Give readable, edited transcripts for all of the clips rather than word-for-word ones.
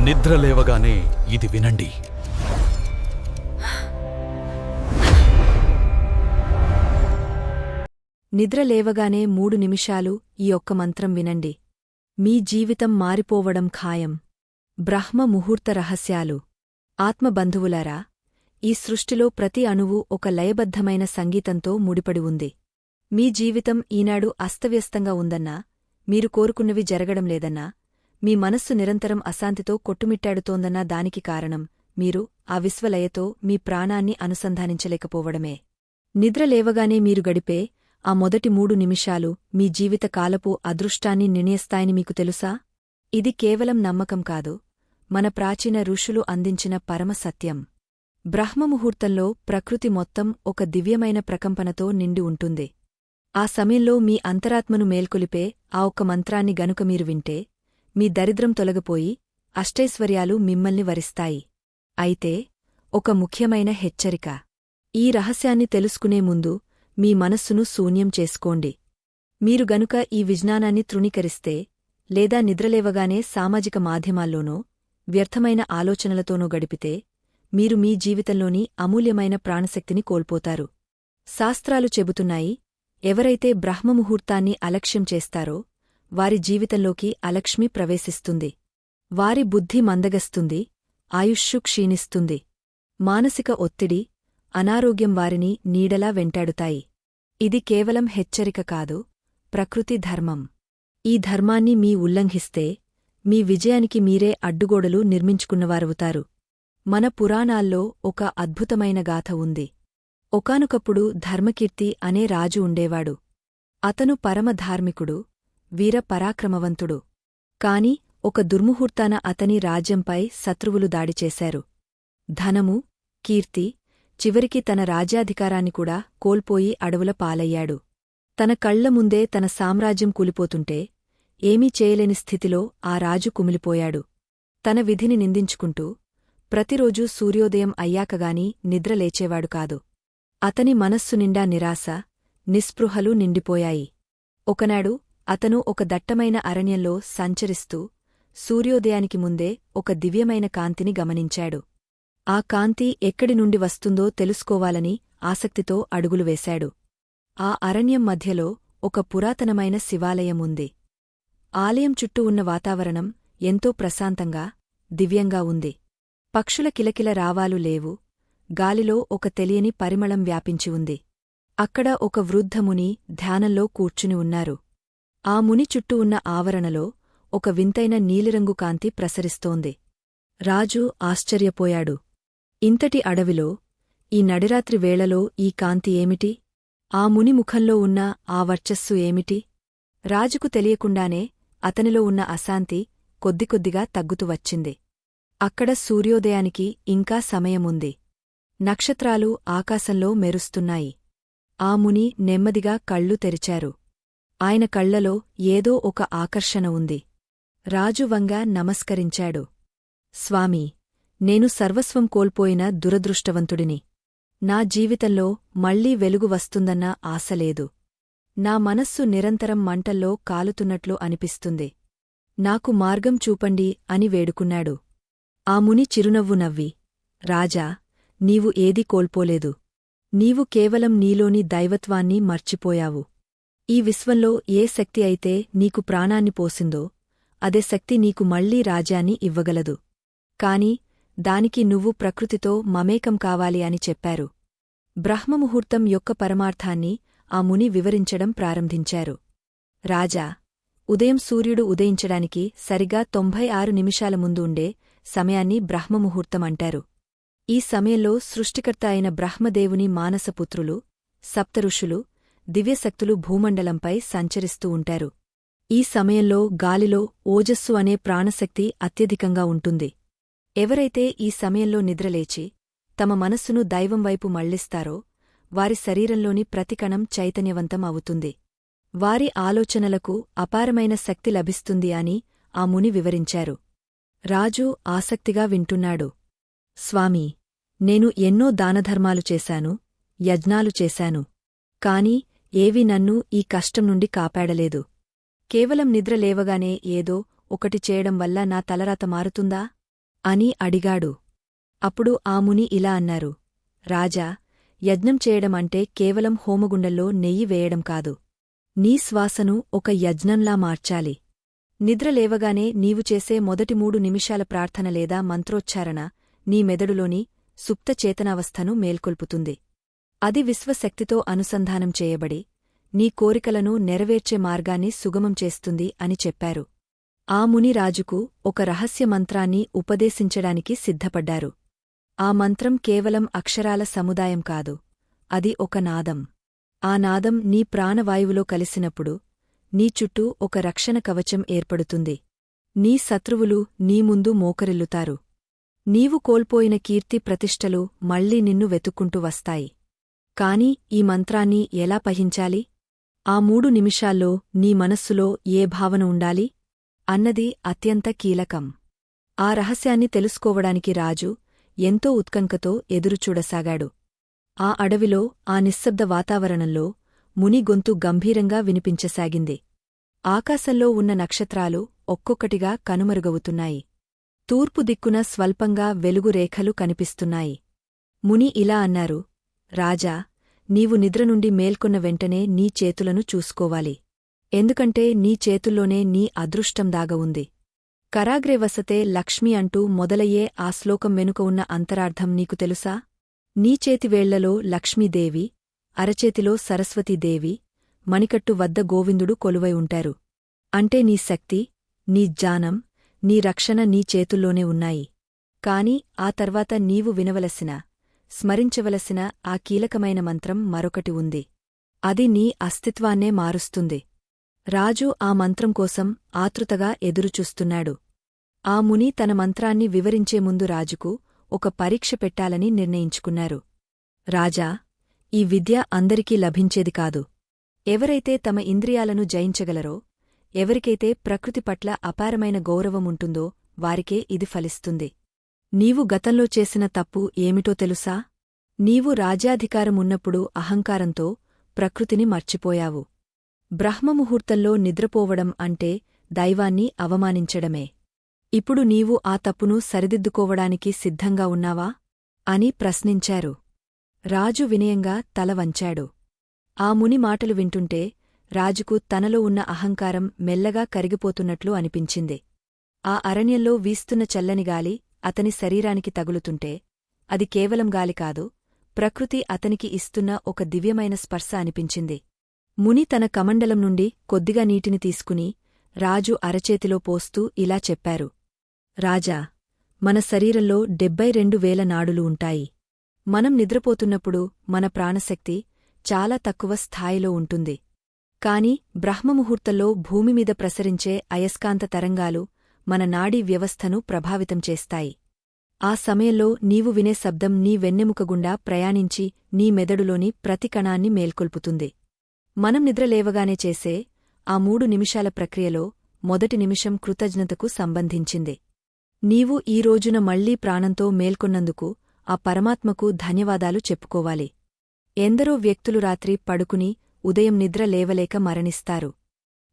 నిద్ర లేవగానే ఇది వినండి. నిద్ర లేవగానే 3 నిమిషాలు ఈ ఒక్క మంత్రం వినండి. మీ జీవితం మారిపోవడం ఖాయం. బ్రహ్మ ముహూర్త రహస్యాలు. ఆత్మబంధువులారా, ఈ సృష్టిలో ప్రతి అణువు ఒక లయబద్ధమైన సంగీతంతో ముడిపడి ఉంది. మీ జీవితం ఈనాడు అస్తవ్యస్తంగా ఉందన్నా, మీరు కోరుకున్నవి జరగడం లేదన్నా, మీ మనస్సు నిరంతరం అశాంతితో కొట్టుమిట్టాడుతోందన్నా దానికి కారణం మీరు ఆ విశ్వలయతో మీ ప్రాణాన్ని అనుసంధానించలేకపోవడమే. నిద్ర లేవగానే మీరు గడిపే ఆ మొదటి 3 నిమిషాలు మీ జీవిత కాలపు అదృష్టాన్ని నిర్ణయిస్తాయని మీకు తెలుసా? ఇది కేవలం నమ్మకం కాదు, మన ప్రాచీన ఋషులు అందించిన పరమ సత్యం. బ్రహ్మముహూర్తంలో ప్రకృతి మొత్తం ఒక దివ్యమైన ప్రకంపనతో నిండి ఉంటుంది. ఆ సమయంలో మీ అంతరాత్మను మేల్కొలిపే ఆ ఒక్క మంత్రాన్ని గనుక మీరు వింటే, మీ దరిద్రం తొలగిపోయి అష్టైశ్వర్యాలు మిమ్మల్ని వరిస్తాయి. అయితే ఒక ముఖ్యమైన హెచ్చరిక. ఈ రహస్యాన్ని తెలుసుకునే ముందు మీ మనస్సును శూన్యం చేసుకోండి. మీరు గనుక ఈ విజ్ఞానాన్ని తృణీకరిస్తే, లేదా నిద్రలేవగానే సామాజిక మాధ్యమాల్లోనో వ్యర్థమైన ఆలోచనలతోనో గడిపితే, మీరు మీ జీవితంలోని అమూల్యమైన ప్రాణశక్తిని కోల్పోతారు. శాస్త్రాలు చెబుతున్నాయి, ఎవరైతే బ్రహ్మముహూర్తాన్ని అలక్ష్యం చేస్తారో వారి జీవితంలోకి అలక్ష్మి ప్రవేశిస్తుంది. వారి బుద్ధి మందగస్తుంది, ఆయుష్షు క్షీణిస్తుంది. మానసిక ఒత్తిడి, అనారోగ్యం వారిని నీడలా వెంటాడుతాయి. ఇది కేవలం హెచ్చరిక కాదు, ప్రకృతి ధర్మం. ఈ ధర్మాన్ని మీ ఉల్లంఘిస్తే, మీ విజయానికి మీరే అడ్డుగోడలు నిర్మించుకున్నవారవుతారు. మన పురాణాల్లో ఒక అద్భుతమైన గాథ ఉంది. ఒకానొకప్పుడు ధర్మకీర్తి అనే రాజు ఉండేవాడు. అతను పరమధార్మికుడు, వీర పరాక్రమవంతుడు. కాని ఒక దుర్ముహూర్తాన అతని రాజ్యంపై శత్రువులు దాడిచేశారు. ధనము, కీర్తి, చివరికి తన రాజ్యాధికారాన్ని కూడా కోల్పోయి అడవుల పాలయ్యాడు. తన కళ్ల ముందే తన సామ్రాజ్యం కూలిపోతుంటే ఏమీ చేయలేని స్థితిలో ఆ రాజు కుమిలిపోయాడు. తన విధిని నిందించుకుంటూ ప్రతిరోజూ సూర్యోదయం అయ్యాకగాని నిద్రలేచేవాడు కాదు. అతని మనస్సు నిండా నిరాశ, నిస్పృహలు నిండిపోయాయి. ఒకనాడు అతను ఒక దట్టమైన అరణ్యంలో సంచరిస్తూ సూర్యోదయానికి ముందే ఒక దివ్యమైన కాంతిని గమనించాడు. ఆ కాంతి ఎక్కడి నుండి వస్తుందో తెలుసుకోవాలని ఆసక్తితో అడుగులు వేశాడు. ఆ అరణ్యం మధ్యలో ఒక పురాతనమైన శివాలయం ఉంది. ఆలయం చుట్టూ ఉన్న వాతావరణం ఎంతో ప్రశాంతంగా, దివ్యంగా ఉంది. పక్షుల కిలకిల రావాలు లేవు, గాలిలో ఒక తెలియని పరిమళం వ్యాపించి ఉంది. అక్కడ ఒక వృద్ధముని ధ్యానంలో కూర్చుని ఉన్నారు. ఆ ముని చుట్టూ ఉన్న ఆవరణలో ఒక వింతైన నీలిరంగు కాంతి ప్రసరిస్తోంది. రాజు ఆశ్చర్యపోయాడు. ఇంతటి అడవిలో, ఈ నడిరాత్రి వేళలో ఈ కాంతి ఏమిటి? ఆ ముని ముఖంలో ఉన్న ఆ వర్చస్సు ఏమిటి? రాజుకు తెలియకుండానే అతనిలో ఉన్న అశాంతి కొద్దికొద్దిగా తగ్గుతూ వచ్చింది. అక్కడ సూర్యోదయానికి ఇంకా సమయముంది. నక్షత్రాలు ఆకాశంలో మెరుస్తున్నాయి. ఆ ముని నెమ్మదిగా కళ్ళు తెరిచారు. ఆయన కళ్లలో ఏదో ఒక ఆకర్షణ ఉంది. రాజు వంగ నమస్కరించాడు. స్వామీ, నేను సర్వస్వం కోల్పోయిన దురదృష్టవంతుడిని. నా జీవితంలో మళ్లీ వెలుగు వస్తుందన్న ఆశలేదు. నా మనస్సు నిరంతరం మంటల్లో కాలుతున్నట్లు అనిపిస్తుంది. నాకు మార్గం చూపండి అని వేడుకున్నాడు. ఆ ముని చిరునవ్వు నవ్వి, రాజా, నీవు ఏదీ కోల్పోలేదు. నీవు కేవలం నీలోని దైవత్వాన్ని మర్చిపోయావు. ఈ విశ్వంలో ఏ శక్తి అయితే నీకు ప్రాణాన్ని పోసిందో అదే శక్తి నీకు మళ్లీ రాజ్యాన్ని ఇవ్వగలదు. కాని దానికి నువ్వు ప్రకృతితో మమేకం కావాలి అని చెప్పారు. బ్రహ్మముహూర్తం యొక్క పరమార్థాన్ని ఆ ముని వివరించడం ప్రారంభించారు. రాజా, ఉదయం సూర్యుడు ఉదయించడానికి సరిగా 96 నిమిషాల ముందు ఉండే సమయాన్ని బ్రహ్మముహూర్తం అంటారు. ఈ సమయంలో సృష్టికర్త అయిన బ్రహ్మదేవుని మానసపుత్రులు, సప్తఋషులు, దివ్యశక్తులు భూమండలంపై సంచరిస్తూ ఉంటారు. ఈ సమయంలో గాలిలో ఓజస్సు అనే ప్రాణశక్తి అత్యధికంగా ఉంటుంది. ఎవరైతే ఈ సమయంలో నిద్రలేచి తమ మనస్సును దైవం వైపు మళ్లిస్తారో వారి శరీరంలోని ప్రతికణం చైతన్యవంతం అవుతుంది. వారి ఆలోచనలకు అపారమైన శక్తి లభిస్తుంది అని ఆ ముని వివరించారు. రాజు ఆసక్తిగా వింటున్నాడు. స్వామీ, నేను ఎన్నో దానధర్మాలు చేశాను, యజ్ఞాలు చేశాను. కాని ఏవీ నన్ను ఈ కష్టం నుండి కాపాడలేదు. కేవలం నిద్ర లేవగానే ఏదో ఒకటి చేయడం వల్ల నా తలరాత మారుతుందా? అని అడిగాడు. అప్పుడు ఆ ముని ఇలా అన్నారు. రాజా, యజ్ఞం చేయడం అంటే కేవలం హోమగుండంలో నెయ్యి వేయడం కాదు. నీ శ్వాసను ఒక యజ్ఞంలా మార్చాలి. నిద్రలేవగానే నీవు చేసే మొదటి 3 నిమిషాల ప్రార్థన లేదా మంత్రోచ్చారణ నీ మెదడులోని సుప్త చేతనావస్థను మేల్కొల్పుతుంది. అది విశ్వశక్తితో అనుసంధానం చేయబడి నీ కోరికలను నెరవేర్చే మార్గాన్ని సుగమం చేస్తుంది అని చెప్పారు. ఆ ముని రాజుకు ఒక రహస్య మంత్రాన్ని ఉపదేశించడానికి సిద్ధపడ్డారు. ఆ మంత్రం కేవలం అక్షరాల సముదాయం కాదు, అది ఒక నాదం. ఆ నాదం నీ ప్రాణవాయువులో కలిసినప్పుడు నీ చుట్టూ ఒక రక్షణ కవచం ఏర్పడుతుంది. నీ శత్రువులు నీ ముందు మోకరిల్లుతారు. నీవు కోల్పోయిన కీర్తి ప్రతిష్టలు మళ్లీ నిన్ను వెతుక్కుంటూ వస్తాయి. కాని ఈ మంత్రాన్ని ఎలా పహించాలి? ఆ 3 నిమిషాల్లో నీ మనస్సులో ఏ భావన ఉండాలి అన్నది అత్యంత కీలకం. ఆ రహస్యాన్ని తెలుసుకోవడానికి రాజు ఎంతో ఉత్కంఠతో ఎదురుచూడసాగాడు. ఆ అడవిలో ఆ నిశ్శబ్ద వాతావరణంలో ముని గొంతు గంభీరంగా వినిపించసాగింది. ఆకాశంలో ఉన్న నక్షత్రాలు ఒక్కొక్కటిగా కనుమరుగవుతున్నాయి. తూర్పు దిక్కున స్వల్పంగా వెలుగు రేఖలు కనిపిస్తున్నాయి. ముని ఇలా అన్నారు. రాజా, నీవు నిద్ర నుండి మేల్కొన్న వెంటనే నీ చేతులను చూసుకోవాలి. ఎందుకంటే నీ చేతుల్లోనే నీ అదృష్టం దాగ ఉంది. కరాగ్రే వసతే లక్ష్మి అంటూ మొదలయ్యే ఆ శ్లోకం వెనుక ఉన్న అంతరార్థం నీకు తెలుసా? నీ చేతివేళ్లలో లక్ష్మీదేవి, అరచేతిలో సరస్వతీదేవి, మణికట్టు వద్ద గోవిందుడు కొలువై ఉంటారు. అంటే నీ శక్తి, నీ జ్ఞానం, నీ రక్షణ నీ చేతుల్లోనే ఉన్నాయి. కాని ఆ తర్వాత నీవు వినవలసిన, స్మరించవలసిన ఆ కీలకమైన మంత్రం మరొకటి ఉంది. అది నీ అస్తిత్వాన్నే మారుస్తుంది. రాజు ఆ మంత్రం కోసం ఆతృతగా ఎదురుచూస్తున్నాడు. ఆ ముని తన మంత్రాన్ని వివరించే ముందు రాజుకు ఒక పరీక్ష పెట్టాలని నిర్ణయించుకున్నారు. రాజా, ఈ విద్య అందరికీ లభించేది కాదు. ఎవరైతే తమ ఇంద్రియాలను జయించగలరో, ఎవరికైతే ప్రకృతి పట్ల అపారమైన గౌరవముంటుందో వారికే ఇది ఫలిస్తుంది. నీవు గతంలో చేసిన తప్పు ఏమిటో తెలుసా? నీవు రాజ్యాధికారమున్నప్పుడు అహంకారంతో ప్రకృతిని మర్చిపోయావు. బ్రహ్మముహూర్తంలో నిద్రపోవడం అంటే దైవాన్ని అవమానించడమే. ఇప్పుడు నీవు ఆ తప్పును సరిదిద్దుకోవడానికి సిద్ధంగా ఉన్నావా? అని ప్రశ్నించారు. రాజు వినయంగా తల వంచాడు. ఆ ముని మాటలు వింటుంటే రాజుకు తనలో ఉన్న అహంకారం మెల్లగా కరిగిపోతున్నట్లు అనిపించింది. ఆ అరణ్యంలో వీస్తున్న చల్లని గాలి అతని శరీరానికి తగులుతుంటే అది కేవలం గాలి కాదు, ప్రకృతి అతనికి ఇస్తున్న ఒక దివ్యమైన స్పర్శ అనిపించింది. ముని తన కమండలం నుండి కొద్దిగా నీటిని తీసుకుని రాజు అరచేతిలో పోస్తూ ఇలా చెప్పారు. రాజా, మన శరీరంలో 72,000 నాడులు ఉంటాయి. మనం నిద్రపోతున్నప్పుడు మన ప్రాణశక్తి చాలా తక్కువ స్థాయిలో ఉంటుంది. కాని బ్రహ్మముహూర్తంలో భూమిమీద ప్రసరించే అయస్కాంత తరంగాలు మన నాడీ వ్యవస్థను ప్రభావితం చేస్తాయి. ఆ సమయంలో నీవు వినే శబ్దం నీ వెన్నెముక గుండా ప్రయాణించి నీ మెదడులోని ప్రతి కణాన్ని మేల్కొల్పుతుంది. మనం నిద్రలేవగానే చేసే ఆ 3 నిమిషాల ప్రక్రియలో మొదటి నిమిషం కృతజ్ఞతకు సంబంధించింది. నీవు ఈ రోజున మళ్లీ ప్రాణంతో మేల్కొన్నందుకు ఆ పరమాత్మకు ధన్యవాదాలు చెప్పుకోవాలి. ఎందరో వ్యక్తులు రాత్రి పడుకుని ఉదయం నిద్ర లేవలేక మరణిస్తారు.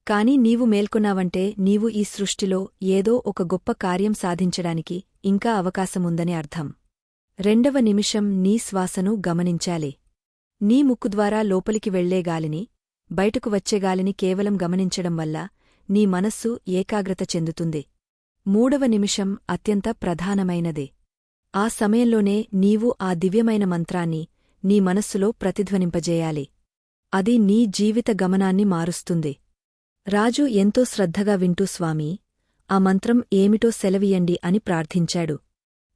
కాని నీవు మేల్కొన్నావంటే నీవు ఈ సృష్టిలో ఏదో ఒక గొప్ప కార్యం సాధించడానికి ఇంకా అవకాశముందని అర్థం. 2వ నిమిషం నీ శ్వాసను గమనించాలి. నీ ముక్కు ద్వారా లోపలికి వెళ్లే గాలిని, బయటకు వచ్చే గాలిని కేవలం గమనించడం వల్ల నీ మనస్సు ఏకాగ్రత చెందుతుంది. 3వ నిమిషం అత్యంత ప్రధానమైనది. ఆ సమయంలోనే నీవు ఆ దివ్యమైన మంత్రాన్ని నీ మనస్సులో ప్రతిధ్వనింపజేయాలి. అది నీ జీవిత గమనాన్ని మారుస్తుంది. రాజు ఎంతో శ్రద్ధగా వింటూ స్వామీ, ఆ మంత్రం ఏమిటో సెలవియండి అని ప్రార్థించాడు.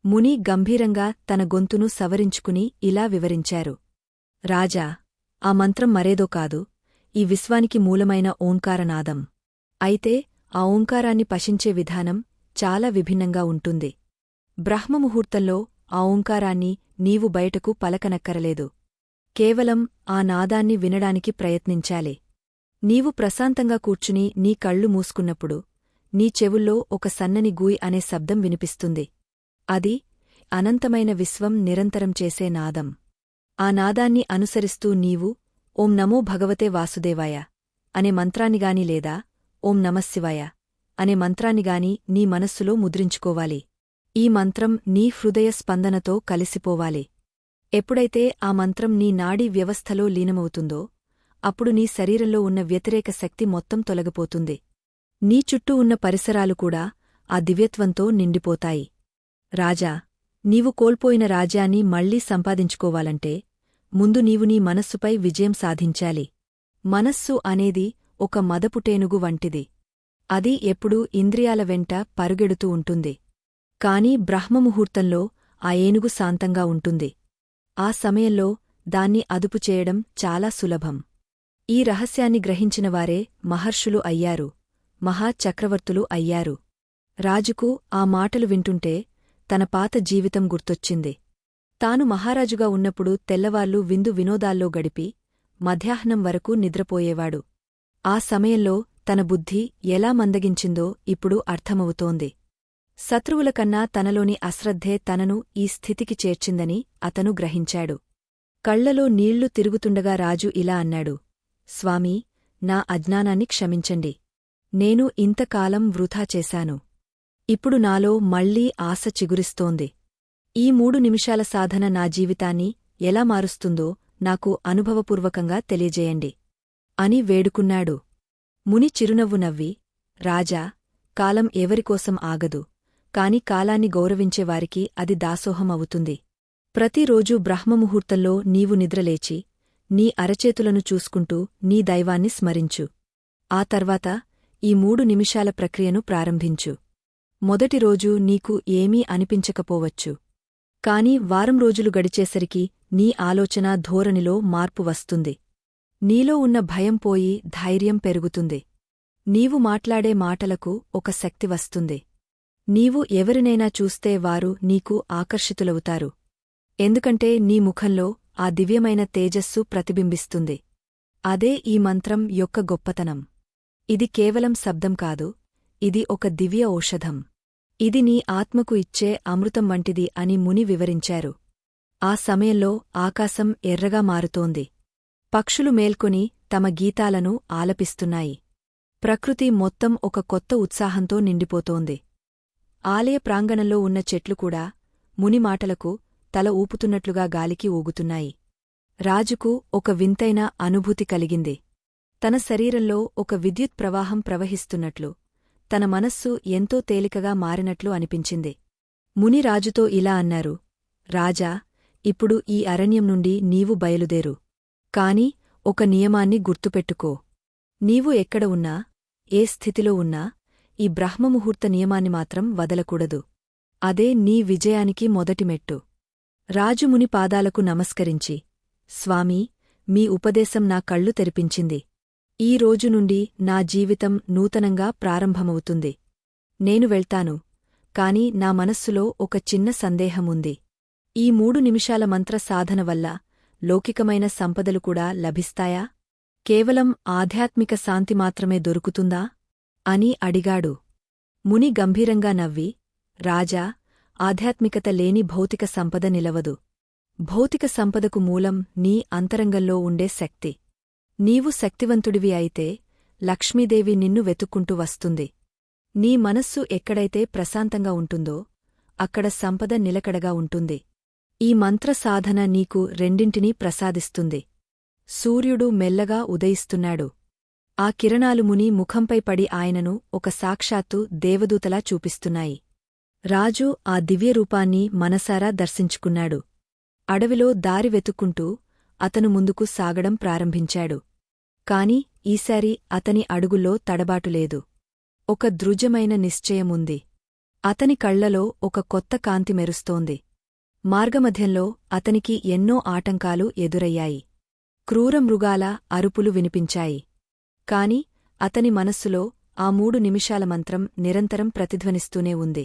ముని గంభీరంగా తన గొంతును సవరించుకుని ఇలా వివరించారు. రాజా, ఆ మంత్రం మరేదో కాదు, ఈ విశ్వానికి మూలమైన ఓంకారనాదం. అయితే ఆ ఓంకారాన్ని పశించే విధానం చాలా విభిన్నంగా ఉంటుంది. బ్రహ్మముహూర్తంలో ఆ ఓంకారాన్ని నీవు బయటకు పలకనక్కరలేదు. కేవలం ఆ నాదాన్ని వినడానికి ప్రయత్నించాలి. నీవు ప్రశాంతంగా కూర్చుని నీ కళ్ళు మూసుకున్నప్పుడు నీ చెవుల్లో ఒక సన్నని గూయ్ అనే శబ్దం వినిపిస్తుంది. అది అనంతమైన విశ్వం నిరంతరం చేసే నాదం. ఆ నాదాన్ని అనుసరిస్తూ నీవు ఓం నమో భగవతే వాసుదేవాయ అనే మంత్రాన్నిగాని లేదా ఓం నమఃశివాయ అనే మంత్రాన్నిగాని నీ మనస్సులో ముద్రించుకోవాలి. ఈ మంత్రం నీ హృదయ స్పందనతో కలిసిపోవాలి. ఎప్పుడైతే ఆ మంత్రం నీ నాడీ వ్యవస్థలో లీనమవుతుందో అప్పుడు నీ శరీరంలో ఉన్న వ్యతిరేక శక్తి మొత్తం తొలగిపోతుంది. నీ చుట్టూ ఉన్న పరిసరాలు కూడా ఆ దివ్యత్వంతో నిండిపోతాయి. రాజా, నీవు కోల్పోయిన రాజ్యాన్ని మళ్లీ సంపాదించుకోవాలంటే ముందు నీవు నీ మనస్సుపై విజయం సాధించాలి. మనస్సు అనేది ఒక మదపుటేనుగు వంటిది. అది ఎప్పుడూ ఇంద్రియాల వెంట పరుగెడుతూ ఉంటుంది. కాని బ్రహ్మముహూర్తంలో ఆ ఏనుగు శాంతంగా ఉంటుంది. ఆ సమయంలో దాన్ని అదుపు చేయడం చాలా సులభం. ఈ రహస్యాన్ని గ్రహించినవారే మహర్షులు అయ్యారు, మహాచక్రవర్తులు అయ్యారు. రాజుకు ఆ మాటలు వింటుంటే తన పాత జీవితం గుర్తొచ్చింది. తాను మహారాజుగా ఉన్నప్పుడు తెల్లవార్లు విందు వినోదాల్లో గడిపి మధ్యాహ్నం వరకు నిద్రపోయేవాడు. ఆ సమయంలో తన బుద్ధి ఎలా మందగించిందో ఇప్పుడు అర్థమవుతోంది. శత్రువులకన్నా తనలోని అశ్రద్ధే తనను ఈ స్థితికి చేర్చిందని అతను గ్రహించాడు. కళ్లలో నీళ్లు తిరుగుతుండగా రాజు ఇలా అన్నాడు: స్వామీ, నా అజ్ఞానాన్ని క్షమించండి. నేను ఇంతకాలం వృథా చేశాను. ఇప్పుడు నాలో మళ్లీ ఆశ చిగురిస్తోంది. ఈ 3 నిమిషాల సాధన నా జీవితాన్ని ఎలా మారుస్తుందో నాకు అనుభవపూర్వకంగా తెలియజేయండి అని వేడుకున్నాడు. ముని చిరునవ్వు నవ్వి, రాజా, కాలం ఎవరికోసం ఆగదు, కాని కాలాన్ని గౌరవించేవారికి అది దాసోహం అవుతుంది. ప్రతిరోజూ బ్రహ్మముహూర్తంలో నీవు నిద్రలేచి నీ అరచేతులను చూసుకుంటూ నీ దైవాన్ని స్మరించు. ఆ తర్వాత ఈ 3 నిమిషాల ప్రక్రియను ప్రారంభించు. మొదటి రోజు నీకు ఏమీ అనిపించకపోవచ్చు. కాని వారం రోజులు గడిచేసరికి నీ ఆలోచన ధోరణిలో మార్పు వస్తుంది. నీలో ఉన్న భయం పోయి ధైర్యం పెరుగుతుంది. నీవు మాట్లాడే మాటలకు ఒక శక్తి వస్తుంది. నీవు ఎవరినైనా చూస్తే వారు నీకు ఆకర్షితులవుతారు. ఎందుకంటే నీ ముఖంలో ఆ దివ్యమైన తేజస్సు ప్రతిబింబిస్తుంది. అదే ఈ మంత్రం యొక్క గొప్పతనం. ఇది కేవలం శబ్దం కాదు, ఇది ఒక దివ్య ఔషధం. ఇది నీ ఆత్మకు ఇచ్చే అమృతం వంటిది అని ముని వివరించారు. ఆ సమయంలో ఆకాశం ఎర్రగా మారుతోంది. పక్షులు మేల్కొని తమ గీతాలను ఆలపిస్తున్నాయి. ప్రకృతి మొత్తం ఒక కొత్త ఉత్సాహంతో నిండిపోతోంది. ఆలయ ప్రాంగణంలో ఉన్న చెట్లు కూడా ముని మాటలకు తల ఊపుతున్నట్లుగా గాలికి ఊగుతున్నాయి. రాజుకు ఒక వింతైన అనుభూతి కలిగింది. తన శరీరంలో ఒక విద్యుత్ ప్రవాహం ప్రవహిస్తున్నట్లు, తన మనస్సు ఎంతో తేలికగా మారినట్లు అనిపించింది. ముని రాజుతో ఇలా అన్నారు: రాజా, ఇప్పుడు ఈ అరణ్యం నుండి నీవు బయలుదేరు. కాని ఒక నియమాన్ని గుర్తుపెట్టుకో. నీవు ఎక్కడ ఉన్నా, ఏ స్థితిలో ఉన్నా, ఈ బ్రహ్మముహూర్త నియమాన్ని మాత్రం వదలకూడదు. అదే నీ విజయానికి మొదటి మెట్టు. రాజు ముని పాదాలకు నమస్కరించి, స్వామీ, మీ ఉపదేశం నా కళ్ళు తెరిపించింది. ఈ రోజు నుండి నా జీవితం నూతనంగా ప్రారంభమవుతుంది. నేను వెళ్తాను, కాని నా మనస్సులో ఒక చిన్న సందేహముంది. ఈ 3 నిమిషాల మంత్ర సాధన వల్ల లౌకికమైన సంపదలు కూడా లభిస్తాయా? కేవలం ఆధ్యాత్మిక శాంతి మాత్రమే దొరుకుతుందా అని అడిగాడు. ముని గంభీరంగా నవ్వి, రాజా, ఆధ్యాత్మికత లేని భౌతిక సంపద నిలవదు. భౌతిక సంపదకు మూలం నీ అంతరంగంలో ఉండే శక్తి. నీవు శక్తివంతుడివి అయితే లక్ష్మీదేవి నిన్ను వెతుక్కుంటూ వస్తుంది. నీ మనస్సు ఎక్కడైతే ప్రశాంతంగా ఉంటుందో అక్కడ సంపద నిలకడగా ఉంటుంది. ఈ మంత్ర సాధన నీకు రెండింటినీ ప్రసాదిస్తుంది. సూర్యుడు మెల్లగా ఉదయిస్తున్నాడు. ఆ కిరణాలు ముని ముఖంపై పడి ఆయనను ఒక సాక్షాత్తు దేవదూతలా చూపిస్తున్నాయి. రాజు ఆ దివ్యరూపాన్ని మనసారా దర్శించుకున్నాడు. అడవిలో దారి వెతుక్కుంటూ అతను ముందుకు సాగడం ప్రారంభించాడు. కాని ఈసారి అతని అడుగుల్లో తడబాటులేదు. ఒక దృఢమైన నిశ్చయముంది. అతని కళ్లలో ఒక కొత్త కాంతి మెరుస్తోంది. మార్గమధ్యంలో అతనికి ఎన్నో ఆటంకాలు ఎదురయ్యాయి. క్రూర మృగాల అరుపులు వినిపించాయి. కాని అతని మనస్సులో ఆ 3 నిమిషాల మంత్రం నిరంతరం ప్రతిధ్వనిస్తూనే ఉంది.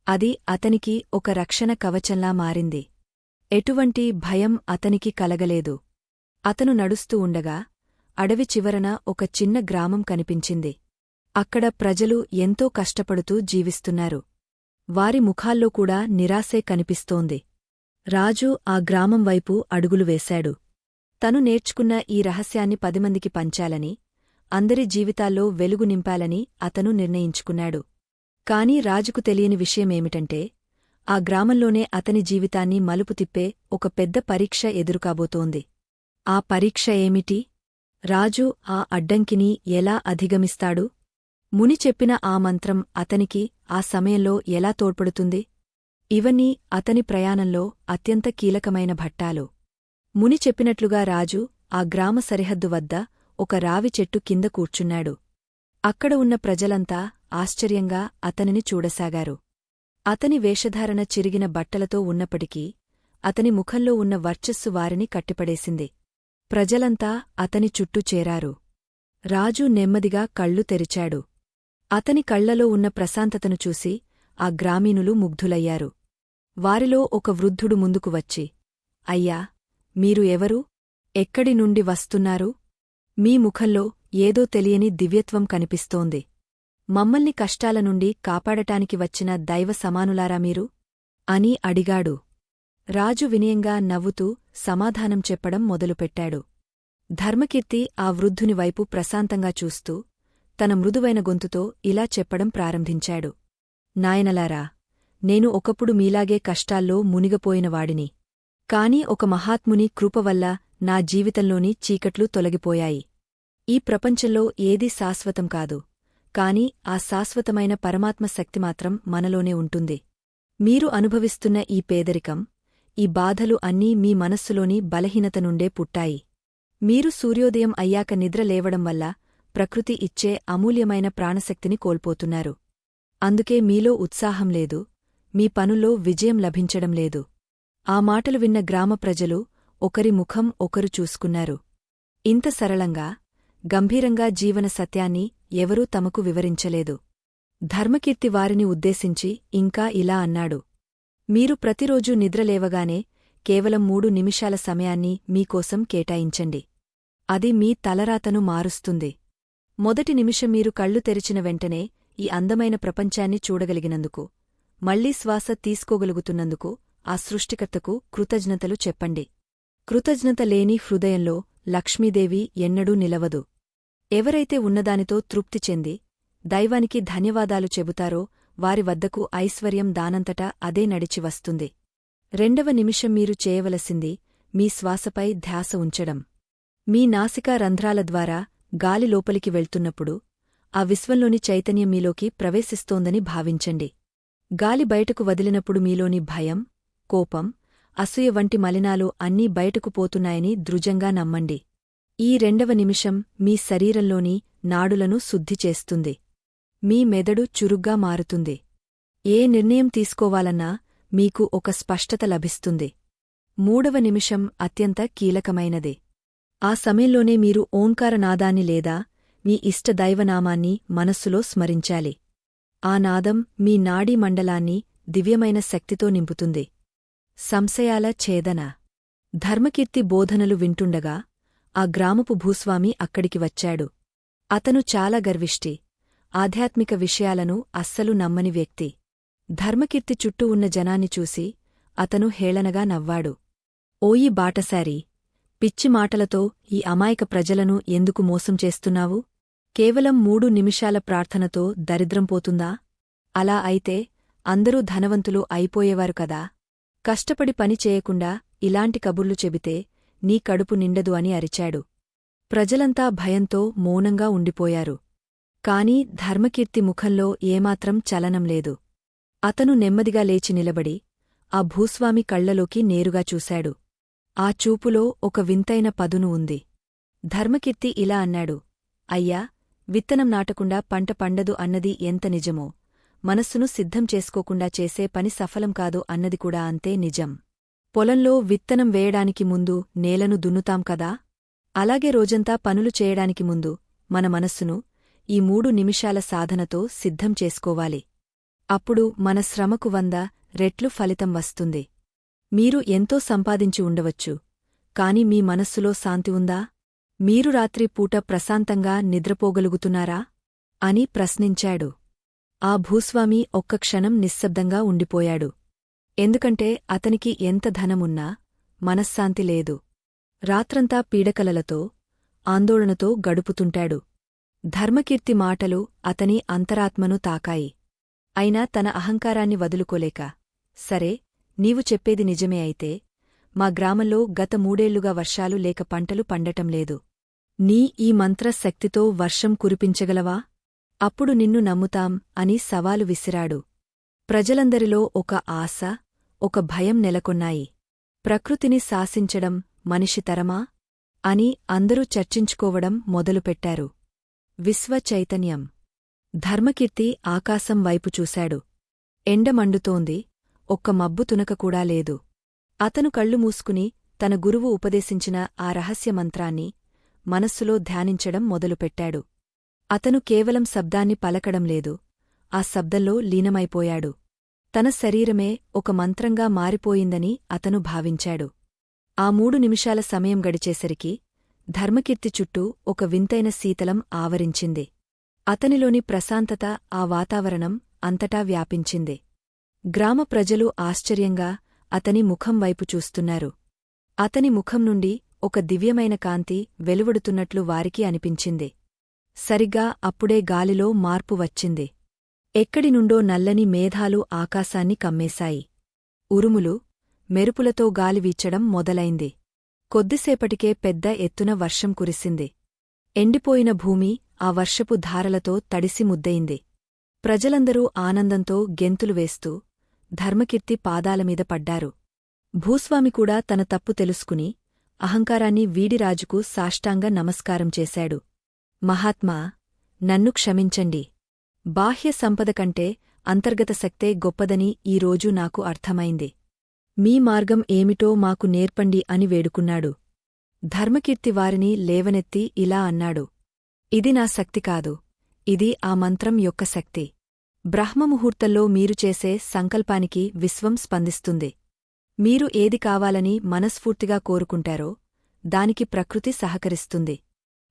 అది అతనికి ఒక రక్షణ కవచంలా మారింది. ఎటువంటి భయం అతనికి కలగలేదు. అతను నడుస్తూ ఉండగా అడవి చివరన ఒక చిన్న గ్రామం కనిపించింది. అక్కడ ప్రజలు ఎంతో కష్టపడుతూ జీవిస్తున్నారు. వారి ముఖాల్లో కూడా నిరాశే కనిపిస్తోంది. రాజు ఆ గ్రామం వైపు అడుగులు వేశాడు. తను నేర్చుకున్న ఈ రహస్యాన్ని 10 మందికి పంచాలని, అందరి జీవితాల్లో వెలుగు నింపాలని అతను నిర్ణయించుకున్నాడు. కాని రాజుకు తెలియని విషయమేమిటంటే ఆ గ్రామంలోనే అతని జీవితాన్ని మలుపు తిప్పే ఒక పెద్ద పరీక్ష ఎదురుకాబోతోంది. ఆ పరీక్ష ఏమిటి? రాజు ఆ అడ్డంకిని ఎలా అధిగమిస్తాడు? ముని చెప్పిన ఆ మంత్రం అతనికి ఆ సమయంలో ఎలా తోడ్పడుతుంది? ఇవన్నీ అతని ప్రయాణంలో అత్యంత కీలకమైన ఘట్టాలు. ముని చెప్పినట్లుగా రాజు ఆ గ్రామ సరిహద్దు వద్ద ఒక రావి చెట్టు కింద కూర్చున్నాడు. అక్కడ ఉన్న ప్రజలంతా ఆశ్చర్యంగా అతనిని చూడసాగారు. అతని వేషధారణ చిరిగిన బట్టలతో ఉన్నప్పటికీ అతని ముఖంలో ఉన్న వర్చస్సు వారిని కట్టిపడేసింది. ప్రజలంతా అతని చుట్టూ చేరారు. రాజు నెమ్మదిగా కళ్ళు తెరిచాడు. అతని కళ్లలో ఉన్న ప్రశాంతతను చూసి ఆ గ్రామీణులు ముగ్ధులయ్యారు. వారిలో ఒక వృద్ధుడు ముందుకు వచ్చి, అయ్యా, మీరు ఎవరు? ఎక్కడి నుండి వస్తున్నారు? మీ ముఖంలో ఏదో తెలియని దివ్యత్వం కనిపిస్తోంది. మమ్మల్ని కష్టాల నుండి కాపాడటానికి వచ్చిన దైవ సమానులారా మీరు? అని అడిగాడు. రాజు వినయంగా నవ్వుతూ సమాధానం చెప్పడం మొదలుపెట్టాడు. ధర్మకీర్తి ఆ వృద్ధుని వైపు ప్రశాంతంగా చూస్తూ తన మృదువైన గొంతుతో ఇలా చెప్పడం ప్రారంభించాడు. నాయనలారా, నేను ఒకప్పుడు మీలాగే కష్టాల్లో మునిగపోయినవాడిని. కాని ఒక మహాత్ముని కృపవల్ల నా జీవితంలోని చీకట్లు తొలగిపోయాయి. ఈ ప్రపంచంలో ఏదీ శాశ్వతం కాదు, కాని ఆ శాశ్వతమైన పరమాత్మ శక్తి మాత్రం మనలోనే ఉంటుంది. మీరు అనుభవిస్తున్న ఈ పేదరికం, ఈ బాధలు అన్నీ మీ మనస్సులోని బలహీనత నుండే పుట్టాయి. మీరు సూర్యోదయం అయ్యాక నిద్ర లేవడం వల్ల ప్రకృతి ఇచ్చే అమూల్యమైన ప్రాణశక్తిని కోల్పోతున్నారు. అందుకే మీలో ఉత్సాహం లేదు, మీ పనుల్లో విజయం లభించడం లేదు. ఆ మాటలు విన్న గ్రామ ప్రజలు ఒకరి ముఖం ఒకరు చూసుకున్నారు. ఇంత సరళంగా, గంభీరంగా జీవన సత్యాన్ని ఎవరూ తమకు వివరించలేదు. ధర్మకీర్తి వారిని ఉద్దేశించి ఇంకా ఇలా అన్నాడు. మీరు ప్రతిరోజూ నిద్రలేవగానే కేవలం 3 నిమిషాల సమయాన్ని మీకోసం కేటాయించండి. అది మీ తలరాతను మారుస్తుంది. మొదటి నిమిషం మీరు కళ్ళు తెరిచిన వెంటనే ఈ అందమైన ప్రపంచాన్ని చూడగలిగినందుకు, మళ్లీ శ్వాస తీసుకోగలుగుతున్నందుకు ఆ సృష్టికర్తకు కృతజ్ఞతలు చెప్పండి. కృతజ్ఞత లేని హృదయంలో లక్ష్మీదేవి ఎన్నడూ నిలవదు. ఎవరైతే ఉన్నదానితో తృప్తి చెంది దైవానికి ధన్యవాదాలు చెబుతారో వారి వద్దకు ఐశ్వర్యం దానంతటా అదే నడిచి వస్తుంది. 2వ నిమిషం మీరు చేయవలసింది మీ శ్వాసపై ధ్యాస ఉంచడం. మీ నాసికా రంధ్రాల ద్వారా గాలి లోపలికి వెళ్తున్నప్పుడు ఆ విశ్వంలోని చైతన్యం మీలోకి ప్రవేశిస్తోందని భావించండి. గాలి బయటకు వదిలినప్పుడు మీలోని భయం, కోపం, అసూయ వంటి మలినాలు అన్నీ బయటకు పోతున్నాయని దృఢంగా నమ్మండి. ఈ 2వ నిమిషం మీ శరీరంలోని నాడులను శుద్ధి చేస్తుంది. మీ మెదడు చురుగ్గా మారుతుంది. ఏ నిర్ణయం తీసుకోవాలన్నా మీకు ఒక స్పష్టత లభిస్తుంది. 3వ నిమిషం అత్యంత కీలకమైనది. ఆ సమయంలోనే మీరు ఓంకారనాదాన్ని లేదా మీ ఇష్ట దైవనామాన్ని మనస్సులో స్మరించాలి. ఆ నాదం మీ నాడీ మండలాన్ని దివ్యమైన శక్తితో నింపుతుంది. సంశయాల ఛేదన. ధర్మకీర్తి బోధనలు వింటుండగా ఆ గ్రామపు భూస్వామి అక్కడికి వచ్చాడు. అతను చాలా గర్విష్టి, ఆధ్యాత్మిక విషయాలను అస్సలు నమ్మని వ్యక్తి. ధర్మకీర్తి చుట్టూ ఉన్న జనాన్ని చూసి అతను హేళనగా నవ్వాడు. ఓయి బాటసారి, పిచ్చి మాటలతో ఈ అమాయక ప్రజలను ఎందుకు మోసం చేస్తున్నావు? కేవలం 3 నిమిషాల ప్రార్థనతో దరిద్రం పోతుందా? అలా అయితే అందరూ ధనవంతులు అయిపోయేవారు కదా. కష్టపడి పని చేయకుండా ఇలాంటి కబుర్లు చెబితే నీ కడుపు నిండదు అని అరిచాడు. ప్రజలంతా భయంతో మౌనంగా ఉండిపోయారు. కాని ధర్మకీర్తి ముఖంలో ఏమాత్రం చలనం లేదు. అతను నెమ్మదిగా లేచి నిలబడి ఆ భూస్వామి కళ్లలోకి నేరుగా చూశాడు. ఆ చూపులో ఒక వింతైన పదును ఉంది. ధర్మకీర్తి ఇలా అన్నాడు. అయ్యా, విత్తనం నాటకుండా పంట పండదు అన్నది ఎంత నిజమో, మనస్సును సిద్ధం చేసుకోకుండా చేసే పని సఫలం కాదు అన్నది కూడా అంతే నిజం. పొలంలో విత్తనం వేయడానికి ముందు నేలను దున్నుతాం కదా, అలాగే రోజంతా పనులు చేయడానికి ముందు మన మనస్సును ఈ 3 నిమిషాల సాధనతో సిద్ధం చేసుకోవాలి. అప్పుడు మన శ్రమకు 100 రెట్లు ఫలితం వస్తుంది. మీరు ఎంతో సంపాదించి ఉండవచ్చు, కాని మీ మనస్సులో శాంతి ఉందా? మీరు రాత్రి పూట ప్రశాంతంగా నిద్రపోగలుగుతున్నారా? అని ప్రశ్నించాడు. ఆ భూస్వామి ఒక్క క్షణం నిశ్శబ్దంగా ఉండిపోయాడు. ఎందుకంటే అతనికి ఎంత ధనమున్నా మనశ్శాంతి లేదు. రాత్రంతా పీడకలలతో, ఆందోళనతో గడుపుతుంటాడు. ధర్మకీర్తి మాటలు అతని అంతరాత్మను తాకాయి. అయినా తన అహంకారాన్ని వదులుకోలేక, సరే, నీవు చెప్పేది నిజమే అయితే మా గ్రామంలో గత 3 ఏళ్లుగా వర్షాలు లేక పంటలు పండటంలేదు. నీ ఈ మంత్రశక్తితో వర్షం కురిపించగలవా? అప్పుడు నిన్ను నమ్ముతాం అని సవాలు విసిరాడు. ప్రజలందరిలో ఒక ఆశ, ఒక భయం నెలకొన్నాయి. ప్రకృతిని శాసించడం మనిషి తరమా? అని అందరూ చర్చించుకోవడం మొదలుపెట్టారు. విశ్వ చైతన్యం. ధర్మకీర్తి ఆకాశం వైపు చూశాడు. ఎండ మండుతోంది, ఒక్క మబ్బు తునకకూడా లేదు. అతను కళ్ళు మూసుకుని తన గురువు ఉపదేశించిన ఆ రహస్యమంత్రాన్ని మనస్సులో ధ్యానించడం మొదలుపెట్టాడు. అతను కేవలం శబ్దాన్ని పలకడంలేదు, ఆ శబ్దంలో లీనమైపోయాడు. తన శరీరమే ఒక మంత్రంగా మారిపోయిందని అతను భావించాడు. ఆ 3 నిమిషాల సమయం గడిచేసరికి ధర్మకీర్తి చుట్టూ ఒక వింతైన శీతలం ఆవరించింది. అతనిలోని ప్రశాంతత ఆ వాతావరణం అంతటా వ్యాపించింది. గ్రామ ప్రజలు ఆశ్చర్యంగా అతని ముఖం వైపు చూస్తున్నారు. అతని ముఖం నుండి ఒక దివ్యమైన కాంతి వెలువడుతున్నట్లు వారికి అనిపించింది. సరిగ్గా అప్పుడే గాలిలో మార్పు వచ్చింది. ఎక్కడినుండో నల్లని మేఘాలు ఆకాశాన్ని కమ్మేశాయి. ఉరుములు, మెరుపులతో గాలి వీచడం మొదలైంది. కొద్దిసేపటికే పెద్ద ఎత్తున వర్షం కురిసింది. ఎండిపోయిన భూమి ఆ వర్షపు ధారలతో తడిసి ముద్దయింది. ప్రజలందరూ ఆనందంతో గెంతులు వేస్తూ ధర్మకీర్తి పాదాలమీద పడ్డారు. భూస్వామి కూడా తన తప్పు తెలుసుకుని అహంకారాన్ని వీడి రాజుకు సాష్టాంగ నమస్కారం చేశాడు. మహాత్మా, నన్ను క్షమించండి. బాహ్య సంపద కంటే అంతర్గత శక్తే గొప్పదని ఈరోజు నాకు అర్థమైంది. మీ మార్గం ఏమిటో మాకు నేర్పండి అని వేడుకున్నాడు. ధర్మకీర్తి వారిని లేవనెత్తి ఇలా అన్నాడు. ఇది నా శక్తి కాదు, ఇది ఆ మంత్రం యొక్క శక్తి. బ్రహ్మముహూర్తంలో మీరు చేసే సంకల్పానికి విశ్వం స్పందిస్తుంది. మీరు ఏది కావాలని మనస్ఫూర్తిగా కోరుకుంటారో దానికి ప్రకృతి సహకరిస్తుంది.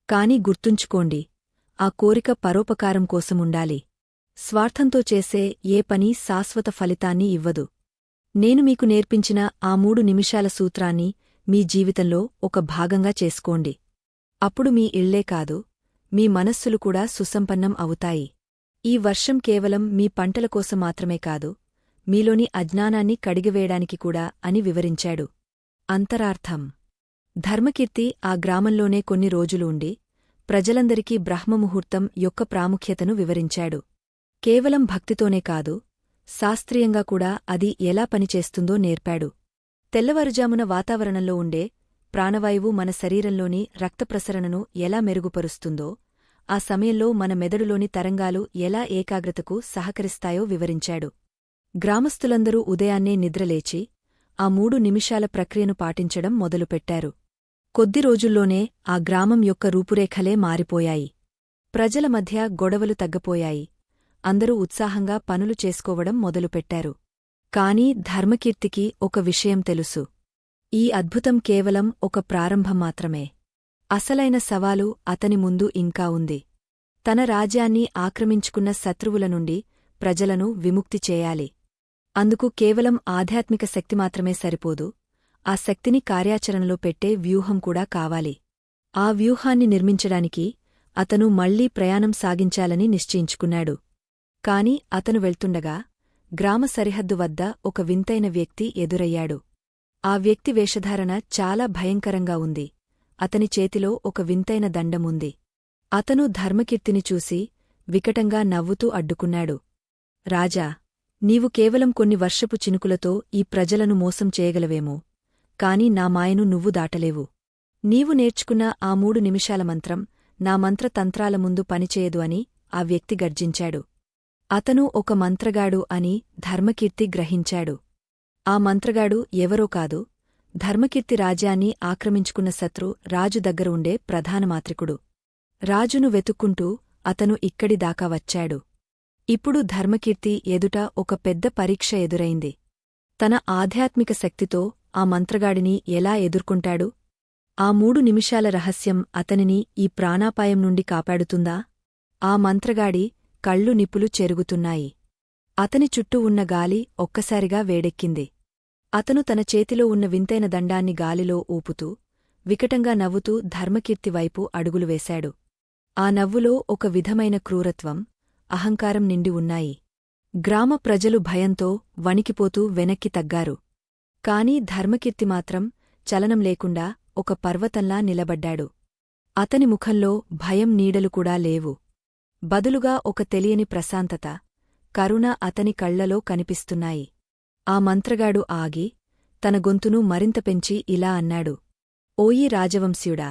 కాని గుర్తుంచుకోండి, ఆ కోరిక పరోపకారం కోసముండాలి. స్వార్థంతో చేసే ఏ పని శాశ్వత ఫలితాన్ని ఇవ్వదు. నేను మీకు నేర్పించిన ఆ 3 నిమిషాల సూత్రాన్ని మీ జీవితంలో ఒక భాగంగా చేసుకోండి. అప్పుడు మీ ఇళ్లే కాదు, మీ మనస్సులు కూడా సుసంపన్నం అవుతాయి. ఈ వర్షం కేవలం మీ పంటల కోసం మాత్రమే కాదు, మీలోని అజ్ఞానాన్ని కడిగివేయడానికి కూడా అని వివరించాడు. అంతరార్థం. ధర్మకీర్తి ఆ గ్రామంలోనే కొన్ని రోజులు ఉండి ప్రజలందరికీ బ్రహ్మముహూర్తం యొక్క ప్రాముఖ్యతను వివరించాడు. కేవలం భక్తితోనే కాదు, శాస్త్రీయంగా కూడా అది ఎలా పనిచేస్తుందో నేర్పాడు. తెల్లవారుజామున వాతావరణంలో ఉండే ప్రాణవాయువు మన శరీరంలోని రక్తప్రసరణను ఎలా మెరుగుపరుస్తుందో, ఆ సమయంలో మన మెదడులోని తరంగాలు ఎలా ఏకాగ్రతకు సహకరిస్తాయో వివరించాడు. గ్రామస్థులందరూ ఉదయాన్నే నిద్రలేచి ఆ 3 నిమిషాల ప్రక్రియను పాటించడం మొదలుపెట్టారు. కొద్ది రోజుల్లోనే ఆ గ్రామం యొక్క రూపురేఖలే మారిపోయాయి. ప్రజల మధ్య గొడవలు తగ్గపోయాయి. అందరూ ఉత్సాహంగా పనులు చేసుకోవడం మొదలుపెట్టారు. కాని ధర్మకీర్తికి ఒక విషయం తెలుసు. ఈ అద్భుతం కేవలం ఒక ప్రారంభం మాత్రమే. అసలైన సవాలు అతని ముందు ఇంకా ఉంది. తన రాజ్యాన్ని ఆక్రమించుకున్న శత్రువుల నుండి ప్రజలను విముక్తి చేయాలి. అందుకు కేవలం ఆధ్యాత్మిక శక్తి మాత్రమే సరిపోదు, ఆ శక్తిని కార్యాచరణలో పెట్టే వ్యూహం కూడా కావాలి. ఆ వ్యూహాన్ని నిర్మించడానికి అతను మళ్లీ ప్రయాణం సాగించాలని నిశ్చయించుకున్నాడు. కాని అతను వెళ్తుండగా గ్రామ సరిహద్దు వద్ద ఒక వింతైన వ్యక్తి ఎదురయ్యాడు. ఆ వ్యక్తి వేషధారణ చాలా భయంకరంగా ఉంది. అతని చేతిలో ఒక వింతైన దండముంది. అతను ధర్మకీర్తిని చూసి వికటంగా నవ్వుతూ అడ్డుకున్నాడు. రాజా, నీవు కేవలం కొన్ని వర్షపు చినుకులతో ఈ ప్రజలను మోసం చేయగలవేమో, కాని నా మాయను నువ్వు దాటలేవు. నీవు నేర్చుకున్న ఆ 3 నిమిషాల మంత్రం నా మంత్రతంత్రాల ముందు పనిచేయదు అని ఆ వ్యక్తి గర్జించాడు. అతను ఒక మంత్రగాడు అని ధర్మకీర్తి గ్రహించాడు. ఆ మంత్రగాడు ఎవరో కాదు, ధర్మకీర్తి రాజ్యాన్ని ఆక్రమించుకున్న శత్రు రాజు దగ్గర ఉండే ప్రధాన మాంత్రికుడు. రాజును వెతుక్కుంటూ అతను ఇక్కడి దాకా వచ్చాడు. ఇప్పుడు ధర్మకీర్తి ఎదుట ఒక పెద్ద పరీక్ష ఎదురైంది. తన ఆధ్యాత్మిక శక్తితో ఆ మంత్రగాడిని ఎలా ఎదుర్కొంటాడు? ఆ 3 నిమిషాల రహస్యం అతనిని ఈ ప్రాణాపాయం నుండి కాపాడుతుందా? ఆ మంత్రగాడి కళ్ళు నిప్పులు చెరుగుతున్నాయి. అతని చుట్టూ ఉన్న గాలి ఒక్కసారిగా వేడెక్కింది. అతను తన చేతిలో ఉన్న వింతైన దండాన్ని గాలిలో ఊపుతూ వికటంగా నవ్వుతూ ధర్మకీర్తి వైపు అడుగులు వేశాడు. ఆ నవ్వులో ఒక విధమైన క్రూరత్వం, అహంకారం నిండి ఉన్నాయి. గ్రామ ప్రజలు భయంతో వణికిపోతూ వెనక్కి తగ్గారు. కాని ధర్మకీర్తి మాత్రం చలనం లేకుండా ఒక పర్వతంలా నిలబడ్డాడు. అతని ముఖంలో భయం నీడలు కూడా లేవు. బదులుగా ఒక తెలియని ప్రశాంతత, కరుణ అతని కళ్లలో కనిపిస్తున్నాయి. ఆ మంత్రగాడు ఆగి తన గొంతును మరింత పెంచి ఇలా అన్నాడు. ఓయీ రాజవంశ్యుడా,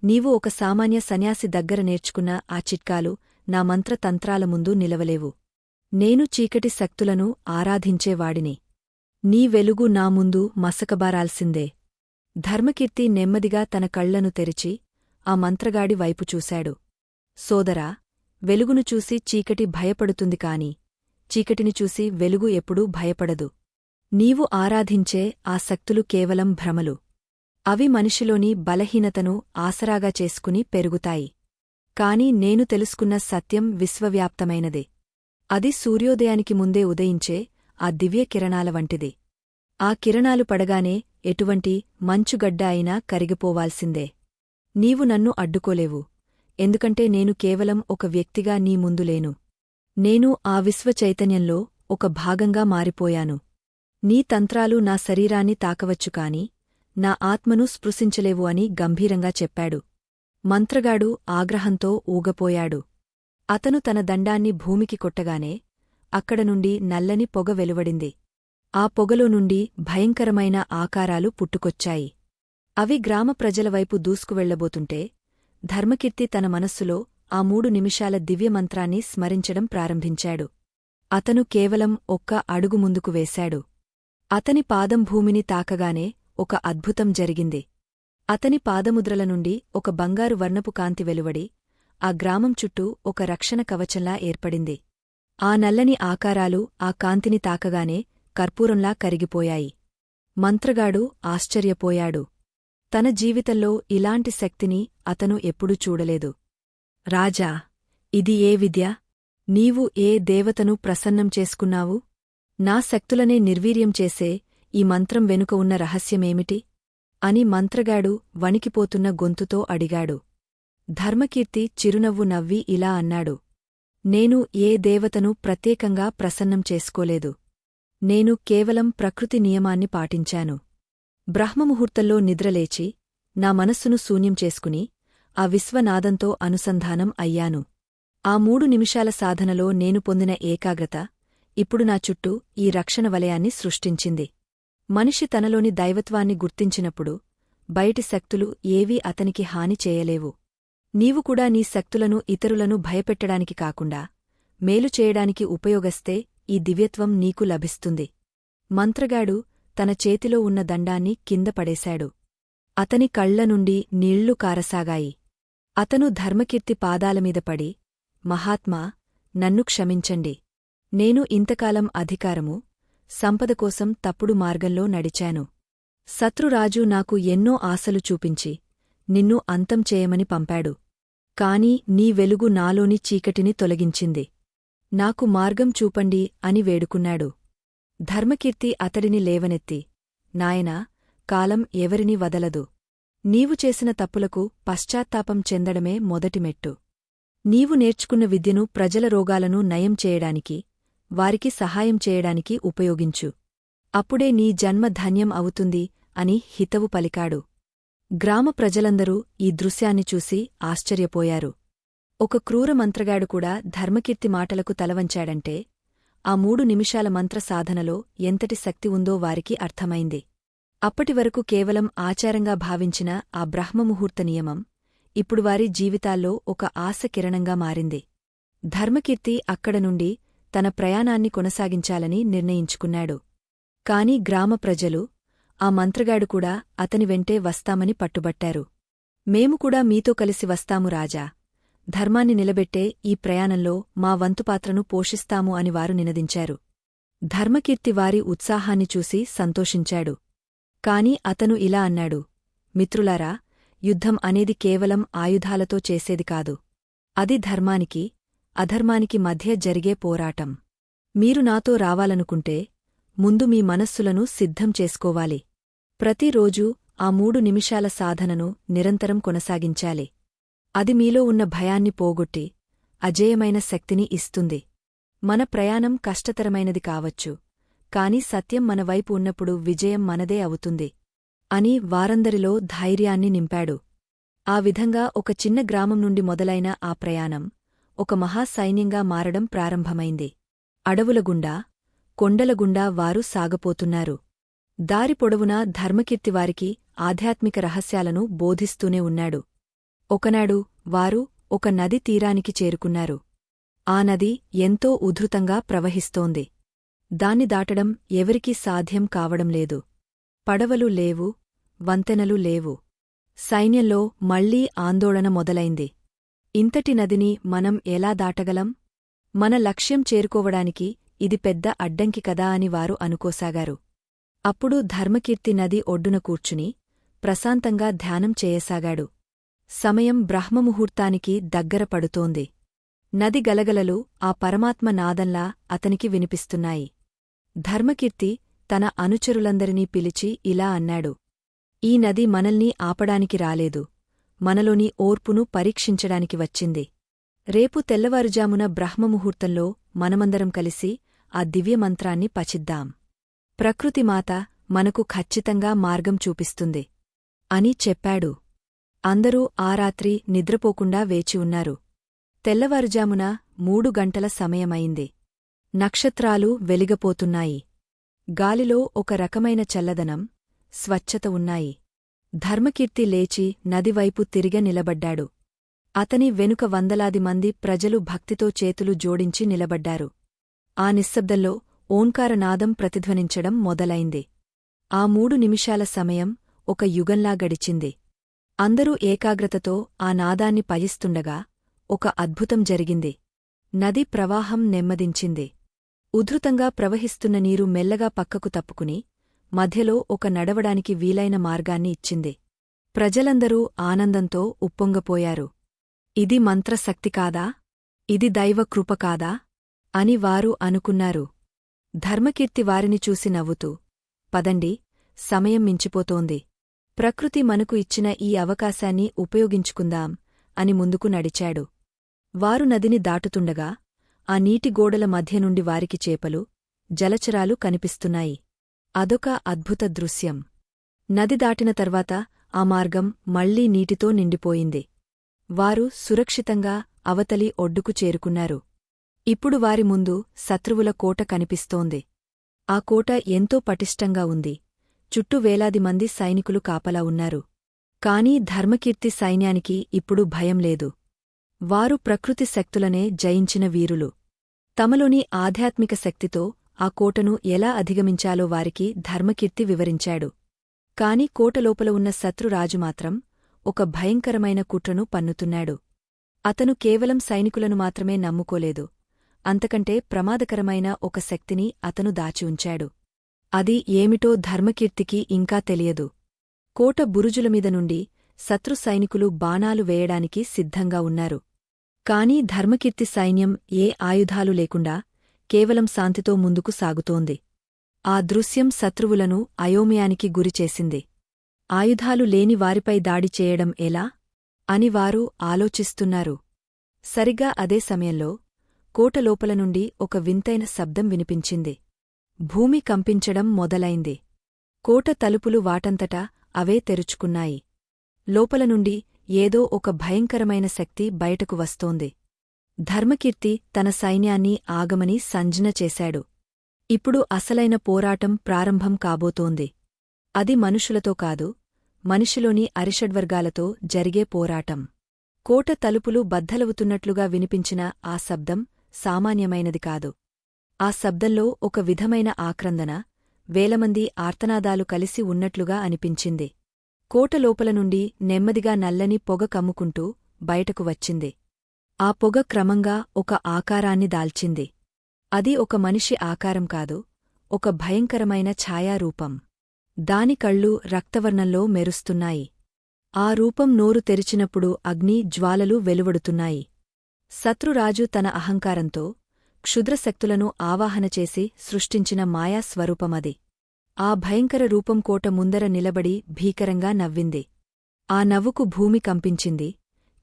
నీవు ఒక సామాన్య సన్యాసి దగ్గర నేర్చుకున్న ఆ చిట్కాలు నా మంత్రతంత్రాల ముందు నిలవలేవు. నేను చీకటి శక్తులను ఆరాధించేవాడిని. నీ వెలుగు నా ముందు మసకబారాల్సిందే. ధర్మకీర్తి నెమ్మదిగా తన కళ్లను తెరిచి ఆ మంత్రగాడి వైపు చూశాడు. సోదరా, వెలుగును చూసి చీకటి భయపడుతుంది కాని చీకటిని చూసి వెలుగు ఎప్పుడూ భయపడదు. నీవు ఆరాధించే ఆ శక్తులు కేవలం భ్రమలు. అవి మనిషిలోని బలహీనతను ఆసరాగా చేసుకుని పెరుగుతాయి. కాని నేను తెలుసుకున్న సత్యం విశ్వవ్యాప్తమైనదే. అది సూర్యోదయానికి ముందే ఉదయించే ఆ దివ్య కిరణాల వంటిది. ఆ కిరణాలు పడగానే ఎటువంటి మంచుగడ్డ అయినా కరిగిపోవాల్సిందే. నీవు నన్ను అడ్డుకోలేవు, ఎందుకంటే నేను కేవలం ఒక వ్యక్తిగా నీ ముందు లేను. నేను ఆ విశ్వచైతన్యంలో ఒక భాగంగా మారిపోయాను. నీ తంత్రాలు నా శరీరాన్ని తాకవచ్చు కాని నా ఆత్మను స్పృశించలేవు అని గంభీరంగా చెప్పాడు. మంత్రగాడు ఆగ్రహంతో ఊగపోయాడు. అతను తన దండాన్ని భూమికి కొట్టగానే అక్కడ నుండి నల్లని పొగ వెలువడింది. ఆ పొగలో నుండి భయంకరమైన ఆకారాలు పుట్టుకొచ్చాయి. అవి గ్రామ ప్రజలవైపు దూసుకువెళ్లబోతుంటే ధర్మకీర్తి తన మనస్సులో ఆ 3 నిమిషాల దివ్యమంత్రాన్ని స్మరించడం ప్రారంభించాడు. అతను కేవలం ఒక్క అడుగు ముందుకు వేశాడు. అతని పాదం భూమిని తాకగానే ఒక అద్భుతం జరిగింది. అతని పాదముద్రల నుండి ఒక బంగారు వర్ణపు కాంతి వెలువడి ఆ గ్రామం చుట్టూ ఒక రక్షణ కవచంలా ఏర్పడింది. ఆ నల్లని ఆకారాలు ఆ కాంతిని తాకగానే కర్పూరంలా కరిగిపోయాయి. మంత్రగాడు ఆశ్చర్యపోయాడు. తన జీవితంలో ఇలాంటి శక్తిని అతను ఎప్పుడూ చూడలేదు. రాజా, ఇది ఏ విద్య? నీవు ఏ దేవతను ప్రసన్నం చేసుకున్నావు? నా శక్తులనే నిర్వీర్యం చేసే ఈ మంత్రం వెనుక ఉన్న రహస్యమేమిటి? అని మంత్రగాడు వణికిపోతున్న గొంతుతో అడిగాడు. ధర్మకీర్తి చిరునవ్వు నవ్వి ఇలా అన్నాడు. నేను ఏ దేవతను ప్రత్యేకంగా ప్రసన్నం చేసుకోలేదు. నేను కేవలం ప్రకృతి నియమాన్ని పాటించాను. బ్రహ్మముహూర్తంలో నిద్రలేచి నా మనస్సును శూన్యం చేసుకుని ఆ విశ్వనాదంతో అనుసంధానం అయ్యాను. ఆ 3 నిమిషాల సాధనలో నేను పొందిన ఏకాగ్రత ఇప్పుడు నా చుట్టూ ఈ రక్షణ వలయాన్ని సృష్టించింది. మనిషి తనలోని దైవత్వాన్ని గుర్తించినప్పుడు బయటి శక్తులు ఏవీ అతనికి హాని చేయలేవు. నీవు కూడా నీ శక్తులను ఇతరులను భయపెట్టడానికి కాకుండా మేలు చేయడానికి ఉపయోగస్తే ఈ దివ్యత్వం నీకు లభిస్తుంది. మంత్రగాడు తన చేతిలో ఉన్న దండాన్ని కింద పడేశాడు. అతని కళ్ల నుండి నీళ్లు కారసాగాయి. అతను ధర్మకీర్తి పాదాలమీద పడి, మహాత్మా, నన్ను క్షమించండి. నేను ఇంతకాలం అధికారము, సంపద కోసం తప్పుడు మార్గంలో నడిచాను. శత్రురాజు నాకు ఎన్నో ఆశలు చూపించి నిన్ను అంతం చేయమని పంపాడు. కాని నీ వెలుగు నాలోని చీకటిని తొలగించింది. నాకు మార్గం చూపండి అని వేడుకున్నాడు. ధర్మకీర్తి అతడిని లేవనెత్తి, నాయనా, కాలం ఎవరినీ వదలదు. నీవు చేసిన తప్పులకు పశ్చాత్తాపం చెందడమే మొదటి మెట్టు. నీవు నేర్చుకున్న విద్యను ప్రజల రోగాలను నయం చేయడానికి, వారికి సహాయం చేయడానికి ఉపయోగించు. అప్పుడే నీ జన్మ ధన్యం అవుతుంది అని హితవు పలికాడు. గ్రామ ప్రజలందరూ ఈ దృశ్యాన్ని చూసి ఆశ్చర్యపోయారు. ఒక క్రూర మంత్రగాడు కూడా ధర్మకీర్తి మాటలకు తలవంచాడంటే ఆ 3 నిమిషాల మంత్ర సాధనలో ఎంతటి శక్తి ఉందో వారికి అర్థమైంది. అప్పటివరకు కేవలం ఆచారంగా భావించిన ఆ బ్రహ్మముహూర్త నియమం ఇప్పుడు వారి జీవితాల్లో ఒక ఆశ కిరణంగా మారింది. ధర్మకీర్తి అక్కడ నుండి తన ప్రయాణాన్ని కొనసాగించాలని నిర్ణయించుకున్నాడు. కాని గ్రామ ప్రజలు, ఆ మంత్రగాడు కూడా అతని వెంటే వస్తామని పట్టుబట్టారు. మేము కూడా మీతో కలిసి వస్తాము రాజా. ధర్మాన్ని నిలబెట్టే ఈ ప్రయాణంలో మా వంతుపాత్రను పోషిస్తాము అని వారు నినదించారు. ధర్మకీర్తి వారి ఉత్సాహాన్ని చూసి సంతోషించాడు. కాని అతను ఇలా అన్నాడు. మిత్రులారా, యుద్ధం అనేది కేవలం ఆయుధాలతో చేసేది కాదు. అది ధర్మానికి, అధర్మానికి మధ్య జరిగే పోరాటం. మీరు నాతో రావాలనుకుంటే ముందు మీ మనస్సులను సిద్ధం చేసుకోవాలి. ప్రతిరోజూ ఆ 3 నిమిషాల సాధనను నిరంతరం కొనసాగించాలి. అది మీలో ఉన్న భయాన్ని పోగొట్టి అజేయమైన శక్తిని ఇస్తుంది. మన ప్రయాణం కష్టతరమైనది కావచ్చు, కాని సత్యం మన వైపు ఉన్నప్పుడు విజయం మనదే అవుతుంది అని వారందరిలో ధైర్యాన్ని నింపాడు. ఆ విధంగా ఒక చిన్న గ్రామం నుండి మొదలైన ఆ ప్రయాణం ఒక మహాసైన్యంగా మారడం ప్రారంభమైంది. అడవులగుండా, కొండలగుండా వారు సాగపోతున్నారు. దారి పొడవునా ధర్మకీర్తివారికి ఆధ్యాత్మిక రహస్యాలను బోధిస్తూనే ఉన్నాడు. ఒకనాడు వారు ఒక నది తీరానికి చేరుకున్నారు. ఆ నది ఎంతో ఉధృతంగా ప్రవహిస్తోంది. దాన్ని దాటడం ఎవరికీ సాధ్యం కావడం లేదు. పడవలు లేవు, వంతెనలు లేవు. సైన్యంలో మళ్లీ ఆందోళన మొదలైంది. ఇంతటి నదిని మనం ఎలా దాటగలం? మన లక్ష్యం చేరుకోవడానికి ఇది పెద్ద అడ్డంకి కదా అని వారు అనుకోసాగారు. అప్పుడు ధర్మకీర్తి నది ఒడ్డున కూర్చుని ప్రశాంతంగా ధ్యానం చేయసాగాడు. సమయం బ్రహ్మముహూర్తానికి దగ్గర పడుతోంది. నది గలగలలు ఆ పరమాత్మ నాదంలా అతనికి వినిపిస్తున్నాయి. ధర్మకీర్తి తన అనుచరులందరినీ పిలిచి ఇలా అన్నాడు. ఈ నది మనల్ని ఆపడానికి రాలేదు, మనలోని ఓర్పును పరీక్షించడానికి వచ్చింది. రేపు తెల్లవారుజామున బ్రహ్మముహూర్తంలో మనమందరం కలిసి ఆ దివ్యమంత్రాన్ని పఠిద్దాం. ప్రకృతిమాత మనకు ఖచ్చితంగా మార్గం చూపిస్తుంది అని చెప్పాడు. అందరూ ఆ రాత్రి నిద్రపోకుండా వేచి ఉన్నారు. తెల్లవారుజామున 3 గంటల సమయమైంది. నక్షత్రాలు వెలిగపోతున్నాయి. గాలిలో ఒక రకమైన చల్లదనం, స్వచ్ఛత ఉన్నాయి. ధర్మకీర్తి లేచి నదివైపు తిరిగ నిలబడ్డాడు. అతని వెనుక వందలాది మంది ప్రజలు భక్తితో చేతులు జోడించి నిలబడ్డారు. ఆ నిశ్శబ్దంలో ఓంకారనాదం ప్రతిధ్వనించడం మొదలైంది. ఆ 3 నిమిషాల సమయం ఒక యుగంలా గడిచింది. అందరూ ఏకాగ్రతతో ఆ నాదాన్ని పయిస్తుండగా ఒక అద్భుతం జరిగింది. నది ప్రవాహం నెమ్మదించింది. ఉధృతంగా ప్రవహిస్తున్న నీరు మెల్లగా పక్కకు తప్పుకుని మధ్యలో ఒక నడవడానికి వీలైన మార్గాన్ని ఇచ్చింది. ప్రజలందరూ ఆనందంతో ఉప్పొంగపోయారు. ఇది మంత్రశక్తి కాదా? ఇది దైవకృప కాదా? అని వారు అనుకున్నారు. ధర్మకీర్తి వారిని చూసి నవ్వుతూ, పదండి, సమయం మించిపోతోంది. ప్రకృతి మనకు ఇచ్చిన ఈ అవకాశాన్ని ఉపయోగించుకుందాం అని ముందుకు నడిచాడు. వారు నదిని దాటుతుండగా ఆ నీటి గోడల మధ్య నుండి వారికి చేపలు, జలచరాలు కనిపిస్తున్నాయి. అదొక అద్భుత దృశ్యం. నది దాటిన తర్వాత ఆ మార్గం మళ్లీ నీటితో నిండిపోయింది. వారు సురక్షితంగా అవతలి ఒడ్డుకు చేరుకున్నారు. ఇప్పుడు వారి ముందు శత్రువుల కోట కనిపిస్తోంది. ఆ కోట ఎంతో పటిష్టంగా ఉంది. చుట్టూ వేలాది మంది సైనికులు కాపలా ఉన్నారు. కాని ధర్మకీర్తి సైన్యానికి ఇప్పుడు భయం లేదు. వారు ప్రకృతి శక్తులనే జయించిన వీరులు. తమలోని ఆధ్యాత్మిక శక్తితో ఆ కోటను ఎలా అధిగమించాలో వారికి ధర్మకీర్తి వివరించాడు. కాని కోటలోపల ఉన్న శత్రురాజు మాత్రం ఒక భయంకరమైన కుట్రను పన్నుతున్నాడు. అతను కేవలం సైనికులను మాత్రమే నమ్ముకోలేదు, అంతకంటే ప్రమాదకరమైన ఒక శక్తిని అతను దాచి ఉంచాడు. అది ఏమిటో ధర్మకీర్తికి ఇంకా తెలియదు. కోట బురుజులమీద నుండి శత్రు సైనికులు బాణాలు వేయడానికి సిద్ధంగా ఉన్నారు. కాని ధర్మకీర్తి సైన్యం ఏ ఆయుధాలు లేకుండా కేవలం శాంతితో ముందుకు సాగుతోంది. ఆ దృశ్యం శత్రువులను అయోమయానికి గురిచేసింది. ఆయుధాలు లేని వారిపై దాడి చేయడం ఎలా అని వారు ఆలోచిస్తున్నారు. సరిగ్గా అదే సమయంలో కోట లోపల నుండి ఒక వింతైన శబ్దం వినిపించింది. భూమి కంపించడం మొదలైంది. కోట తలుపులు వాటంతటా అవే తెరుచుకున్నాయి. లోపల నుండి ఏదో ఒక భయంకరమైన శక్తి బయటకు వస్తోంది. ధర్మకీర్తి తన సైన్యాన్ని ఆగమని సంజ్ఞ చేశాడు. ఇప్పుడు అసలైన పోరాటం ప్రారంభం కాబోతోంది. అది మనుషులతో కాదు, మనిషిలోని అరిషడ్వర్గాలతో జరిగే పోరాటం. కోట తలుపులు బద్దలవుతున్నట్లుగా వినిపించిన ఆ శబ్దం సామాన్యమైనది కాదు. ఆ శబ్దంలో ఒక విధమైన ఆక్రందన, వేలమంది ఆర్తనాదాలు కలిసి ఉన్నట్లుగా అనిపించింది. కోట లోపల నుండి నెమ్మదిగా నల్లని పొగ కమ్ముకుంటూ బయటకు వచ్చింది. ఆ పొగ క్రమంగా ఒక ఆకారాన్ని దాల్చింది. అది ఒక మనిషి ఆకారం కాదు, ఒక భయంకరమైన ఛాయారూపం. దాని కళ్ళు రక్తవర్ణంలో మెరుస్తున్నాయి. ఆ రూపం నోరు తెరిచినప్పుడు అగ్ని జ్వాలలు వెలువడుతున్నాయి. శత్రురాజు తన అహంకారంతో క్షుద్రశక్తులను ఆవాహన చేసి సృష్టించిన మాయాస్వరూపమది. ఆ భయంకర రూపం కోట ముందర నిలబడి భీకరంగా నవ్వింది. ఆ నవ్వుకు భూమి కంపించింది,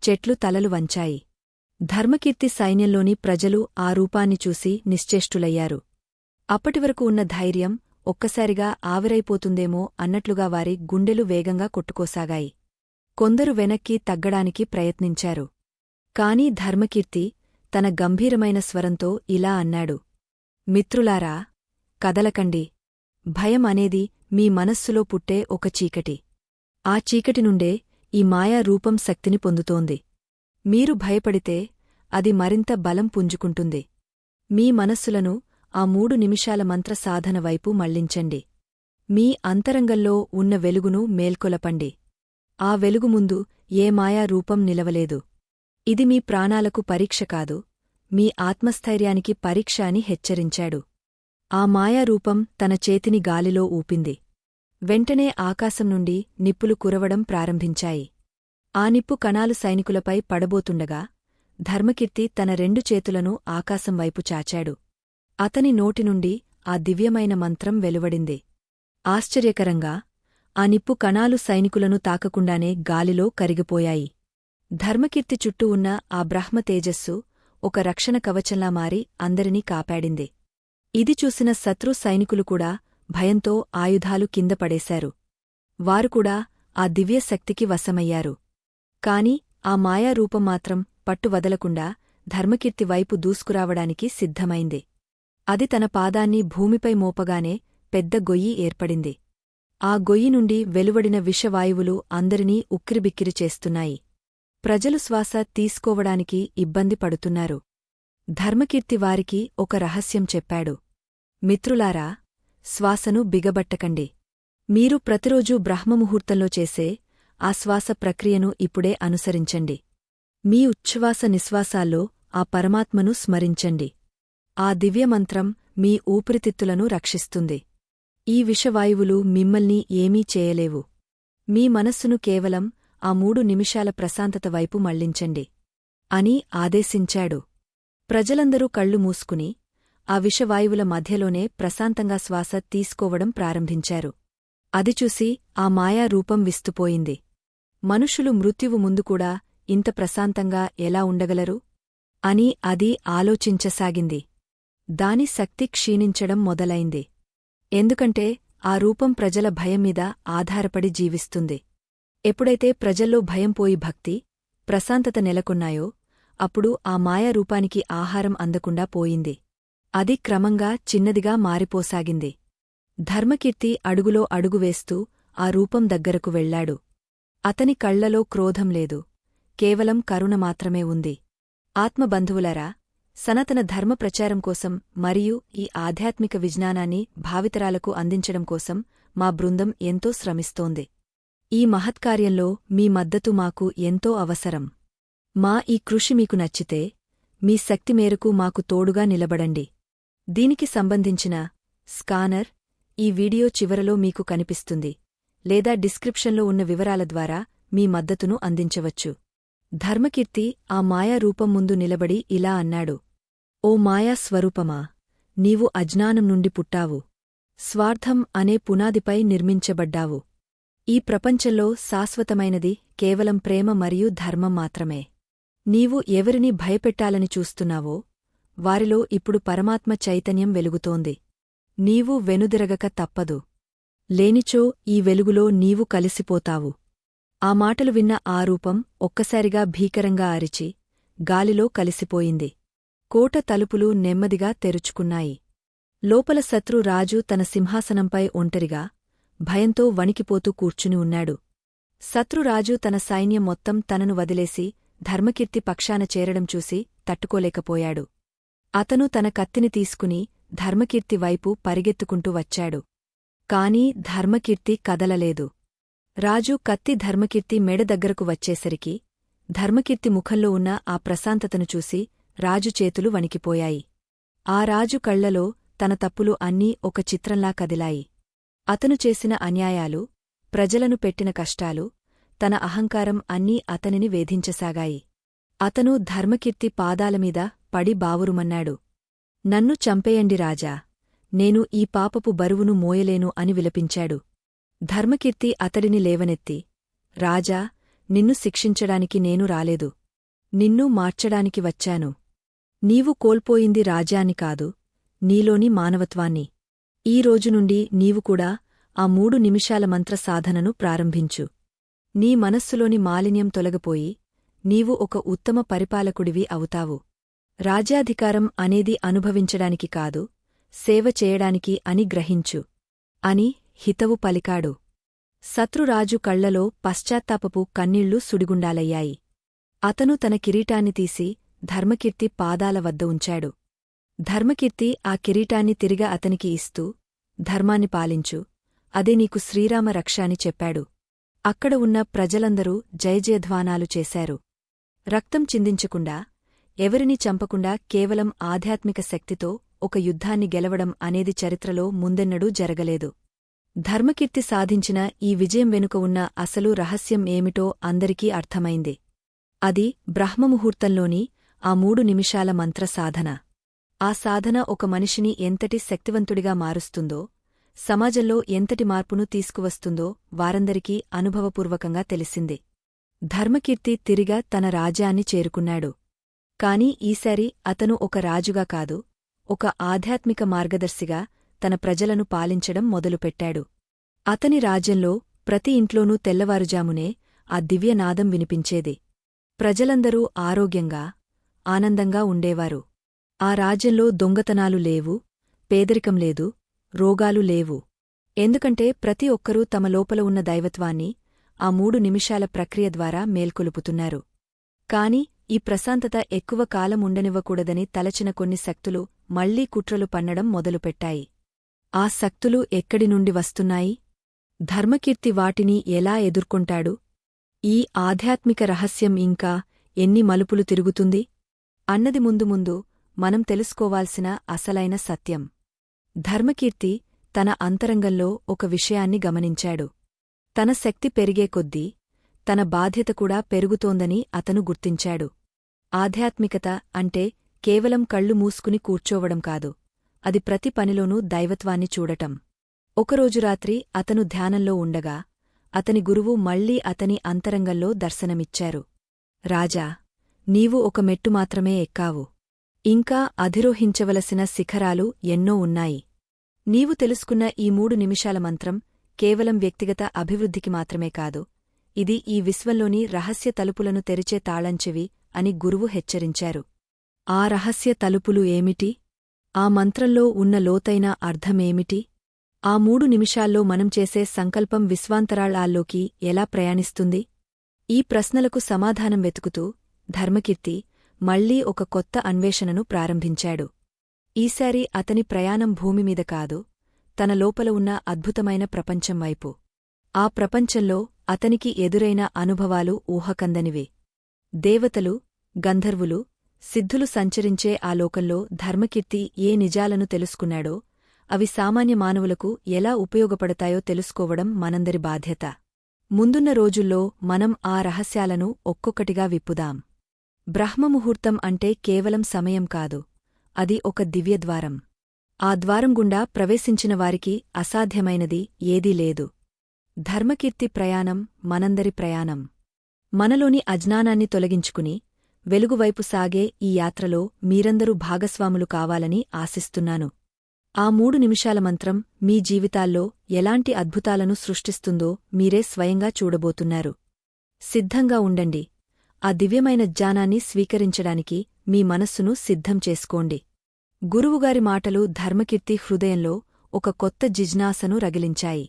చెట్లు తలలు వంచాయి. ధర్మకీర్తి సైన్యంలోని ప్రజలు ఆ రూపాన్ని చూసి నిశ్చేష్టులయ్యారు. అప్పటివరకు ఉన్న ధైర్యం ఒక్కసారిగా ఆవిరైపోతుందేమో అన్నట్లుగా వారి గుండెలు వేగంగా కొట్టుకోసాగాయి. కొందరు వెనక్కి తగ్గడానికి ప్రయత్నించారు. కాని ధర్మకీర్తి తన గంభీరమైన స్వరంతో ఇలా అన్నాడు. మిత్రులారా, కదలకండి. భయం అనేది మీ మనస్సులో పుట్టే ఒక చీకటి. ఆ చీకటి నుండే ఈ మాయా రూపం శక్తిని పొందుతోంది. మీరు భయపడితే అది మరింత బలం పుంజుకుంటుంది. మీ మనస్సులను ఆ 3 నిమిషాల మంత్ర సాధన వైపు మళ్లించండి. మీ అంతరంగంలో ఉన్న వెలుగును మేల్కొలపండి. ఆ వెలుగు ముందు ఏ మాయా రూపం నిలవలేదు. ఇది మీ ప్రాణాలకు పరీక్ష కాదు, మీ ఆత్మస్థైర్యానికి పరీక్ష అని హెచ్చరించాడు. ఆ మాయారూపం తన చేతిని గాలిలో ఊపింది. వెంటనే ఆకాశం నుండి నిప్పులు కురవడం ప్రారంభించాయి. ఆ నిప్పు కణాలు సైనికులపై పడబోతుండగా ధర్మకీర్తి తన 2 చేతులను ఆకాశం వైపు చాచాడు. అతని నోటినుండి ఆ దివ్యమైన మంత్రం వెలువడింది. ఆశ్చర్యకరంగా ఆ నిప్పు కణాలు సైనికులను తాకకుండానే గాలిలో కరిగిపోయాయి. ధర్మకీర్తి చుట్టూ ఉన్న ఆ బ్రహ్మ తేజస్సు ఒక రక్షణ కవచంలా మారి అందరినీ కాపాడింది. ఇది చూసిన శత్రు సైనికులు కూడా భయంతో ఆయుధాలు కింద పడేశారు. వారుకూడా ఆ దివ్యశక్తికి వశమయ్యారు. కాని ఆ మాయారూపం మాత్రం పట్టువదలకుండా ధర్మకీర్తి వైపు దూసుకురావడానికి సిద్ధమైంది. అది తన పాదాన్ని భూమిపై మోపగానే పెద్ద గొయ్యి ఏర్పడింది. ఆ గొయ్యి నుండి వెలువడిన విషవాయువులు అందరినీ ఉక్కిరిబిక్కిరి చేస్తున్నాయి. ప్రజలు శ్వాస తీసుకోవడానికి ఇబ్బంది పడుతున్నారు. ధర్మకీర్తి వారికి ఒక రహస్యం చెప్పాడు. మిత్రులారా, శ్వాసను బిగబట్టకండి. మీరు ప్రతిరోజూ బ్రహ్మముహూర్తంలో చేసే ఆ శ్వాస ప్రక్రియను ఇప్పుడే అనుసరించండి. మీ ఉచ్ఛ్వాస నిశ్వాసాల్లో ఆ పరమాత్మను స్మరించండి. ఆ దివ్యమంత్రం మీ ఊపిరితిత్తులను రక్షిస్తుంది. ఈ విషవాయువులు మిమ్మల్ని ఏమీ చేయలేవు. మీ మనస్సును కేవలం ఆ 3 నిమిషాల ప్రశాంతత వైపు మళ్లించండి అని ఆదేశించాడు. ప్రజలందరూ కళ్ళు మూసుకుని ఆ విషవాయువుల మధ్యలోనే ప్రశాంతంగా శ్వాస తీసుకోవడం ప్రారంభించారు. అది చూసి ఆ మాయా రూపం విస్తుపోయింది. మనుషులు మృత్యువు ముందుకూడా ఇంత ప్రశాంతంగా ఎలా ఉండగలరు అని అది ఆలోచించసాగింది. దాని శక్తి క్షీణించడం మొదలైంది. ఎందుకంటే ఆ రూపం ప్రజల భయం మీద ఆధారపడి జీవిస్తుంది. ఎప్పుడైతే ప్రజల్లో భయం పోయి భక్తి, ప్రశాంతత నెలకొన్నాయో అప్పుడు ఆ మాయా రూపానికి ఆహారం అందకుండా పోయింది. అది క్రమంగా చిన్నదిగా మారిపోసాగింది. ధర్మకీర్తి అడుగులో అడుగు వేస్తూ ఆ రూపం దగ్గరకు వెళ్లాడు. అతని కళ్లలో క్రోధం లేదు, కేవలం కరుణ మాత్రమే ఉంది. ఆత్మబంధువులారా, సనాతన ధర్మ ప్రచారం కోసం మరియు ఈ ఆధ్యాత్మిక విజ్ఞానాన్ని భావితరాలకు అందించడం కోసం మా బృందం ఎంతో శ్రమిస్తోంది. ఈ మహత్కార్యంలో మీ మద్దతు మాకు ఎంతో అవసరం. మా ఈ కృషి మీకు నచ్చితే మీ శక్తి మేరకు మాకు తోడుగా నిలబడండి. దీనికి సంబంధించిన స్కానర్ ఈ వీడియో చివరలో మీకు కనిపిస్తుంది, లేదా డిస్క్రిప్షన్లో ఉన్న వివరాల ద్వారా మీ మద్దతును అందించవచ్చు. ధర్మకీర్తి ఆ మాయా రూపం ముందు నిలబడి ఇలా అన్నాడు. ఓ మాయా స్వరూపమా, నీవు అజ్ఞానం నుండి పుట్టావు. స్వార్థం అనే పునాదిపై నిర్మించబడ్డావు. ఈ ప్రపంచంలో శాశ్వతమైనది కేవలం ప్రేమ మరియు ధర్మం మాత్రమే. నీవు ఎవరిని భయపెట్టాలని చూస్తున్నావో వారిలో ఇప్పుడు పరమాత్మ చైతన్యం వెలుగుతోంది. నీవు వెనుదిరగక తప్పదు. లేనిచో ఈ వెలుగులో నీవు కలిసిపోతావు. ఆ మాటలు విన్న ఆ రూపం ఒక్కసారిగా భీకరంగా అరిచి గాలిలో కలిసిపోయింది. కోట తలుపులు నెమ్మదిగా తెరుచుకున్నాయి. లోపల శత్రు రాజు తన సింహాసనంపై ఒంటరిగా భయంతో వణికిపోతూ కూర్చుని ఉన్నాడు. శత్రురాజు తన సైన్యం మొత్తం తనను వదిలేసి ధర్మకీర్తి పక్షాన చేరడం చూసి తట్టుకోలేకపోయాడు. అతను తన కత్తిని తీసుకుని ధర్మకీర్తి వైపు పరిగెత్తుకుంటూ వచ్చాడు. కాని ధర్మకీర్తి కదలలేదు. రాజు కత్తి ధర్మకీర్తి మెడ దగ్గరకు వచ్చేసరికి ధర్మకీర్తి ముఖంలో ఉన్న ఆ ప్రశాంతతను చూసి రాజు చేతులు వణికిపోయాయి. ఆ రాజు కళ్లలో తన తప్పులు అన్నీ ఒక చిత్రంలా కదిలాయి. అతను చేసిన అన్యాయాలు, ప్రజలను పెట్టిన కష్టాలు, తన అహంకారం అన్నీ అతనిని వేధించసాగాయి. అతను ధర్మకీర్తి పాదాలమీద పడి బావురుమన్నాడు. నన్ను చంపేయండి రాజా, నేను ఈ పాపపు బరువును మోయలేను అని విలపించాడు. ధర్మకీర్తి అతడిని లేవనెత్తి, రాజా, నిన్ను శిక్షించడానికి నేను రాలేదు. నిన్ను మార్చడానికి వచ్చాను. నీవు కోల్పోయింది రాజ్యాన్ని కాదు, నీలోని మానవత్వాన్ని. ఈ రోజునుండి నీవు కూడా ఆ 3 నిమిషాల మంత్ర సాధనను ప్రారంభించు. నీ మనస్సులోని మాలిన్యం తొలగిపోయి నీవు ఒక ఉత్తమ పరిపాలకుడివి అవుతావు. రాజ్యాధికారం అనేది అనుభవించడానికి కాదు, సేవ చేయడానికి అని గ్రహించు అని హితవు పలికాడు. శత్రురాజు కళ్లలో పశ్చాత్తాపపు కన్నీళ్లు సుడిగుండాలయ్యాయి. అతను తన కిరీటాన్ని తీసి ధర్మకీర్తి పాదాల వద్ద ఉంచాడు. ధర్మకీర్తి ఆ కిరీటాన్ని తిరిగా అతనికి ఇస్తూ, ధర్మాన్ని పాలించు, అదే నీకు శ్రీరామ రక్ష అని చెప్పాడు. అక్కడ ఉన్న ప్రజలందరూ జయజయధ్వానాలు చేశారు. రక్తం చిందించకుండా, ఎవరినీ చంపకుండా కేవలం ఆధ్యాత్మిక శక్తితో ఒక యుద్ధాన్ని గెలవడం అనేది చరిత్రలో ముందెన్నడూ జరగలేదు. ధర్మకీర్తి సాధించిన ఈ విజయం వెనుక ఉన్న అసలు రహస్యం ఏమిటో అందరికీ అర్థమైంది. అది బ్రహ్మముహూర్తంలోని ఆ 3 నిమిషాల మంత్ర సాధన. ఆ సాధన ఒక మనిషిని ఎంతటి శక్తివంతుడిగా మారుస్తుందో, సమాజంలో ఎంతటి మార్పును తీసుకువస్తుందో వారందరికీ అనుభవపూర్వకంగా తెలిసింది. ధర్మకీర్తి తిరిగా తన రాజ్యాన్ని చేరుకున్నాడు. కాని ఈసారి అతను ఒక రాజుగా కాదు, ఒక ఆధ్యాత్మిక మార్గదర్శిగా తన ప్రజలను పాలించడం మొదలుపెట్టాడు. అతని రాజ్యంలో ప్రతి ఇంట్లోనూ తెల్లవారుజామునే ఆ దివ్యనాదం వినిపించేది. ప్రజలందరూ ఆరోగ్యంగా, ఆనందంగా ఉండేవారు. ఆ రాజ్యంలో దొంగతనాలు లేవు, పేదరికం లేదు, రోగాలు లేవు. ఎందుకంటే ప్రతి ఒక్కరూ తమ లోపల ఉన్న దైవత్వాన్ని ఆ 3 నిమిషాల ప్రక్రియ ద్వారా మేల్కొలుపుతున్నారు. కాని ఈ ప్రశాంతత ఎక్కువ కాలం ఉండనివ్వకూడదని తలచిన కొన్ని శక్తులు మళ్లీ కుట్రలు పన్నడం మొదలుపెట్టాయి. ఆ శక్తులు ఎక్కడి నుండి వస్తున్నాయి? ధర్మకీర్తి వాటిని ఎలా ఎదుర్కొంటాడు? ఈ ఆధ్యాత్మిక రహస్యం ఇంకా ఎన్ని మలుపులు తిరుగుతుంది అన్నది ముందు ముందు మనం తెలుసుకోవాల్సిన అసలైన సత్యం. ధర్మకీర్తి తన అంతరంగంలో ఒక విషయాన్ని గమనించాడు. తన శక్తి పెరిగే కొద్దీ తన బాధ్యత కూడా పెరుగుతోందని అతను గుర్తించాడు. ఆధ్యాత్మికత అంటే కేవలం కళ్ళు మూసుకుని కూర్చోవడం కాదు, అది ప్రతి పనిలోనూ దైవత్వాన్ని చూడటం. ఒకరోజు రాత్రి అతను ధ్యానంలో ఉండగా అతని గురువు మళ్లీ అతని అంతరంగంలో దర్శనమిచ్చారు. రాజా, నీవు ఒక మెట్టు మాత్రమే ఎక్కావు. ఇంకా అధిరోహించవలసిన శిఖరాలు ఎన్నో ఉన్నాయి. నీవు తెలుసుకున్న ఈ 3 నిమిషాల మంత్రం కేవలం వ్యక్తిగత అభివృద్ధికి మాత్రమే కాదు, ఇది ఈ విశ్వంలోని రహస్య తలుపులను తెరిచే తాళంచెవి అని గురువు హెచ్చరించారు. ఆ రహస్య తలుపులు ఏమిటి? ఆ మంత్రంలో ఉన్న లోతైన అర్థమేమిటి? ఆ 3 నిమిషాల్లో మనం చేసే సంకల్పం విశ్వాంతరాళాల్లోకి ఎలా ప్రయాణిస్తుంది? ఈ ప్రశ్నలకు సమాధానం వెతుకుతూ ధర్మకీర్తి మళ్లీ ఒక కొత్త అన్వేషణను ప్రారంభించాడు. ఈసారి అతని ప్రయాణం భూమిమీద కాదు, తన లోపల ఉన్న అద్భుతమైన ప్రపంచం వైపు. ఆ ప్రపంచంలో అతనికి ఎదురైన అనుభవాలు ఊహకందనివి. దేవతలు, గంధర్వులు, సిద్ధులు సంచరించే ఆ లోకంలో ధర్మకీర్తి ఏ నిజాలను తెలుసుకున్నాడో అవి సామాన్య మానవులకు ఎలా ఉపయోగపడతాయో తెలుసుకోవడం మనందరి బాధ్యత. ముందున్న రోజుల్లో మనం ఆ రహస్యాలను ఒక్కొక్కటిగా విప్పుదాం. బ్రహ్మముహూర్తం అంటే కేవలం సమయం కాదు, అది ఒక దివ్యద్వారం. ఆ ద్వారం గుండా ప్రవేశించిన వారికి అసాధ్యమైనది ఏదీ లేదు. ధర్మకీర్తి ప్రయాణం మనందరి ప్రయాణం. మనలోని అజ్ఞానాన్ని తొలగించుకుని వెలుగువైపు సాగే ఈ యాత్రలో మీరందరూ భాగస్వాములు కావాలని ఆశిస్తున్నాను. ఆ 3 నిమిషాల మంత్రం మీ జీవితాల్లో ఎలాంటి అద్భుతాలను సృష్టిస్తుందో మీరే స్వయంగా చూడబోతున్నారు. సిద్ధంగా ఉండండి. ఆ దివ్యమైన జ్ఞానాన్ని స్వీకరించడానికి మీ మనస్సును సిద్ధం చేసుకోండి. గురువుగారి మాటలు ధర్మకీర్తి హృదయంలో ఒక కొత్త జిజ్ఞాసను రగిలించాయి.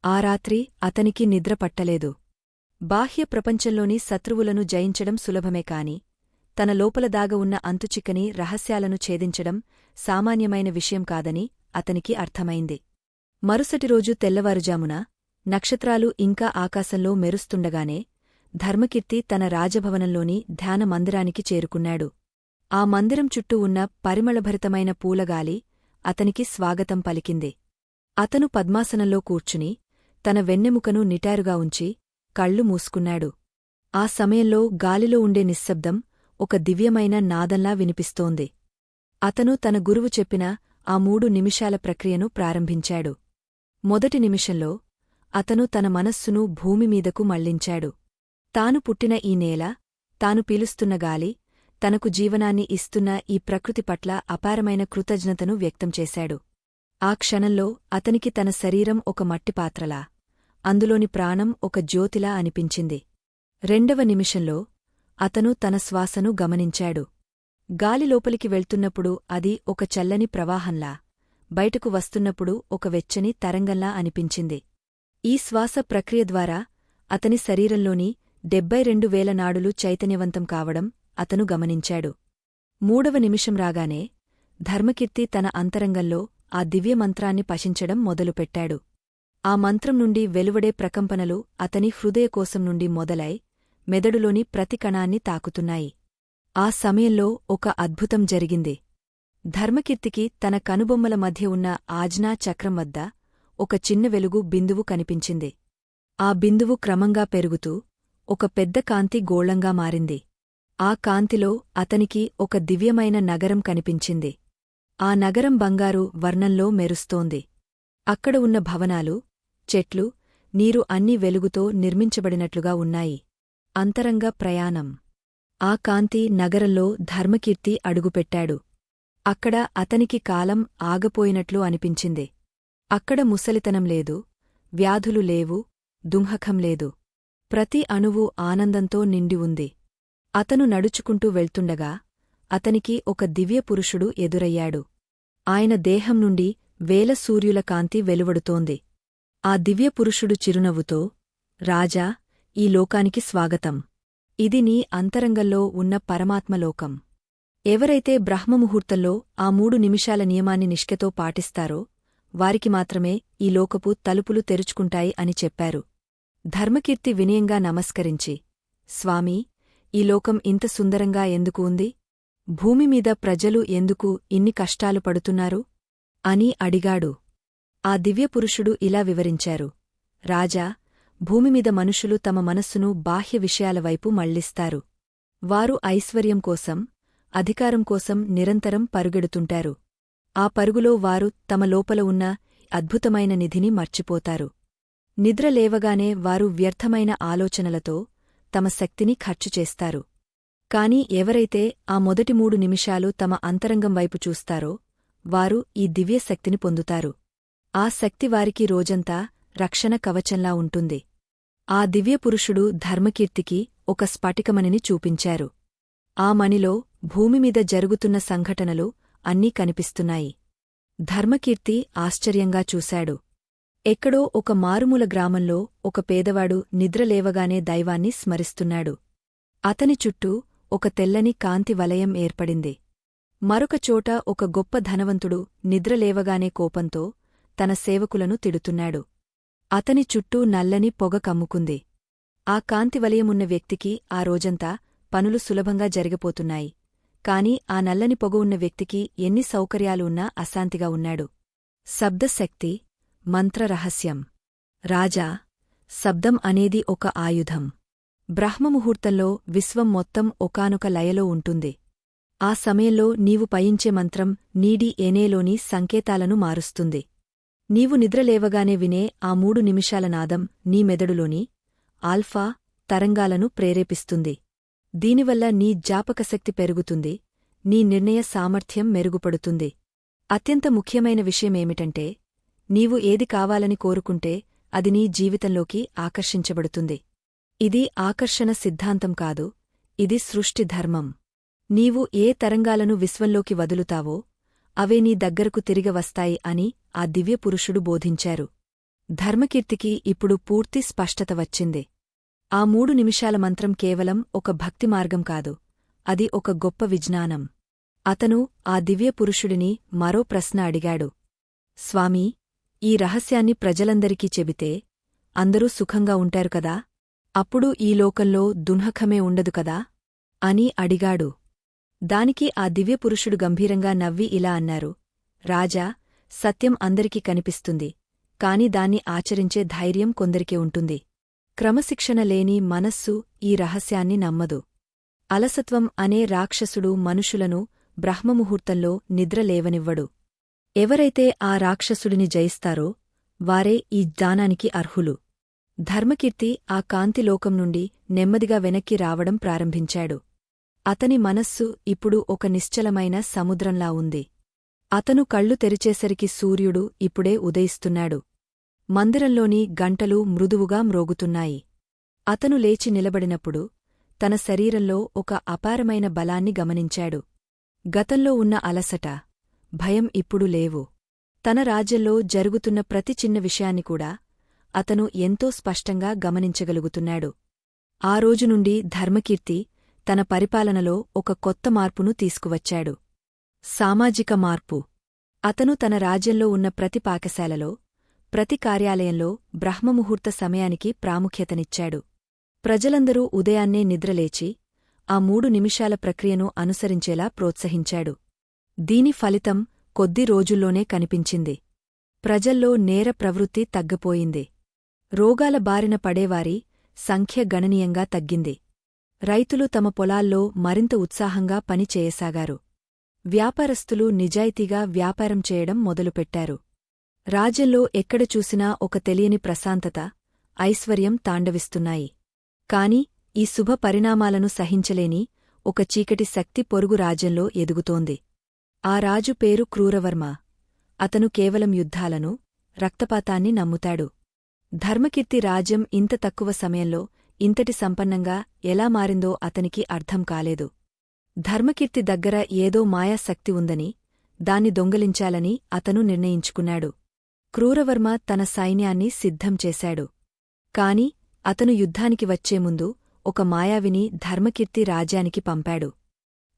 ఆ రాత్రి అతనికి నిద్ర పట్టలేదు. బాహ్య ప్రపంచంలోని శత్రువులను జయించడం సులభమే కాని తన లోపల దాగ ఉన్న అంతుచిక్కని రహస్యాలను ఛేదించడం సామాన్యమైన విషయం కాదని అతనికి అర్థమైంది. మరుసటి రోజు తెల్లవారుజామున నక్షత్రాలు ఇంకా ఆకాశంలో మెరుస్తుండగానే ధర్మకీర్తి తన రాజభవనంలోని ధ్యాన మందిరానికి చేరుకున్నాడు. ఆ మందిరం చుట్టూ ఉన్న పరిమళభరితమైన పూలగాలి అతనికి స్వాగతం పలికింది. అతను పద్మాసనంలో కూర్చుని తన వెన్నెముకను నిటారుగా ఉంచి కళ్ళు మూసుకున్నాడు. ఆ సమయంలో గాలిలో ఉండే నిశ్శబ్దం ఒక దివ్యమైన నాదంలా వినిపిస్తోంది. అతను తన గురువు చెప్పిన ఆ 3 నిమిషాల ప్రక్రియను ప్రారంభించాడు. మొదటి నిమిషంలో అతను తన మనస్సును భూమిమీదకు మళ్లించాడు. తాను పుట్టిన ఈ నేల, తాను పీలుస్తున్న గాలి, తనకు జీవనాన్ని ఇస్తున్న ఈ ప్రకృతి పట్ల అపారమైన కృతజ్ఞతను వ్యక్తం చేశాడు. ఆ క్షణంలో అతనికి తన శరీరం ఒక మట్టిపాత్రలా, అందులోని ప్రాణం ఒక జ్యోతిలా అనిపించింది. రెండవ నిమిషంలో అతను తన శ్వాసను గమనించాడు. గాలి లోపలికి వెళ్తున్నప్పుడు అది ఒక చల్లని ప్రవాహంలా, బయటకు వస్తున్నప్పుడు ఒక వెచ్చని తరంగంలా అనిపించింది. ఈ శ్వాస ప్రక్రియ ద్వారా అతని శరీరంలోని 72,000 నాడులు చైతన్యవంతం కావడం అతను గమనించాడు. మూడవ నిమిషం రాగానే ధర్మకీర్తి తన అంతరంగంలో ఆ దివ్యమంత్రాన్ని పశించడం మొదలుపెట్టాడు. ఆ మంత్రం నుండి వెలువడే ప్రకంపనలు అతని హృదయకోశం నుండి మొదలై మెదడులోని ప్రతి కణాన్ని తాకుతున్నాయి. ఆ సమయంలో ఒక అద్భుతం జరిగింది. ధర్మకీర్తికి తన కనుబొమ్మల మధ్య ఉన్న ఆజ్ఞా చక్రం వద్ద ఒక చిన్న వెలుగు బిందువు కనిపించింది. ఆ బిందువు క్రమంగా పెరుగుతూ ఒక పెద్ద కాంతి గోళంగా మారింది. ఆ కాంతిలో అతనికి ఒక దివ్యమైన నగరం కనిపించింది. ఆ నగరం బంగారు వర్ణంలో మెరుస్తోంది. అక్కడ ఉన్న భవనాలు, చెట్లు, నీరు అన్నీ వెలుగుతో నిర్మించబడినట్లుగా ఉన్నాయి. అంతరంగ ప్రయాణం. ఆ కాంతి నగరంలో ధర్మకీర్తి అడుగుపెట్టాడు. అక్కడ అతనికి కాలం ఆగపోయినట్లు అనిపించింది. అక్కడ ముసలితనం లేదు, వ్యాధులు లేవు, దుంహకం లేదు. ప్రతి అణువు ఆనందంతో నిండి ఉంది. అతను నడుచుకుంటూ వెళ్తుండగా అతనికి ఒక దివ్యపురుషుడు ఎదురయ్యాడు. ఆయన దేహం నుండి వేల సూర్యుల కాంతి వెలువడుతోంది. ఆ దివ్యపురుషుడు చిరునవ్వుతో, రాజా, ఈ లోకానికి స్వాగతం. ఇది నీ అంతరంగంలో ఉన్న పరమాత్మలోకం. ఎవరైతే బ్రహ్మముహూర్తంలో ఆ 3 నిమిషాల నియమాన్ని నిష్ఠతో పాటిస్తారో వారికి మాత్రమే ఈ లోకపు తలుపులు తెరుచుకుంటాయి అని చెప్పారు. ధర్మకీర్తి వినయంగా నమస్కరించి, స్వామీ, ఈ లోకం ఇంత సుందరంగా ఎందుకు ఉంది? భూమిమీద ప్రజలు ఎందుకు ఇన్ని కష్టాలు పడుతున్నారు? అని అడిగాడు. ఆ దివ్యపురుషుడు ఇలా వివరించారు. రాజా, భూమిమీద మనుషులు తమ మనస్సును బాహ్య విషయాల వైపు మళ్లిస్తారు. వారు ఐశ్వర్యం కోసం, అధికారం కోసం నిరంతరం పరుగెడుతుంటారు. ఆ పరుగులో వారు తమ లోపల ఉన్న అద్భుతమైన నిధిని మర్చిపోతారు. నిద్ర లేవగానే వారు వ్యర్థమైన ఆలోచనలతో తమ శక్తిని ఖర్చు చేస్తారు. కాని ఎవరైతే ఆ మొదటి 3 నిమిషాలు తమ అంతరంగం వైపు చూస్తారో వారు ఈ దివ్యశక్తిని పొందుతారు. ఆ శక్తి వారికి రోజంతా రక్షణ కవచంలా ఉంటుంది. ఆ దివ్యపురుషుడు ధర్మకీర్తికి ఒక స్ఫటికమణిని చూపించారు. ఆ మణిలో భూమిమీద జరుగుతున్న సంఘటనలు అన్నీ కనిపిస్తున్నాయి. ధర్మకీర్తి ఆశ్చర్యంగా చూశాడు. ఎక్కడో ఒక మారుమూల గ్రామంలో ఒక పేదవాడు నిద్రలేవగానే దైవాన్ని స్మరిస్తున్నాడు. అతని చుట్టూ ఒక తెల్లని కాంతి వలయం ఏర్పడింది. మరొక చోట ఒక గొప్ప ధనవంతుడు నిద్రలేవగానే కోపంతో తన సేవకులను తిడుతున్నాడు. అతని చుట్టూ నల్లని పొగ కమ్ముకుంది. ఆ కాంతి వలయమున్న వ్యక్తికి ఆ రోజంతా పనులు సులభంగా జరిగిపోతున్నాయి. కాని ఆ నల్లని పొగ ఉన్న వ్యక్తికి ఎన్ని సౌకర్యాలు ఉన్నా అశాంతిగా ఉన్నాడు. శబ్దశక్తి, మంత్రరహస్యం. రాజా, శబ్దం అనేది ఒక ఆయుధం. బ్రహ్మముహూర్తంలో విశ్వం మొత్తం ఒకానొక లయలో ఉంటుంది. ఆ సమయంలో నీవు పయించే మంత్రం నీడి ఎనేలోని సంకేతాలను మారుస్తుంది. నీవు నిద్రలేవగానే వినే ఆ 3 నిమిషాల నాదం నీ మెదడులోని ఆల్ఫా తరంగాలను ప్రేరేపిస్తుంది. దీనివల్ల నీ జ్ఞాపకశక్తి పెరుగుతుంది, నీ నిర్ణయ సామర్థ్యం మెరుగుపడుతుంది. అత్యంత ముఖ్యమైన విషయమేమిటంటే నీవు ఏది కావాలని కోరుకుంటే అది నీ జీవితంలోకి ఆకర్షించబడుతుంది. ఇది ఆకర్షణ సిద్ధాంతం కాదు, ఇది సృష్టి ధర్మం. నీవు ఏ తరంగాలను విశ్వంలోకి వదులుతావో అవే నీ దగ్గరకు తిరిగి వస్తాయి అని ఆ దివ్యపురుషుడు బోధించారు. ధర్మకీర్తికి ఇప్పుడు పూర్తి స్పష్టత వచ్చింది. ఆ 3 నిమిషాల మంత్రం కేవలం ఒక భక్తి మార్గం కాదు, అది ఒక గొప్ప విజ్ఞానం. అతను ఆ దివ్యపురుషుడిని మరో ప్రశ్న అడిగాడు. స్వామీ, ఈ రహస్యాన్ని ప్రజలందరికీ చెబితే అందరూ సుఖంగా ఉంటారు కదా? అప్పుడు ఈ లోకంలో దున్హకమే ఉండదు కదా? అని అడిగాడు. దానికి ఆ దివ్యపురుషుడు గంభీరంగా నవ్వి ఇలా అన్నారు. రాజా, సత్యం అందరికీ కనిపిస్తుంది, కాని దాన్ని ఆచరించే ధైర్యం కొందరికే ఉంటుంది. క్రమశిక్షణ లేని మనస్సు ఈ రహస్యాన్ని నమ్మదు. అలసత్వం అనే రాక్షసుడు మనుషులను బ్రహ్మముహూర్తంలో నిద్ర లేవనివ్వడు. ఎవరైతే ఆ రాక్షసుడిని జయిస్తారో వారే ఈ జ్ఞానానికి అర్హులు. ధర్మకీర్తి ఆ కాంతిలోకం నుండి నెమ్మదిగా వెనక్కి రావడం ప్రారంభించాడు. అతని మనస్సు ఇప్పుడు ఒక నిశ్చలమైన సముద్రంలా ఉంది. అతను కళ్ళు తెరిచేసరికి సూర్యుడు ఇప్పుడే ఉదయిస్తున్నాడు. మందిరంలోని గంటలు మృదువుగా మ్రోగుతున్నాయి. అతను లేచి నిలబడినప్పుడు తన శరీరంలో ఒక అపారమైన బలాన్ని గమనించాడు. గతంలో ఉన్న అలసట, భయం ఇప్పుడు లేవు. తన రాజ్యంలో జరుగుతున్న ప్రతి చిన్న విషయాన్ని కూడా అతను ఎంతో స్పష్టంగా గమనించగలుగుతున్నాడు. ఆ రోజు నుండి ధర్మకీర్తి తన పరిపాలనలో ఒక కొత్త మార్పును తీసుకువచ్చాడు. సామాజిక మార్పు. అతను తన రాజ్యంలో ఉన్న ప్రతి పాకశాలలో, ప్రతి కార్యాలయంలో బ్రహ్మముహూర్త సమయానికి ప్రాముఖ్యతనిచ్చాడు. ప్రజలందరూ ఉదయాన్నే నిద్రలేచి ఆ 3 నిమిషాల ప్రక్రియను అనుసరించేలా ప్రోత్సహించాడు. దీని ఫలితం కొద్ది రోజుల్లోనే కనిపించింది. ప్రజల్లో నేర ప్రవృత్తి తగ్గపోయింది. రోగాల బారిన పడేవారి సంఖ్య గణనీయంగా తగ్గింది. రైతులు తమ పొలాల్లో మరింత ఉత్సాహంగా పని చేయసాగారు. వ్యాపారస్తులు నిజాయితీగా వ్యాపారం చేయడం మొదలుపెట్టారు. రాజ్యంలో ఎక్కడ చూసినా ఒక తెలియని ప్రశాంతత, ఐశ్వర్యం తాండవిస్తున్నాయి. కాని ఈ శుభ పరిణామాలను సహించలేని ఒక చీకటి శక్తి పొరుగు రాజ్యంలో ఎదుగుతోంది. ఆ రాజు పేరు క్రూరవర్మ. అతను కేవలం యుద్ధాలను, రక్తపాతాన్ని నమ్ముతాడు. ధర్మకీర్తి రాజ్యం ఇంత తక్కువ సమయంలో ఇంతటి సంపన్నంగా ఎలా మారిందో అతనికి అర్థం కాలేదు. ధర్మకీర్తి దగ్గర ఏదో మాయాశక్తి ఉందని, దాన్ని దొంగలించాలని అతను నిర్ణయించుకున్నాడు. క్రూరవర్మ తన సైన్యాన్ని సిద్ధం చేశాడు. కాని అతను యుద్ధానికి వచ్చే ముందు ఒక మాయావిని ధర్మకీర్తి రాజ్యానికి పంపాడు.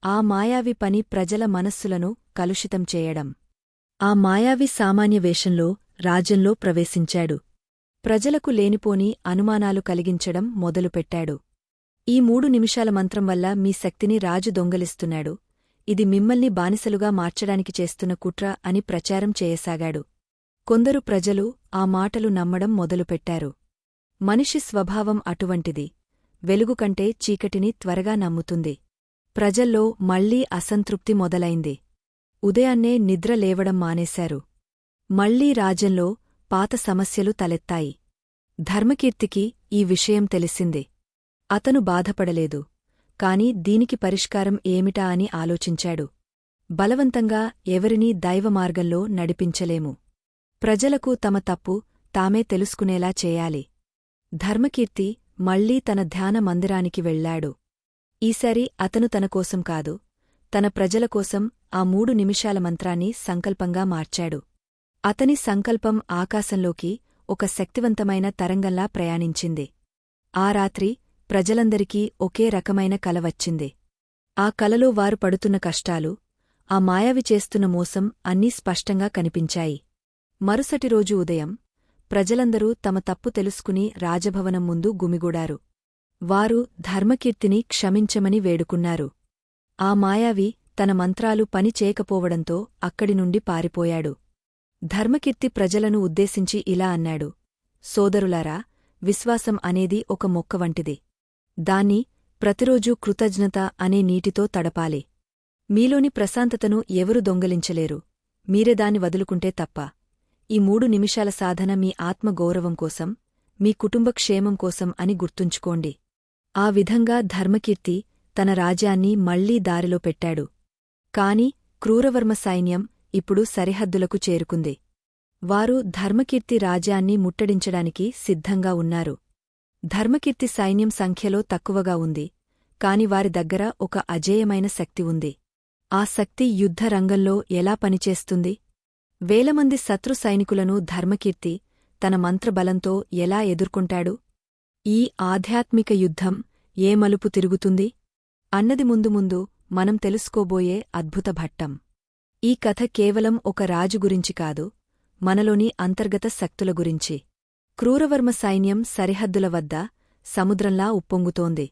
ఆ మాయావి పని ప్రజల మనస్సులను కలుషితం చేయడం. ఆ మాయావి సామాన్య వేషంలో రాజ్యంలో ప్రవేశించాడు. ప్రజలకు లేనిపోని అనుమానాలు కలిగించడం మొదలుపెట్టాడు. ఈ 3 నిమిషాల మంత్రం వల్ల మీ శక్తిని రాజు దొంగలిస్తున్నాడు, ఇది మిమ్మల్ని బానిసలుగా మార్చడానికి చేస్తున్న కుట్ర అని ప్రచారం చేయసాగాడు. కొందరు ప్రజలు ఆ మాటలు నమ్మడం మొదలుపెట్టారు. మనిషి స్వభావం అటువంటిది, వెలుగుకంటే చీకటిని త్వరగా నమ్ముతుంది. ప్రజల్లో మళ్లీ అసంతృప్తి మొదలైంది. ఉదయాన్నే నిద్ర లేవడం మానేశారు. మళ్లీ రాజ్యంలో పాత సమస్యలు తలెత్తాయి. ధర్మకీర్తికి ఈ విషయం తెలిసింది. అతను బాధపడలేదు, కాని దీనికి పరిష్కారం ఏమిటా అని ఆలోచించాడు. బలవంతంగా ఎవరినీ దైవమార్గంలో నడిపించలేము. ప్రజలకు తమ తప్పు తామే తెలుసుకునేలా చేయాలి. ధర్మకీర్తి మళ్లీ తన ధ్యాన మందిరానికి వెళ్లాడు. ఈసారి అతను తన కోసం కాదు, తన ప్రజల కోసం ఆ 3 నిమిషాల మంత్రాన్ని సంకల్పంగా మార్చాడు. అతని సంకల్పం ఆకాశంలోకి ఒక శక్తివంతమైన తరంగంలా ప్రయాణించింది. ఆ రాత్రి ప్రజలందరికీ ఒకే రకమైన కల వచ్చింది. ఆ కలలో వారు పడుతున్న కష్టాలు, ఆ మాయావి చేస్తున్న మోసం అన్నీ స్పష్టంగా కనిపించాయి. మరుసటి రోజు ఉదయం ప్రజలందరూ తమ తప్పు తెలుసుకుని రాజభవనం ముందు గుమిగూడారు. వారు ధర్మకీర్తిని క్షమించమని వేడుకున్నారు. ఆ మాయావి తన మంత్రాలు పని చేయకపోవడంతో అక్కడి నుండి పారిపోయాడు. ధర్మకీర్తి ప్రజలను ఉద్దేశించి ఇలా అన్నాడు: సోదరులారా, విశ్వాసం అనేది ఒక మొక్క వంటిది. దాన్ని ప్రతిరోజూ కృతజ్ఞత అనే నీటితో తడపాలి. మీలోని ప్రశాంతతను ఎవరు దొంగలించలేరు, మీరే దాన్ని వదులుకుంటే తప్ప. ఈ 3 నిమిషాల సాధన మీ ఆత్మగౌరవం కోసం, మీ కుటుంబ క్షేమం కోసం అని గుర్తుంచుకోండి. ఆ విధంగా ధర్మకీర్తి తన రాజ్యాన్ని మళ్లీ దారిలో పెట్టాడు. కాని క్రూరవర్మ సైన్యం ఇప్పుడు సరిహద్దులకు చేరుకుంది. వారు ధర్మకీర్తి రాజ్యాన్ని ముట్టడించడానికి సిద్ధంగా ఉన్నారు. ధర్మకీర్తి సైన్యం సంఖ్యలో తక్కువగా ఉంది, కాని వారి దగ్గర ఒక అజేయమైన శక్తి ఉంది. ఆ శక్తి యుద్ధ రంగంలో ఎలా పనిచేస్తుంది? వేలమంది శత్రు సైనికులను ధర్మకీర్తి తన మంత్రబలంతో ఎలా ఎదుర్కొంటాడు? ఈ ఆధ్యాత్మిక యుద్ధం ఏ మలుపు తిరుగుతుంది అన్నది ముందు ముందు మనం తెలుసుకోబోయే అద్భుత ఘట్టం. ఈ కథ కేవలం ఒక రాజు గురించి కాదు, మనలోని అంతర్గత శక్తుల గురించి. క్రూరవర్మ సైన్యం సరిహద్దుల వద్ద సముద్రంలా ఉప్పొంగుతోంది.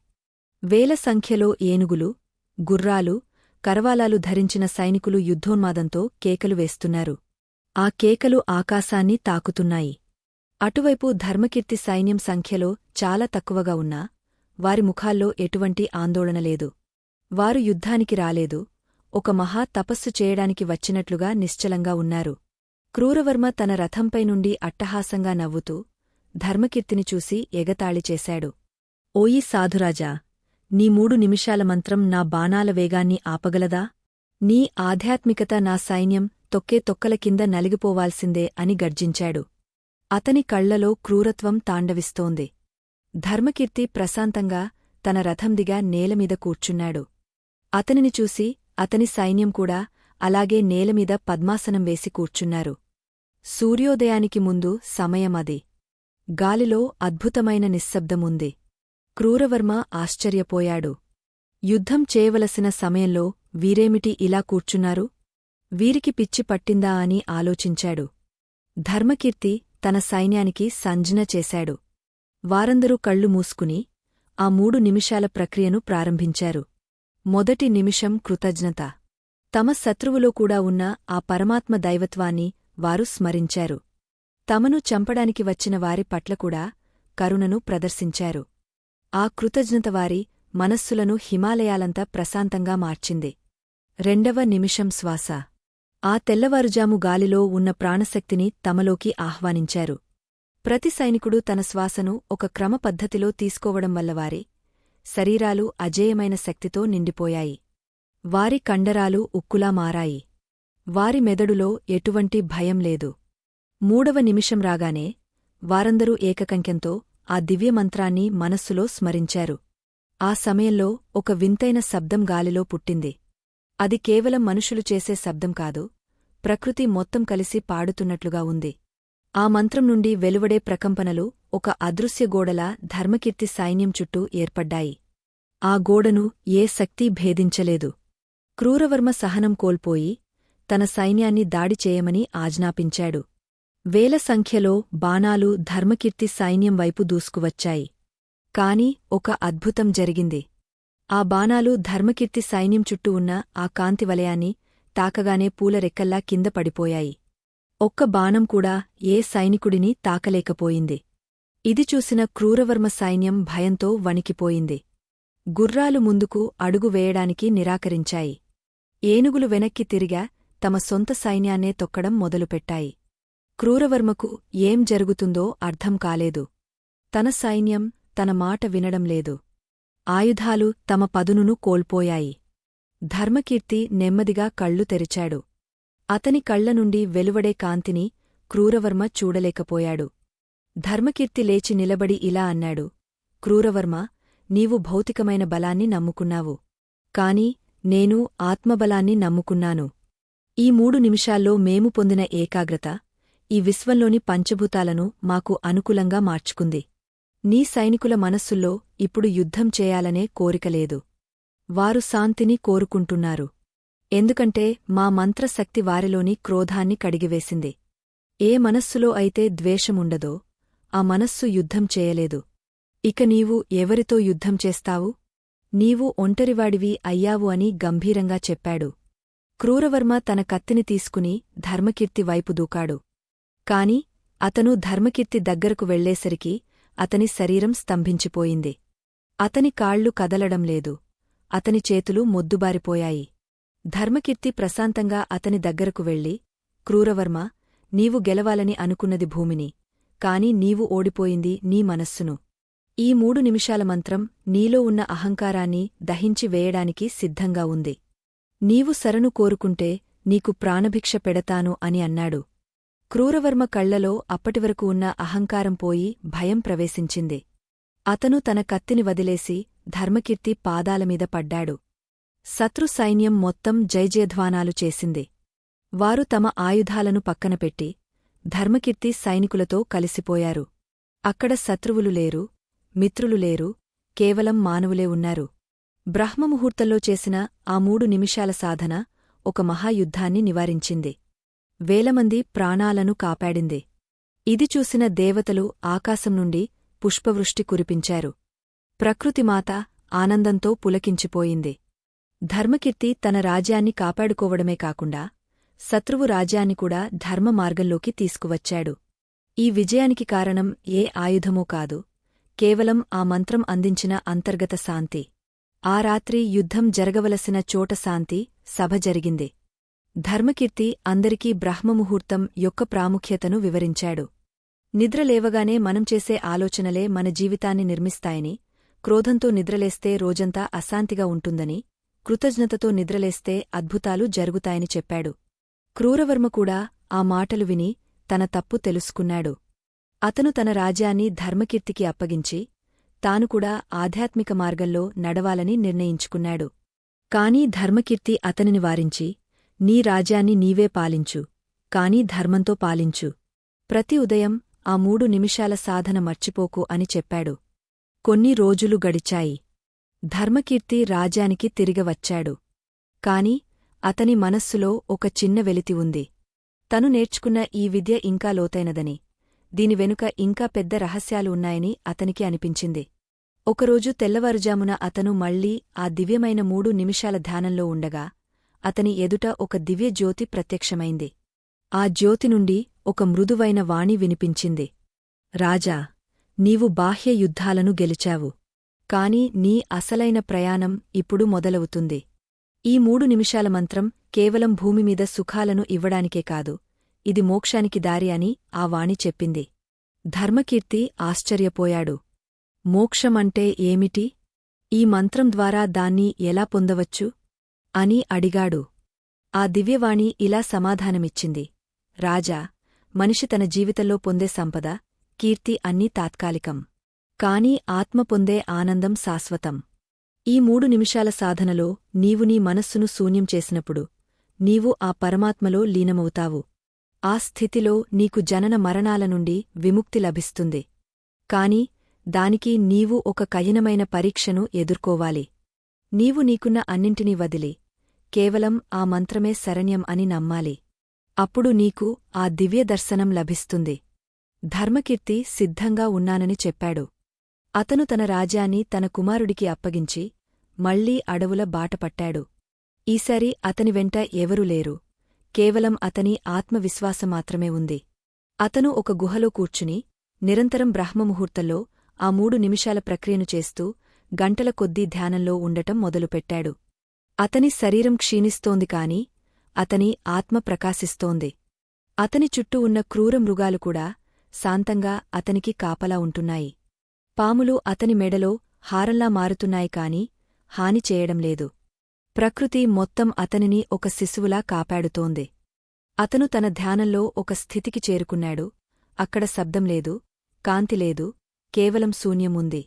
వేల సంఖ్యలో ఏనుగులు, గుర్రాలు, కరవాలాలు ధరించిన సైనికులు యుద్ధోన్మాదంతో కేకలు వేస్తున్నారు. ఆ కేకలు ఆకాశాన్ని తాకుతున్నాయి. అటువైపు ధర్మకీర్తి సైన్యం సంఖ్యలో చాలా తక్కువగా ఉన్నా వారి ముఖాల్లో ఎటువంటి ఆందోళన లేదు. వారు యుద్ధానికి రాలేదు, ఒక మహా తపస్సు చేయడానికి వచ్చినట్లుగా నిశ్చలంగా ఉన్నారు. క్రూరవర్మ తన రథంపై నుండి అట్టహాసంగా నవ్వుతూ ధర్మకీర్తిని చూసి ఎగతాళి చేశాడు. ఓయి సాధురాజా, నీ 3 నిమిషాల మంత్రం నా బాణాల వేగాన్ని ఆపగలదా? నీ ఆధ్యాత్మికత నా సైన్యం తొక్కే తొక్కల కింద నలిగిపోవాల్సిందే అని గర్జించాడు. అతని కళ్లలో క్రూరత్వం తాండవిస్తోంది. ధర్మకీర్తి ప్రశాంతంగా తన రథం దిగా నేలమీద కూర్చున్నాడు. అతనిని చూసి అతని సైన్యం కూడా అలాగే నేలమీద పద్మాసనం వేసి కూర్చున్నారు. సూర్యోదయానికి ముందు సమయమది. గాలిలో అద్భుతమైన నిశ్శబ్దముంది. క్రూరవర్మ ఆశ్చర్యపోయాడు. యుద్ధం చేయవలసిన సమయంలో వీరేమిటి ఇలా కూర్చున్నారు? వీరికి పిచ్చి పట్టిందా అని ఆలోచించాడు. ధర్మకీర్తి తన సైన్యానికి సంజ్ఞ చేశాడు. వారందరూ కళ్ళు మూసుకుని ఆ 3 నిమిషాల ప్రక్రియను ప్రారంభించారు. మొదటి నిమిషం కృతజ్ఞత. తమ శత్రువులో కూడా ఉన్న ఆ పరమాత్మ దైవత్వాన్ని వారు స్మరించారు. తమను చంపడానికి వచ్చిన వారి పట్ల కూడా కరుణను ప్రదర్శించారు. ఆ కృతజ్ఞత వారి మనస్సులను హిమాలయాలంతా ప్రశాంతంగా మార్చింది. రెండవ నిమిషం శ్వాస. ఆ తెల్లవారుజాము గాలిలో ఉన్న ప్రాణశక్తిని తమలోకి ఆహ్వానించారు. ప్రతి సైనికుడు తన శ్వాసను ఒక క్రమపద్ధతిలో తీసుకోవడం వల్ల వారి శరీరాలు అజేయమైన శక్తితో నిండిపోయాయి. వారి కండరాలు ఉక్కులా మారాయి. వారి మెదడులో ఎటువంటి భయం లేదు. మూడవ నిమిషం రాగానే వారందరూ ఏకకంఠంతో ఆ దివ్యమంత్రాన్ని మనస్సులో స్మరించారు. ఆ సమయంలో ఒక వింతైన శబ్దం గాలిలో పుట్టింది. అది కేవలం మనుషులు చేసే శబ్దం కాదు, ప్రకృతి మొత్తం కలిసి పాడుతున్నట్లుగా ఉంది. ఆ మంత్రం నుండి వెలువడే ప్రకంపనలు ఒక అదృశ్య గోడలా ధర్మకీర్తి సైన్యం చుట్టూ ఏర్పడ్డాయి. ఆ గోడను ఏ శక్తీ భేదించలేదు. క్రూరవర్మ సహనం కోల్పోయి తన సైన్యాన్ని దాడి చేయమని ఆజ్ఞాపించాడు. వేల సంఖ్యలో బాణాలు ధర్మకీర్తి సైన్యం వైపు దూసుకువచ్చాయి. కాని ఒక అద్భుతం జరిగింది. ఆ బాణాలు ధర్మకీర్తి సైన్యం చుట్టూ ఉన్న ఆ కాంతి వలయాన్ని తాకగానే పూలరెక్కల్లా కింద పడిపోయాయి. ఒక్క బాణం కూడా ఏ సైనికుడిని తాకలేకపోయింది. ఇది చూసిన క్రూరవర్మ సైన్యం భయంతో వణికిపోయింది. గుర్రాలు ముందుకు అడుగు వేయడానికి నిరాకరించాయి. ఏనుగులు వెనక్కి తిరిగా తమ సొంత సైన్యాన్నే తొక్కడం మొదలుపెట్టాయి. క్రూరవర్మకు ఏం జరుగుతుందో అర్థం కాలేదు. తన సైన్యం తన మాట వినడం లేదు. ఆయుధాలు తమ పదునును కోల్పోయాయి. ధర్మకీర్తి నెమ్మదిగా కళ్ళు తెరిచాడు. అతని కళ్ల నుండి వెలువడే కాంతిని క్రూరవర్మ చూడలేకపోయాడు. ధర్మకీర్తి లేచి నిలబడి ఇలా అన్నాడు: క్రూరవర్మ, నీవు భౌతికమైన బలాన్ని నమ్ముకున్నావు. కాని నేను ఆత్మబలాన్ని నమ్ముకున్నాను. ఈ 3 నిమిషాల్లో మేము పొందిన ఏకాగ్రత ఈ విశ్వంలోని పంచభూతాలను మాకు అనుకూలంగా మార్చుకుంది. నీ సైనికుల మనస్సుల్లో ఇప్పుడు యుద్ధం చేయాలనే కోరికలేదు. వారు శాంతిని కోరుకుంటున్నారు. ఎందుకంటే మా మంత్రశక్తి వారిలోని క్రోధాన్ని కడిగివేసింది. ఏ మనస్సులో అయితే ద్వేషముండదో ఆ మనస్సు యుద్ధం చేయలేదు. ఇక నీవు ఎవరితో యుద్ధం చేస్తావు? నీవు ఒంటరివాడివి అయ్యావు అని గంభీరంగా చెప్పాడు. క్రూరవర్మ తన కత్తిని తీసుకుని ధర్మకీర్తి వైపు దూకాడు. కాని అతను ధర్మకీర్తి దగ్గరకు వెళ్లేసరికి అతని శరీరం స్తంభించిపోయింది. అతని కాళ్ళు కదలడం లేదు. అతని చేతులు మొద్దుబారిపోయాయి. ధర్మకీర్తి ప్రశాంతంగా అతని దగ్గరకు వెళ్లి, క్రూరవర్మ, నీవు గెలవాలని అనుకున్నది భూమిని, కాని నీవు ఓడిపోయింది నీ మనస్సును. ఈ 3 నిమిషాల మంత్రం నీలో ఉన్న అహంకారాన్ని దహించి వేయడానికి సిద్ధంగా ఉంది. నీవు శరణు కోరుకుంటే నీకు ప్రాణభిక్ష పెడతాను అని అన్నాడు. క్రూరవర్మ కళ్లలో అప్పటివరకు ఉన్న అహంకారం పోయి భయం ప్రవేశించింది. అతను తన కత్తిని వదిలేసి ధర్మకీర్తి పాదాలమీద పడ్డాడు. శత్రు సైన్యం మొత్తం జయజయధ్వానాలు చేసింది. వారు తమ ఆయుధాలను పక్కనపెట్టి ధర్మకీర్తి సైనికులతో కలిసిపోయారు. అక్కడ శత్రువులు లేరు, మిత్రులు లేరు, కేవలం మానవులే ఉన్నారు. బ్రహ్మముహూర్తంలో చేసిన ఆ 3 నిమిషాల సాధన ఒక మహాయుద్ధాన్ని నివారించింది. వేలమంది ప్రాణాలను కాపాడింది. ఇది చూసిన దేవతలు ఆకాశం నుండి పుష్పవృష్టి కురిపించారు. ప్రకృతిమాత ఆనందంతో పులకించిపోయింది. ధర్మకీర్తి తన రాజ్యాన్ని కాపాడుకోవడమే కాకుండా శత్రువు రాజ్యాన్ని కూడా ధర్మ మార్గంలోకి తీసుకువచ్చాడు. ఈ విజయానికి కారణం ఏ ఆయుధమూ కాదు, కేవలం ఆ మంత్రం అందించిన అంతర్గత శాంతి. ఆ రాత్రి యుద్ధం జరగవలసిన చోట శాంతి సభ జరిగింది. ధర్మకీర్తి అందరికీ బ్రహ్మముహూర్తం యొక్క ప్రాముఖ్యతను వివరించాడు. నిద్రలేవగానే మనం చేసే ఆలోచనలే మన జీవితాన్ని నిర్మిస్తాయని, క్రోధంతో నిద్రలేస్తే రోజంతా అశాంతిగా ఉంటుందని, కృతజ్ఞతతో నిద్రలేస్తే అద్భుతాలు జరుగుతాయని చెప్పాడు. క్రూరవర్మ కూడా ఆ మాటలు విని తన తప్పు తెలుసుకున్నాడు. అతను తన రాజ్యాన్ని ధర్మకీర్తికి అప్పగించి, తాను కూడా ఆధ్యాత్మిక మార్గంలో నడవాలని నిర్ణయించుకున్నాడు. కాని ధర్మకీర్తి అతనిని వారించి, నీ రాజ్యాన్ని నీవే పాలించు, కాని ధర్మంతో పాలించు. ప్రతి ఉదయం ఆ 3 నిమిషాల సాధన మర్చిపోకు అని చెప్పాడు. కొన్ని రోజులు గడిచాయి. ధర్మకీర్తి రాజ్యానికి తిరిగవచ్చాడు. కాని అతని మనస్సులో ఒక చిన్న వెలితి ఉంది. తను నేర్చుకున్న ఈ విద్య ఇంకా లోతైనదని, దీని వెనుక ఇంకా పెద్ద రహస్యాలు ఉన్నాయని అతనికి అనిపించింది. ఒకరోజు తెల్లవారుజామున అతను మళ్లీ ఆ దివ్యమైన 3 నిమిషాల ధ్యానంలో ఉండగా, అతని ఎదుట ఒక దివ్య జ్యోతి ప్రత్యక్షమైంది. ఆ జ్యోతి నుండి ఒక మృదువైన వాణి వినిపించింది. రాజా, నీవు బాహ్య యుద్ధాలను గెలిచావు. కాని నీ అసలైన ప్రయాణం ఇప్పుడు మొదలవుతుంది. ఈ 3 నిమిషాల మంత్రం కేవలం భూమిమీద సుఖాలను ఇవ్వడానికే కాదు, ఇది మోక్షానికి దారి అని ఆ వాణి చెప్పింది. ధర్మకీర్తి ఆశ్చర్యపోయాడు. మోక్షమంటే ఏమిటి? ఈ మంత్రం ద్వారా దాన్ని ఎలా పొందవచ్చు? అని అడిగాడు. ఆ దివ్యవాణి ఇలా సమాధానమిచ్చింది. రాజా, మనిషి తన జీవితంలో పొందే సంపద, కీర్తి అన్నీ తాత్కాలికం. కాని ఆత్మ పొందే ఆనందం శాశ్వతం. ఈ 3 నిమిషాల సాధనలో నీవు నీ మనస్సును శూన్యం చేసినప్పుడు, నీవు ఆ పరమాత్మలో లీనమవుతావు. ఆ స్థితిలో నీకు జనన మరణాల నుండి విముక్తి లభిస్తుంది. కాని దానికి నీవు ఒక కఠినమైన పరీక్షను ఎదుర్కోవాలి. నీవు నీకున్న అన్నింటినీ వదిలి, కేవలం ఆ మంత్రమే శరణ్యం అని నమ్మాలి. అప్పుడు నీకు ఆ దివ్య దర్శనం లభిస్తుంది. ధర్మకీర్తి సిద్ధంగా ఉన్నానని చెప్పాడు. అతను తన రాజ్యాన్ని తన కుమారుడికి అప్పగించి, మళ్లీ అడవుల బాటపట్టాడు. ఈసారి అతని వెంట ఎవరూ లేరు, కేవలం అతని ఆత్మవిశ్వాసమాత్రమే ఉంది. అతను ఒక గుహలో కూర్చుని, నిరంతరం బ్రహ్మముహూర్తంలో ఆ 3 నిమిషాల ప్రక్రియను చేస్తూ, గంటల కొద్దీ ధ్యానంలో ఉండటం మొదలుపెట్టాడు. అతని శరీరం క్షీణిస్తోంది కాని, అతని ఆత్మ ప్రకాశిస్తోంది. అతని చుట్టూ ఉన్న క్రూర మృగాలు కూడా శాంతంగా అతనికి కాపలా ఉంటున్నాయి. పాములు అతని మెడలో హారంలా మారుతున్నాయి కాని హాని చేయడం లేదు. ప్రకృతి మొత్తం అతనిని ఒక శిశువులా కాపాడుతోంది. అతను తన ధ్యానంలో ఒక స్థితికి చేరుకున్నాడు. అక్కడ శబ్దం లేదు, కాంతి లేదు, కేవలం శూన్యం ఉంది.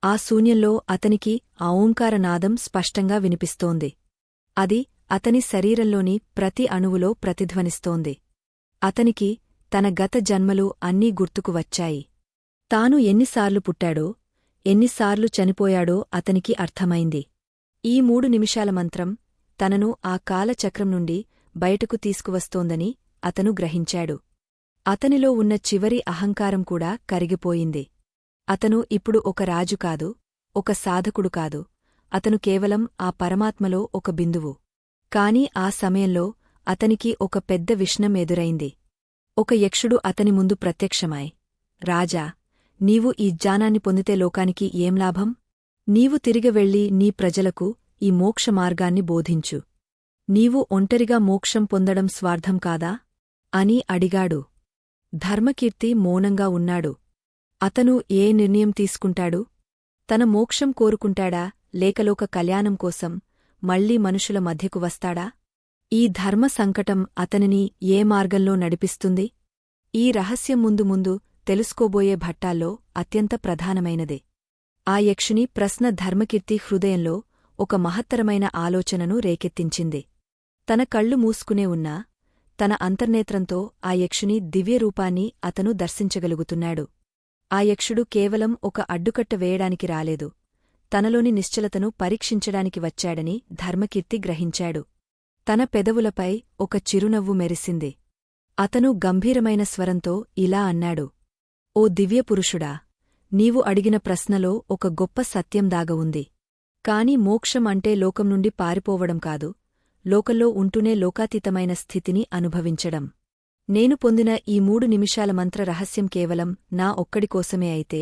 ఆ శూన్యంలో అతనికి ఆ ఓంకారనాదం స్పష్టంగా వినిపిస్తోంది. అది అతని శరీరంలోని ప్రతి అణువులో ప్రతిధ్వనిస్తోంది. అతనికి తన గత జన్మలు అన్నీ గుర్తుకు వచ్చాయి. తాను ఎన్నిసార్లు పుట్టాడో, ఎన్నిసార్లు చనిపోయాడో అతనికి అర్థమైంది. ఈ 3 నిమిషాల మంత్రం తనను ఆ కాలచక్రం నుండి బయటకు తీసుకువస్తోందని అతను గ్రహించాడు. అతనిలో ఉన్న చివరి అహంకారం కూడా కరిగిపోయింది. అతను ఇప్పుడు ఒక రాజు కాదు, ఒక సాధకుడు కాదు, అతను కేవలం ఆ పరమాత్మలో ఒక బిందువు. కాని ఆ సమయంలో అతనికి ఒక పెద్ద విష్ణం ఎదురైంది. ఒక యక్షుడు అతని ముందు ప్రత్యక్షమాయ్. రాజా, నీవు ఈ జ్ఞానాన్ని పొందితే లోకానికి ఏం లాభం? నీవు తిరిగి వెళ్లి నీ ప్రజలకు ఈ మోక్ష మార్గాన్ని బోధించు. నీవు ఒంటరిగా మోక్షం పొందడం స్వార్థం కాదా? అని అడిగాడు. ధర్మకీర్తి మౌనంగా ఉన్నాడు. అతను ఏ నిర్ణయం తీసుకుంటాడు? తన మోక్షం కోరుకుంటాడా, లేకలోక కళ్యాణం కోసం మళ్లీ మనుషుల మధ్యకు వస్తాడా? ఈ ధర్మ సంకటం అతనిని ఏ మార్గంలో నడిపిస్తుంది? ఈ రహస్యం ముందు ముందు తెలుసుకోబోయే భట్టాల్లో అత్యంత ప్రధానమైనదే. ఆ యక్షుని ప్రశ్న ధర్మకీర్తి హృదయంలో ఒక మహత్తరమైన ఆలోచనను రేకెత్తించింది. తన కళ్ళు మూసుకునే ఉన్నా, తన అంతర్నేత్రంతో ఆ యక్షుని దివ్యరూపాన్ని అతను దర్శించగలుగుతున్నాడు. ఆ యక్షుడు కేవలం ఒక అడ్డుకట్ట వేయడానికి రాలేదు, తనలోని నిశ్చలతను పరీక్షించడానికి వచ్చాడని ధర్మకీర్తి గ్రహించాడు. తన పెదవులపై ఒక చిరునవ్వు మెరిసింది. అతను గంభీరమైన స్వరంతో ఇలా అన్నాడు. ఓ దివ్యపురుషుడా, నీవు అడిగిన ప్రశ్నలో ఒక గొప్ప సత్యం దాగ ఉంది. కాని మోక్షం అంటే లోకం నుండి పారిపోవడం కాదు, లోకంలో ఉంటూనే లోకాతీతమైన స్థితిని అనుభవించడం. నేను పొందిన ఈ 3 నిమిషాల మంత్ర రహస్యం కేవలం నా ఒక్కడికోసమే అయితే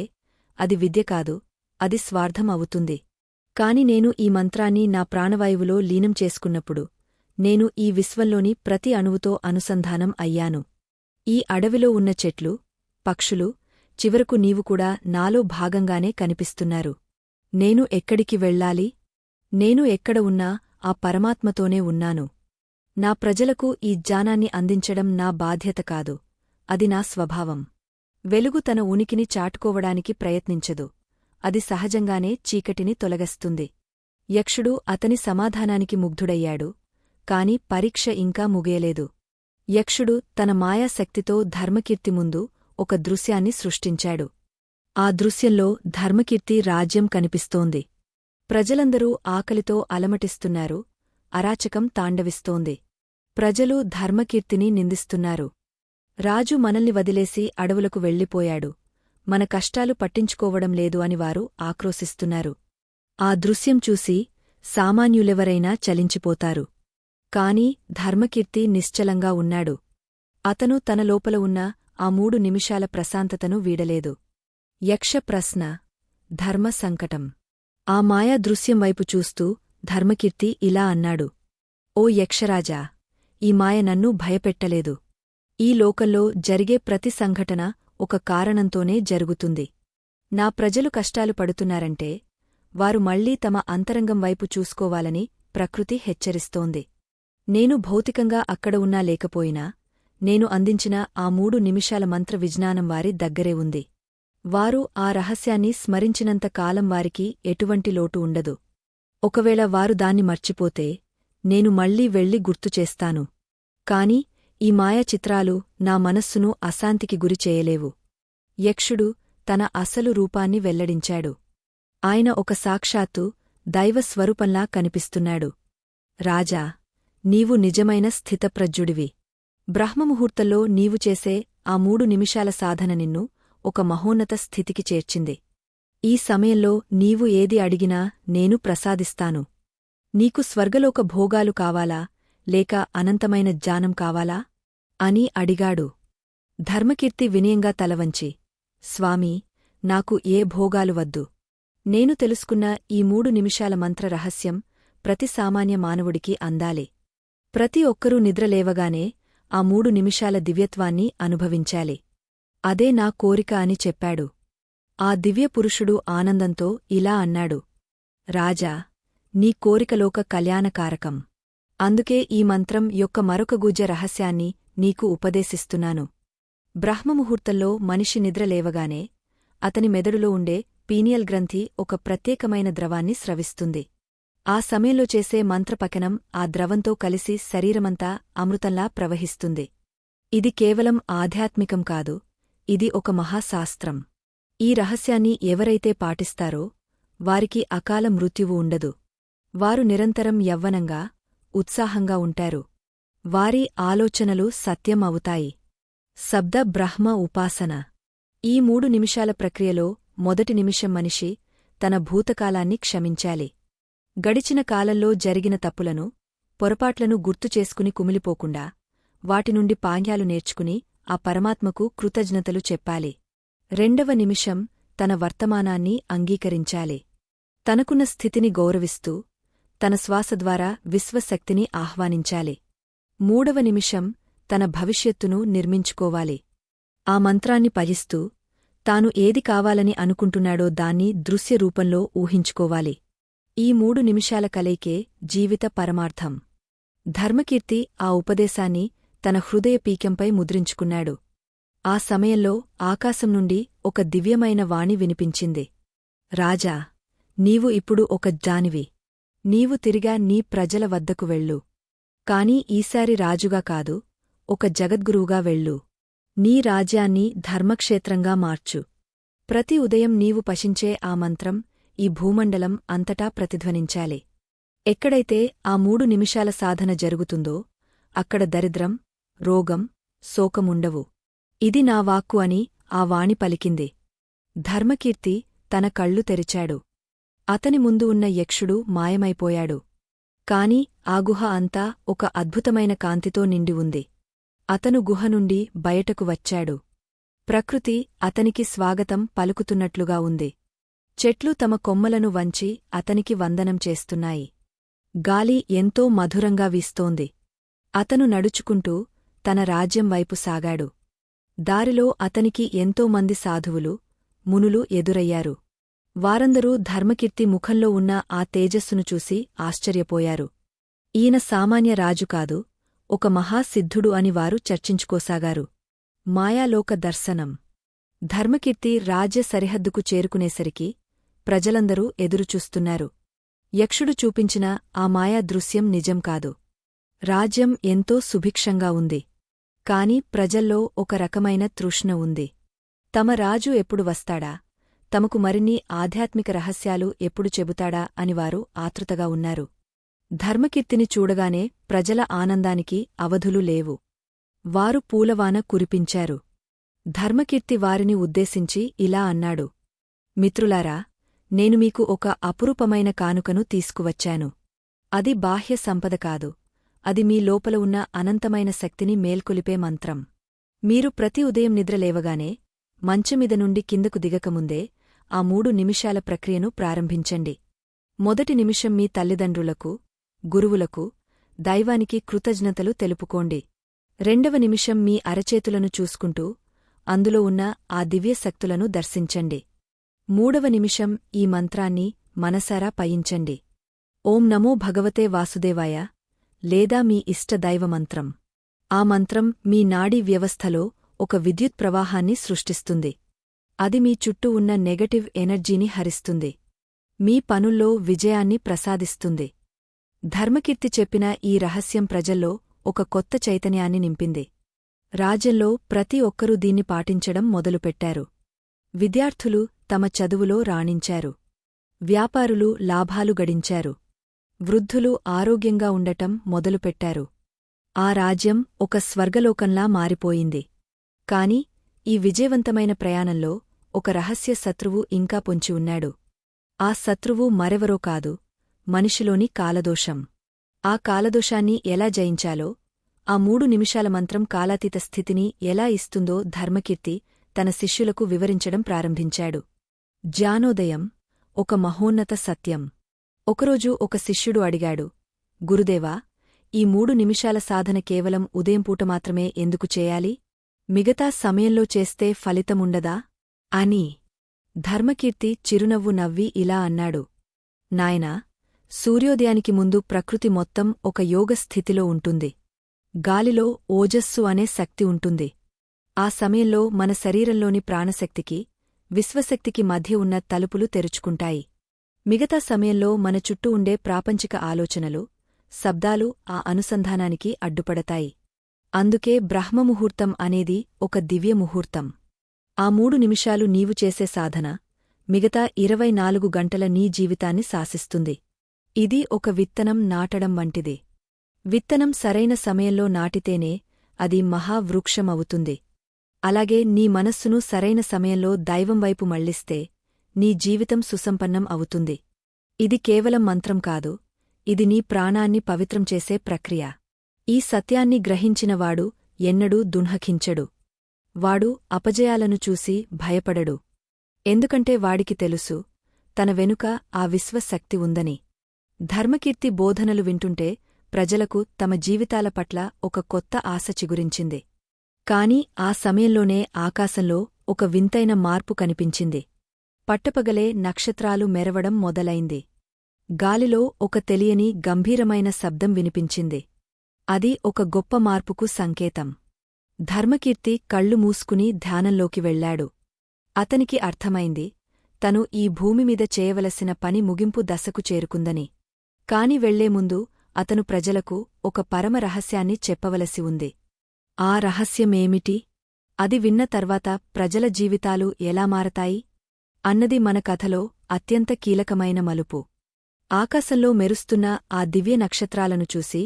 అది విద్య కాదు, అది స్వార్థం అవుతుంది. కాని నేను ఈ మంత్రాన్ని నా ప్రాణవాయువులో లీనం చేసుకున్నప్పుడు నేను ఈ విశ్వంలోని ప్రతి అణువుతో అనుసంధానం అయ్యాను. ఈ అడవిలో ఉన్న చెట్లు, పక్షులు, చివరకు నీవు కూడా నాలో భాగంగానే కనిపిస్తున్నారు. నేను ఎక్కడికి వెళ్ళాలి? నేను ఎక్కడ ఉన్నా ఆ పరమాత్మతోనే ఉన్నాను. నా ప్రజలకు ఈ జ్ఞానాన్ని అందించడం నా బాధ్యత కాదు, అది నా స్వభావం. వెలుగు తన ఉనికిని చాటుకోవడానికి ప్రయత్నించదు, అది సహజంగానే చీకటిని తొలగస్తుంది. యక్షుడు అతని సమాధానానికి ముగ్ధుడయ్యాడు, కాని పరీక్ష ఇంకా ముగియలేదు. యక్షుడు తన మాయాశక్తితో ధర్మకీర్తి ముందు ఒక దృశ్యాన్ని సృష్టించాడు. ఆ దృశ్యంలో ధర్మకీర్తి రాజ్యం కనిపిస్తోంది. ప్రజలందరూ ఆకలితో అలమటిస్తున్నారు, అరాచకం తాండవిస్తోంది. ప్రజలు ధర్మకీర్తిని నిందిస్తున్నారు. రాజు మనల్ని వదిలేసి అడవులకు వెళ్ళిపోయాడు, మన కష్టాలు పట్టించుకోవడం లేదు అని వారు ఆక్రోశిస్తున్నారు. ఆ దృశ్యం చూసి సామాన్యులెవరైనా చలించిపోతారు. కాని ధర్మకీర్తి నిశ్చలంగా ఉన్నాడు. అతను తన లోపల ఉన్న ఆ 3 నిమిషాల ప్రశాంతతను వీడలేదు. యక్ష ప్రశ్న, ధర్మ సంకటం. ఆ మాయా దృశ్యం వైపు చూస్తూ ధర్మకీర్తి ఇలా అన్నాడు: ఓ యక్షరాజా, ఈ మాయ నన్ను భయపెట్టలేదు. ఈ లోకంలో జరిగే ప్రతి సంఘటన ఒక కారణంతోనే జరుగుతుంది. నా ప్రజలు కష్టాలు పడుతున్నారంటే వారు మళ్లీ తమ అంతరంగం వైపు చూసుకోవాలని ప్రకృతి హెచ్చరిస్తోంది. నేను భౌతికంగా అక్కడ ఉన్నా లేకపోయినా నేను అందించిన ఆ 3 నిమిషాల మంత్ర విజ్ఞానం వారి దగ్గరే ఉంది. వారు ఆ రహస్యాన్ని స్మరించినంత కాలం వారికి ఎటువంటి లోటు ఉండదు. ఒకవేళ వారు దాన్ని మర్చిపోతే నేను మళ్లీ వెళ్లి గుర్తుచేస్తాను. కాని ఈ మాయా చిత్రాలు నా మనస్సును అశాంతికి గురి చేయలేవు. యక్షుడు తన అసలు రూపాన్ని వెల్లడించాడు. ఆయన ఒక సాక్షాత్తు దైవస్వరూపంలా కనిపిస్తున్నాడు. రాజా, నీవు నిజమైన స్థితప్రజ్ఞుడివి. బ్రహ్మముహూర్తంలో నీవు చేసే ఆ 3 నిమిషాల సాధన నిన్ను ఒక మహోన్నత స్థితికి చేర్చింది. ఈ సమయంలో నీవు ఏది అడిగినా నేను ప్రసాదిస్తాను. నీకు స్వర్గలోక భోగాలు కావాలా, లేక అనంతమైన జ్ఞానం కావాలా అని అడిగాడు. ధర్మకీర్తి వినయంగా తలవంచి, స్వామీ, నాకు ఏ భోగాలు వద్దు. నేను తెలుసుకున్న ఈ 3 నిమిషాల మంత్ర రహస్యం ప్రతి సామాన్య మానవుడికి అందాలి. ప్రతి ఒక్కరూ నిద్రలేవగానే ఆ 3 నిమిషాల దివ్యత్వాన్ని అనుభవించాలి. అదే నా కోరిక అని చెప్పాడు. ఆ దివ్యపురుషుడు ఆనందంతో ఇలా అన్నాడు: రాజా, నీ కోరికలోక కళ్యాణకారకం. అందుకే ఈ మంత్రం యొక్క మరొక గుజ్జ రహస్యాన్ని నీకు ఉపదేశిస్తున్నాను. బ్రహ్మముహూర్తంలో మనిషి నిద్రలేవగానే అతని మెదడులో ఉండే పీనియల్ గ్రంథి ఒక ప్రత్యేకమైన ద్రవాన్ని స్రవిస్తుంది. ఆ సమయంలో చేసే మంత్రపఠనం ఆ ద్రవంతో కలిసి శరీరమంతా అమృతంలా ప్రవహిస్తుంది. ఇది కేవలం ఆధ్యాత్మికం కాదు, ఇది ఒక మహాశాస్త్రం. ఈ రహస్యాన్ని ఎవరైతే పాటిస్తారో వారికి అకాల మృత్యువు ఉండదు. వారు నిరంతరం యవ్వనంగా, ఉత్సాహంగా ఉంటారు. వారి ఆలోచనలు సత్యం అవుతాయి. శబ్ద బ్రహ్మ ఉపాసన. ఈ 3 నిమిషాల ప్రక్రియలో మొదటి నిమిషం మనిషి తన భూతకాలాన్ని క్షమించాలి. గడిచిన కాలంలో జరిగిన తప్పులను, పొరపాట్లను గుర్తుచేసుకుని కుమిలిపోకుండా వాటినుండి పాఠ్యాలు నేర్చుకుని ఆ పరమాత్మకు కృతజ్ఞతలు చెప్పాలి. రెండవ నిమిషం తన వర్తమానాన్ని అంగీకరించాలి. తనకున్న స్థితిని గౌరవిస్తూ తన శ్వాస ద్వారా విశ్వశక్తిని ఆహ్వానించాలి. మూడవ నిమిషం తన భవిష్యత్తును నిర్మించుకోవాలి. ఆ మంత్రాన్ని పఠిస్తూ తాను ఏది కావాలని అనుకుంటున్నాడో దాన్ని దృశ్య రూపంలో ఊహించుకోవాలి. ఈ 3 నిమిషాల కలయికే జీవిత పరమార్థం. ధర్మకీర్తి ఆ ఉపదేశాన్ని తన హృదయ పీకంపై ముద్రించుకున్నాడు. ఆ సమయంలో ఆకాశం నుండి ఒక దివ్యమైన వాణి వినిపించింది. రాజా, నీవు ఇప్పుడు ఒక జ్ఞానివి. నీవు తిరిగా నీ ప్రజల వద్దకు వెళ్ళు. కాని ఈసారి రాజుగా కాదు, ఒక జగద్గురువుగా వెళ్ళు. నీ రాజ్యాన్ని ధర్మక్షేత్రంగా మార్చు. ప్రతి ఉదయం నీవు పశించే ఆ మంత్రం ఈ భూమండలం అంతటా ప్రతిధ్వనించాలి. ఎక్కడైతే ఆ 3 నిమిషాల సాధన జరుగుతుందో అక్కడ దరిద్రం, రోగం, శోకముండవు. ఇది నా వాక్కు అని ఆ వాణి పలికింది. ధర్మకీర్తి తన కళ్ళు తెరిచాడు. అతని ముందు ఉన్న యక్షుడు మాయమైపోయాడు. కాని ఆ గుహ అంతా ఒక అద్భుతమైన కాంతితో నిండి ఉంది. అతను గుహ నుండి బయటకు వచ్చాడు. ప్రకృతి అతనికి స్వాగతం పలుకుతున్నట్లుగా ఉంది. చెట్లు తమ కొమ్మలను వంచి అతనికి వందనం చేస్తున్నాయి. గాలి ఎంతో మధురంగా వీస్తోంది. అతను నడుచుకుంటూ తన రాజ్యం వైపు సాగాడు. దారిలో అతనికి ఎంతోమంది సాధువులు మునులు ఎదురయ్యారు. వారందరూ ధర్మకీర్తి ముఖంలో ఉన్న ఆ తేజస్సును చూసి ఆశ్చర్యపోయారు. ఈయన సామాన్య రాజు కాదు, ఒక మహాసిద్ధుడు అని వారు చర్చించుకోసాగారు. మాయాలోక దర్శనం. ధర్మకీర్తి రాజ్య సరిహద్దుకు చేరుకునేసరికి ప్రజలందరూ ఎదురుచూస్తున్నారు. యక్షుడు చూపించిన ఆ మాయా దృశ్యం నిజం కాదు. రాజ్యం ఎంతో సుభిక్షంగా ఉంది. కాని ప్రజల్లో ఒక రకమైన తృష్ణ ఉంది. తమ రాజు ఎప్పుడు వస్తాడా, తమకు మరిన్ని ఆధ్యాత్మిక రహస్యాలు ఎప్పుడు చెబుతాడా అని వారు ఆతృతగా ఉన్నారు. ధర్మకీర్తిని చూడగానే ప్రజల ఆనందానికి అవధులు లేవు. వారు పూలవాన కురిపించారు. ధర్మకీర్తి వారిని ఉద్దేశించి ఇలా అన్నాడు: మిత్రులారా, నేను మీకు ఒక అపురూపమైన కానుకను తీసుకువచ్చాను. అది బాహ్య సంపద కాదు, అది మీ లోపల ఉన్న అనంతమైన శక్తిని మేల్కొలిపే మంత్రం. మీరు ప్రతి ఉదయం నిద్రలేవగానే మంచమీద నుండి కిందకు దిగకముందే ఆ 3 నిమిషాల ప్రక్రియను ప్రారంభించండి. మొదటి నిమిషం మీ తల్లిదండ్రులకు, గురువులకు, దైవానికి కృతజ్ఞతలు తెలుపుకోండి. రెండవ నిమిషం మీ అరచేతులను చూసుకుంటూ అందులో ఉన్న ఆ దివ్యశక్తులను దర్శించండి. మూడవ నిమిషం ఈ మంత్రాన్ని మనసారా పయించండి. ఓం నమో భగవతే వాసుదేవాయ, లేదా మీ ఇష్ట దైవమంత్రం. ఆ మంత్రం మీ నాడీ వ్యవస్థలో ఒక విద్యుత్ ప్రవాహాన్ని సృష్టిస్తుంది. అది మీ చుట్టూ ఉన్న నెగటివ్ ఎనర్జీని హరిస్తుంది. మీ పనుల్లో విజయాన్ని ప్రసాదిస్తుంది. ధర్మకీర్తి చెప్పిన ఈ రహస్యం ప్రజల్లో ఒక కొత్త చైతన్యాన్ని నింపింది. రాజ్యంలో ప్రతి ఒక్కరూ దీన్ని పాటించడం మొదలుపెట్టారు. విద్యార్థులు తమ చదువులో రాణించారు. వ్యాపారులు లాభాలు గడించారు. వృద్ధులు ఆరోగ్యంగా ఉండటం మొదలుపెట్టారు. ఆ రాజ్యం ఒక స్వర్గలోకంలా మారిపోయింది. కాని ఈ విజయవంతమైన ప్రయాణంలో ఒక రహస్య శత్రువు ఇంకా పొంచి ఉన్నాడు. ఆ శత్రువు మరెవరో కాదు, మనిషిలోని కాలదోషం. ఆ కాలదోషాన్ని ఎలా జయించాలో, ఆ 3 నిమిషాల మంత్రం కాలాతీత స్థితిని ఎలా ఇస్తుందో ధర్మకీర్తి తన శిష్యులకు వివరించడం ప్రారంభించాడు. జ్ఞానోదయం, ఒక మహోన్నత సత్యం. ఒకరోజు ఒక శిష్యుడు అడిగాడు: గురుదేవా, ఈ 3 నిమిషాల సాధన కేవలం ఉదయం పూట మాత్రమే ఎందుకు చేయాలి? మిగతా సమయంలో చేస్తే ఫలితముండదా అని. ధర్మకీర్తి చిరునవ్వు నవ్వి ఇలా అన్నాడు: నాయనా, సూర్యోదయానికి ముందు ప్రకృతి మొత్తం ఒక యోగ స్థితిలో ఉంటుంది. గాలిలో ఓజస్సు అనే శక్తి ఉంటుంది. ఆ సమయంలో మన శరీరంలోని ప్రాణశక్తికి, విశ్వశక్తికి మధ్య ఉన్న తలుపులు తెరుచుకుంటాయి. మిగతా సమయంలో మన చుట్టూ ఉండే ప్రాపంచిక ఆలోచనలు, శబ్దాలు ఆ అనుసంధానానికి అడ్డుపడతాయి. అందుకే బ్రహ్మముహూర్తం అనేది ఒక దివ్య ముహూర్తం. ఆ 3 నిమిషాలు నీవు చేసే సాధన మిగతా 24 గంటల నీ జీవితాన్ని శాసిస్తుంది. ఇది ఒక విత్తనం నాటడం వంటిది. విత్తనం సరైన సమయంలో నాటితేనే అది మహావృక్షమవుతుంది. అలాగే నీ మనస్సును సరైన సమయంలో దైవం వైపు మళ్లిస్తే నీ జీవితం సుసంపన్నం అవుతుంది. ఇది కేవలం మంత్రం కాదు, ఇది నీ ప్రాణాన్ని పవిత్రం చేసే ప్రక్రియ. ఈ సత్యాన్ని గ్రహించినవాడు ఎన్నడూ దున్హకించడు. వాడు అపజయాలను చూసి భయపడడు. ఎందుకంటే వాడికి తెలుసు, తన వెనుక ఆ విశ్వశక్తి ఉందని. ధర్మకీర్తి బోధనలు వింటుంటే ప్రజలకు తమ జీవితాల పట్ల ఒక కొత్త ఆశ చిగురించింది. కాని ఆ సమయంలోనే ఆకాశంలో ఒక వింతైన మార్పు కనిపించింది. పట్టపగలే నక్షత్రాలు మెరవడం మొదలైంది. గాలిలో ఒక తెలియని గంభీరమైన శబ్దం వినిపించింది. అది ఒక గొప్ప మార్పుకు సంకేతం. ధర్మకీర్తి కళ్ళు మూసుకుని ధ్యానంలోకి వెళ్లాడు. అతనికి అర్థమైంది, తను ఈ భూమిమీద చేయవలసిన పని ముగింపు దశకు చేరుకుందని. కాని వెళ్లే ముందు అతను ప్రజలకు ఒక పరమ రహస్యాన్ని చెప్పవలసి ఉంది. ఆ రహస్యమేమిటి? అది విన్న తర్వాత ప్రజల జీవితాలు ఎలా మారతాయి అన్నది మన కథలో అత్యంత కీలకమైన మలుపు. ఆకాశంలో మెరుస్తున్న ఆ దివ్య నక్షత్రాలను చూసి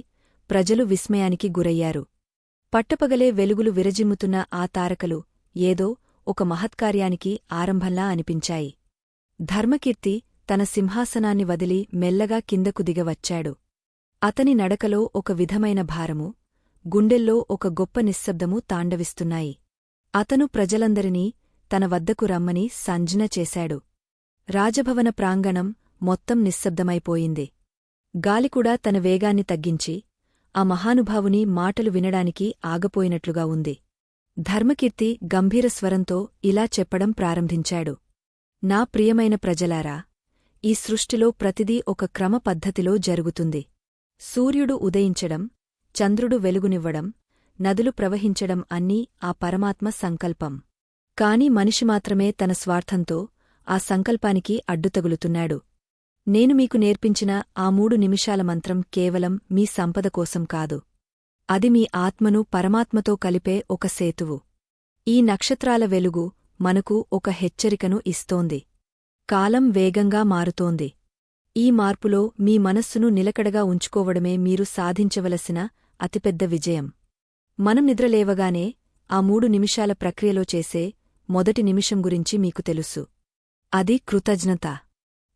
ప్రజలు విస్మయానికి గురయ్యారు. పట్టపగలే వెలుగులు విరజిమ్ముతున్న ఆ తారకలు ఏదో ఒక మహత్కార్యానికి ఆరంభంలా అనిపించాయి. ధర్మకీర్తి తన సింహాసనాన్ని వదిలి మెల్లగా కిందకు దిగవచ్చాడు. అతని నడకలో ఒక విధమైన భారము, గుండెల్లో ఒక గొప్ప నిశ్శబ్దము తాండవిస్తున్నాయి. అతను ప్రజలందరినీ తన వద్దకు రమ్మని సంజ్ఞ చేశాడు. రాజభవన ప్రాంగణం మొత్తం నిశ్శబ్దమైపోయింది. గాలికూడా తన వేగాన్ని తగ్గించి ఆ మహానుభావుని మాటలు వినడానికి ఆగపోయినట్లుగా ఉంది. ధర్మకీర్తి గంభీరస్వరంతో ఇలా చెప్పడం ప్రారంభించాడు. నా ప్రియమైన ప్రజలారా, ఈ సృష్టిలో ప్రతిదీ ఒక క్రమ పద్ధతిలో జరుగుతుంది. సూర్యుడు ఉదయించడం, చంద్రుడు వెలుగునివ్వడం, నదులు ప్రవహించడం అన్నీ ఆ పరమాత్మ సంకల్పం. కాని మనిషి మాత్రమే తన స్వార్థంతో ఆ సంకల్పానికి అడ్డుతగులుతున్నాడు. నేను మీకు నేర్పించిన ఆ 3 నిమిషాల మంత్రం కేవలం మీ సంపద కోసం కాదు. అది మీ ఆత్మను పరమాత్మతో కలిపే ఒక సేతువు. ఈ నక్షత్రాల వెలుగు మనకు ఒక హెచ్చరికను ఇస్తోంది. కాలం వేగంగా మారుతోంది. ఈ మార్పులో మీ మనస్సును నిలకడగా ఉంచుకోవడమే మీరు సాధించవలసిన అతిపెద్ద విజయం. మనం నిద్రలేవగానే ఆ 3 నిమిషాల ప్రక్రియలో చేసే మొదటి నిమిషం గురించి మీకు తెలుసు. అది కృతజ్ఞత.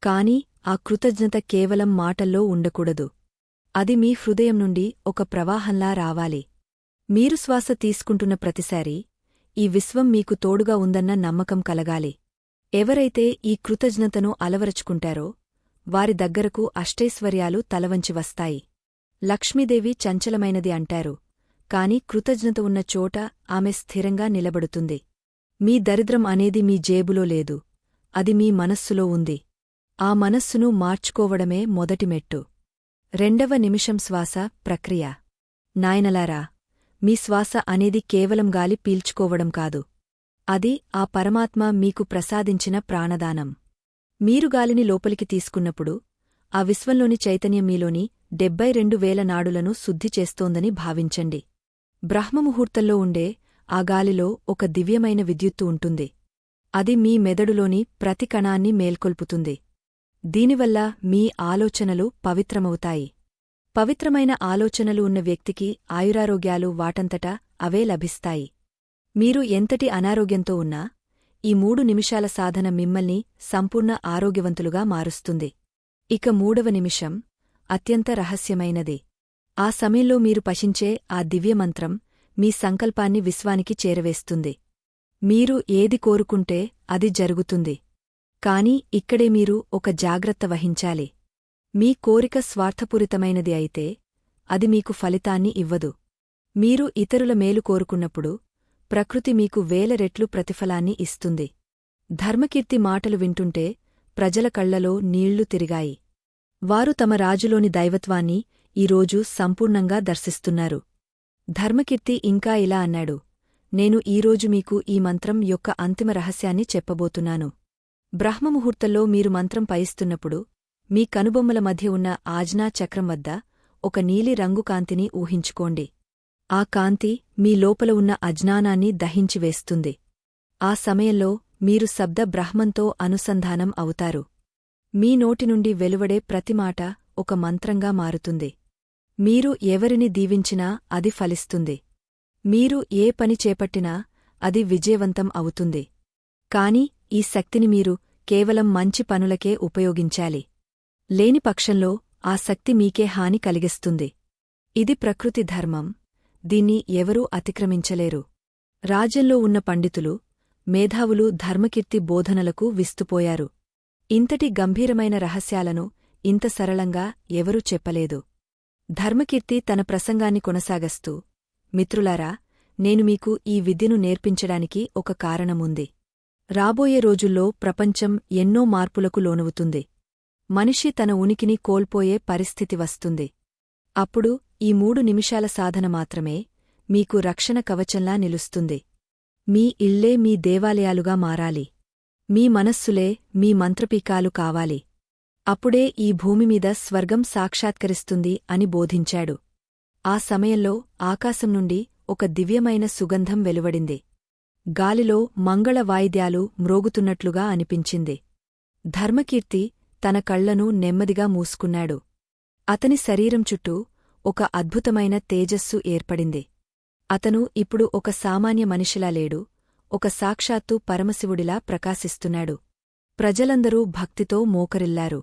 కాని ఆ కృతజ్ఞత కేవలం మాటల్లో ఉండకూడదు. అది మీ హృదయం నుండి ఒక ప్రవాహంలా రావాలి. మీరు శ్వాస తీసుకుంటున్న ప్రతిసారీ ఈ విశ్వం మీకు తోడుగా ఉందన్న నమ్మకం కలగాలి. ఎవరైతే ఈ కృతజ్ఞతను అలవరచుకుంటారో వారి దగ్గరకు అష్టైశ్వర్యాలు తలవంచి వస్తాయి. లక్ష్మీదేవి చంచలమైనది అంటారు, కాని కృతజ్ఞత ఉన్న చోట ఆమె స్థిరంగా నిలబడుతుంది. మీ దరిద్రం అనేది మీ జేబులో లేదు, అది మీ మనస్సులో ఉంది. ఆ మనస్సును మార్చుకోవడమే మొదటి మెట్టు. 2వ నిమిషం శ్వాస ప్రక్రియ. నాయనలారా, మీ శ్వాస అనేది కేవలం గాలి పీల్చుకోవడం కాదు. అది ఆ పరమాత్మ మీకు ప్రసాదించిన ప్రాణదానం. మీరు గాలిని లోపలికి తీసుకున్నప్పుడు ఆ విశ్వంలోని చైతన్యం మీలోని 72,000 నాడులను శుద్ధి చేస్తోందని భావించండి. బ్రహ్మముహూర్తంలో ఉండే ఆ గాలిలో ఒక దివ్యమైన విద్యుత్తు ఉంటుంది. అది మీ మెదడులోని ప్రతి కణాన్ని మేల్కొల్పుతుంది. దీనివల్ల మీ ఆలోచనలు పవిత్రమవుతాయి. పవిత్రమైన ఆలోచనలు ఉన్న వ్యక్తికి ఆయురారోగ్యాలు వాటంతటా అవే లభిస్తాయి. మీరు ఎంతటి అనారోగ్యంతో ఉన్నా ఈ 3 నిమిషాల సాధన మిమ్మల్ని సంపూర్ణ ఆరోగ్యవంతులుగా మారుస్తుంది. ఇక 3వ నిమిషం అత్యంత రహస్యమైనది. ఆ సమయంలో మీరు పశించే ఆ దివ్యమంత్రం మీ సంకల్పాన్ని విశ్వానికి చేరవేస్తుంది. మీరు ఏది కోరుకుంటే అది జరుగుతుంది. కాని ఇక్కడే మీరు ఒక జాగ్రత్త వహించాలి. మీ కోరిక స్వార్థపూరితమైనది అయితే అది మీకు ఫలితాన్ని ఇవ్వదు. మీరు ఇతరుల మేలు కోరుకున్నప్పుడు ప్రకృతి మీకు 1000 రెట్లు ప్రతిఫలాన్ని ఇస్తుంది. ధర్మకీర్తి మాటలు వింటుంటే ప్రజల కళ్లలో నీళ్లు తిరిగాయి. వారు తమ రాజులోని దైవత్వాన్ని ఈరోజు సంపూర్ణంగా దర్శిస్తున్నారు. ధర్మకీర్తి ఇంకా ఇలా అన్నాడు, నేను ఈరోజు మీకు ఈ మంత్రం యొక్క అంతిమ రహస్యాన్ని చెప్పబోతున్నాను. బ్రహ్మముహూర్తంలో మీరు మంత్రం పయిస్తున్నప్పుడు మీ కనుబొమ్మల మధ్య ఉన్న ఆజ్ఞా చక్రం వద్ద ఒక నీలి రంగు కాంతిని ఊహించుకోండి. ఆ కాంతి మీ లోపల ఉన్న అజ్ఞానాన్ని దహించివేస్తుంది. ఆ సమయంలో మీరు శబ్ద బ్రహ్మంతో అనుసంధానం అవుతారు. మీ నోటి నుండి వెలువడే ప్రతిమాట ఒక మంత్రంగా మారుతుంది. మీరు ఎవరిని దీవించినా అది ఫలిస్తుంది. మీరు ఏ పని చేపట్టినా అది విజయవంతం అవుతుంది. కాని ఈ శక్తిని మీరు కేవలం మంచి పనులకే ఉపయోగించాలి. లేని పక్షంలో ఆ శక్తి మీకే హాని కలిగిస్తుంది. ఇది ప్రకృతి ధర్మం. దీన్ని ఎవరూ అతిక్రమించలేరు. రాజ్యంలో ఉన్న పండితులు, మేధావులు ధర్మకీర్తి బోధనలకు విస్తుపోయారు. ఇంతటి గంభీరమైన రహస్యాలను ఇంత సరళంగా ఎవరూ చెప్పలేదు. ధర్మకీర్తి తన ప్రసంగాన్ని కొనసాగస్తూ, మిత్రులారా, నేను మీకు ఈ విద్యను నేర్పించడానికి ఒక కారణముంది. రాబోయే రోజుల్లో ప్రపంచం ఎన్నో మార్పులకు లోనవుతుంది. మనిషి తన ఉనికిని కోల్పోయే పరిస్థితి వస్తుంది. అప్పుడు ఈ 3 నిమిషాల సాధన మాత్రమే మీకు రక్షణ కవచంలా నిలుస్తుంది. మీ ఇళ్లే మీ దేవాలయాలుగా మారాలి. మీ మనస్సులే మీ మంత్రపీకాలు కావాలి. అప్పుడే ఈ భూమిమీద స్వర్గం సాక్షాత్కరిస్తుంది అని బోధించాడు. ఆ సమయంలో ఆకాశం నుండి ఒక దివ్యమైన సుగంధం వెలువడింది. గాలిలో మంగళ వాయిద్యాలు మ్రోగుతున్నట్లుగా అనిపించింది. ధర్మకీర్తి తన కళ్లను నెమ్మదిగా మూసుకున్నాడు. అతని శరీరం చుట్టూ ఒక అద్భుతమైన తేజస్సు ఏర్పడింది. అతను ఇప్పుడు ఒక సామాన్య మనిషిలా లేడు, ఒక సాక్షాత్తు పరమశివుడిలా ప్రకాశిస్తున్నాడు. ప్రజలందరూ భక్తితో మోకరిల్లారు.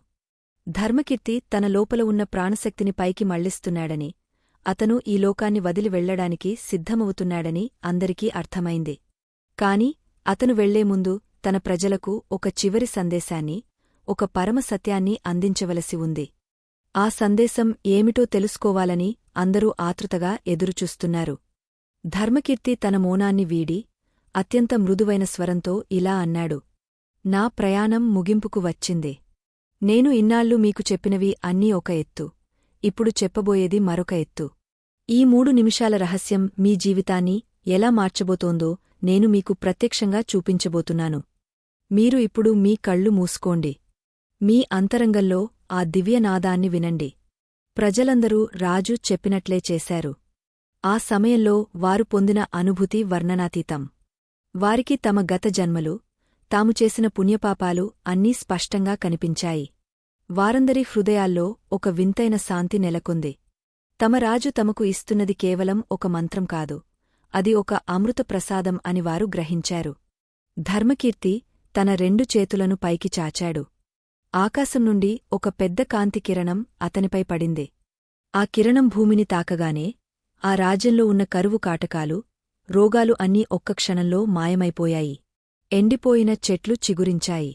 ధర్మకీర్తి తన లోపల ఉన్న ప్రాణశక్తిని పైకి మళ్లిస్తున్నాడని, అతను ఈ లోకాన్ని వదిలి వెళ్లడానికి సిద్ధమవుతున్నాడని అందరికీ అర్థమైంది. కాని అతను వెళ్లే ముందు తన ప్రజలకు ఒక చివరి సందేశాన్ని, ఒక పరమసత్యాన్ని అందించవలసి ఉంది. ఆ సందేశం ఏమిటో తెలుసుకోవాలని అందరూ ఆతృతగా ఎదురుచూస్తున్నారు. ధర్మకీర్తి తన మౌనాన్ని వీడి అత్యంత మృదువైన స్వరంతో ఇలా అన్నాడు. నా ప్రయాణం ముగింపుకు వచ్చింది. నేను ఇన్నాళ్ళు మీకు చెప్పినవి అన్నీ ఒక ఎత్తు. ఇప్పుడు చెప్పబోయేది మరొక ఎత్తు. ఈ 3 నిమిషాల రహస్యం మీ జీవితాన్ని ఎలా మార్చబోతోందో నేను మీకు ప్రత్యక్షంగా చూపించబోతున్నాను. మీరు ఇప్పుడు మీ కళ్ళు మూసుకోండి. మీ అంతరంగంలో ఆ దివ్యనాదాన్ని వినండి. ప్రజలందరూ రాజు చెప్పినట్లే చేశారు. ఆ సమయంలో వారు పొందిన అనుభూతి వర్ణనాతీతం. వారికి తమ గత జన్మలు, తాము చేసిన పుణ్యపాపాలు అన్నీ స్పష్టంగా కనిపించాయి. వారందరి హృదయాల్లో ఒక వింతైన శాంతి నెలకొంది. తమ రాజు తమకు ఇస్తున్నది కేవలం ఒక మంత్రం కాదు, అది ఒక అమృత ప్రసాదం అని వారు గ్రహించారు. ధర్మకీర్తి తన 2 చేతులను పైకి చాచాడు. ఆకాశం నుండి ఒక పెద్ద కాంతి కిరణం అతనిపై పడింది. ఆ కిరణం భూమిని తాకగానే ఆ రాజ్యంలో ఉన్న కరువు కాటకాలు, రోగాలు అన్నీ ఒక్క క్షణంలో మాయమైపోయాయి. ఎండిపోయిన చెట్లు చిగురించాయి.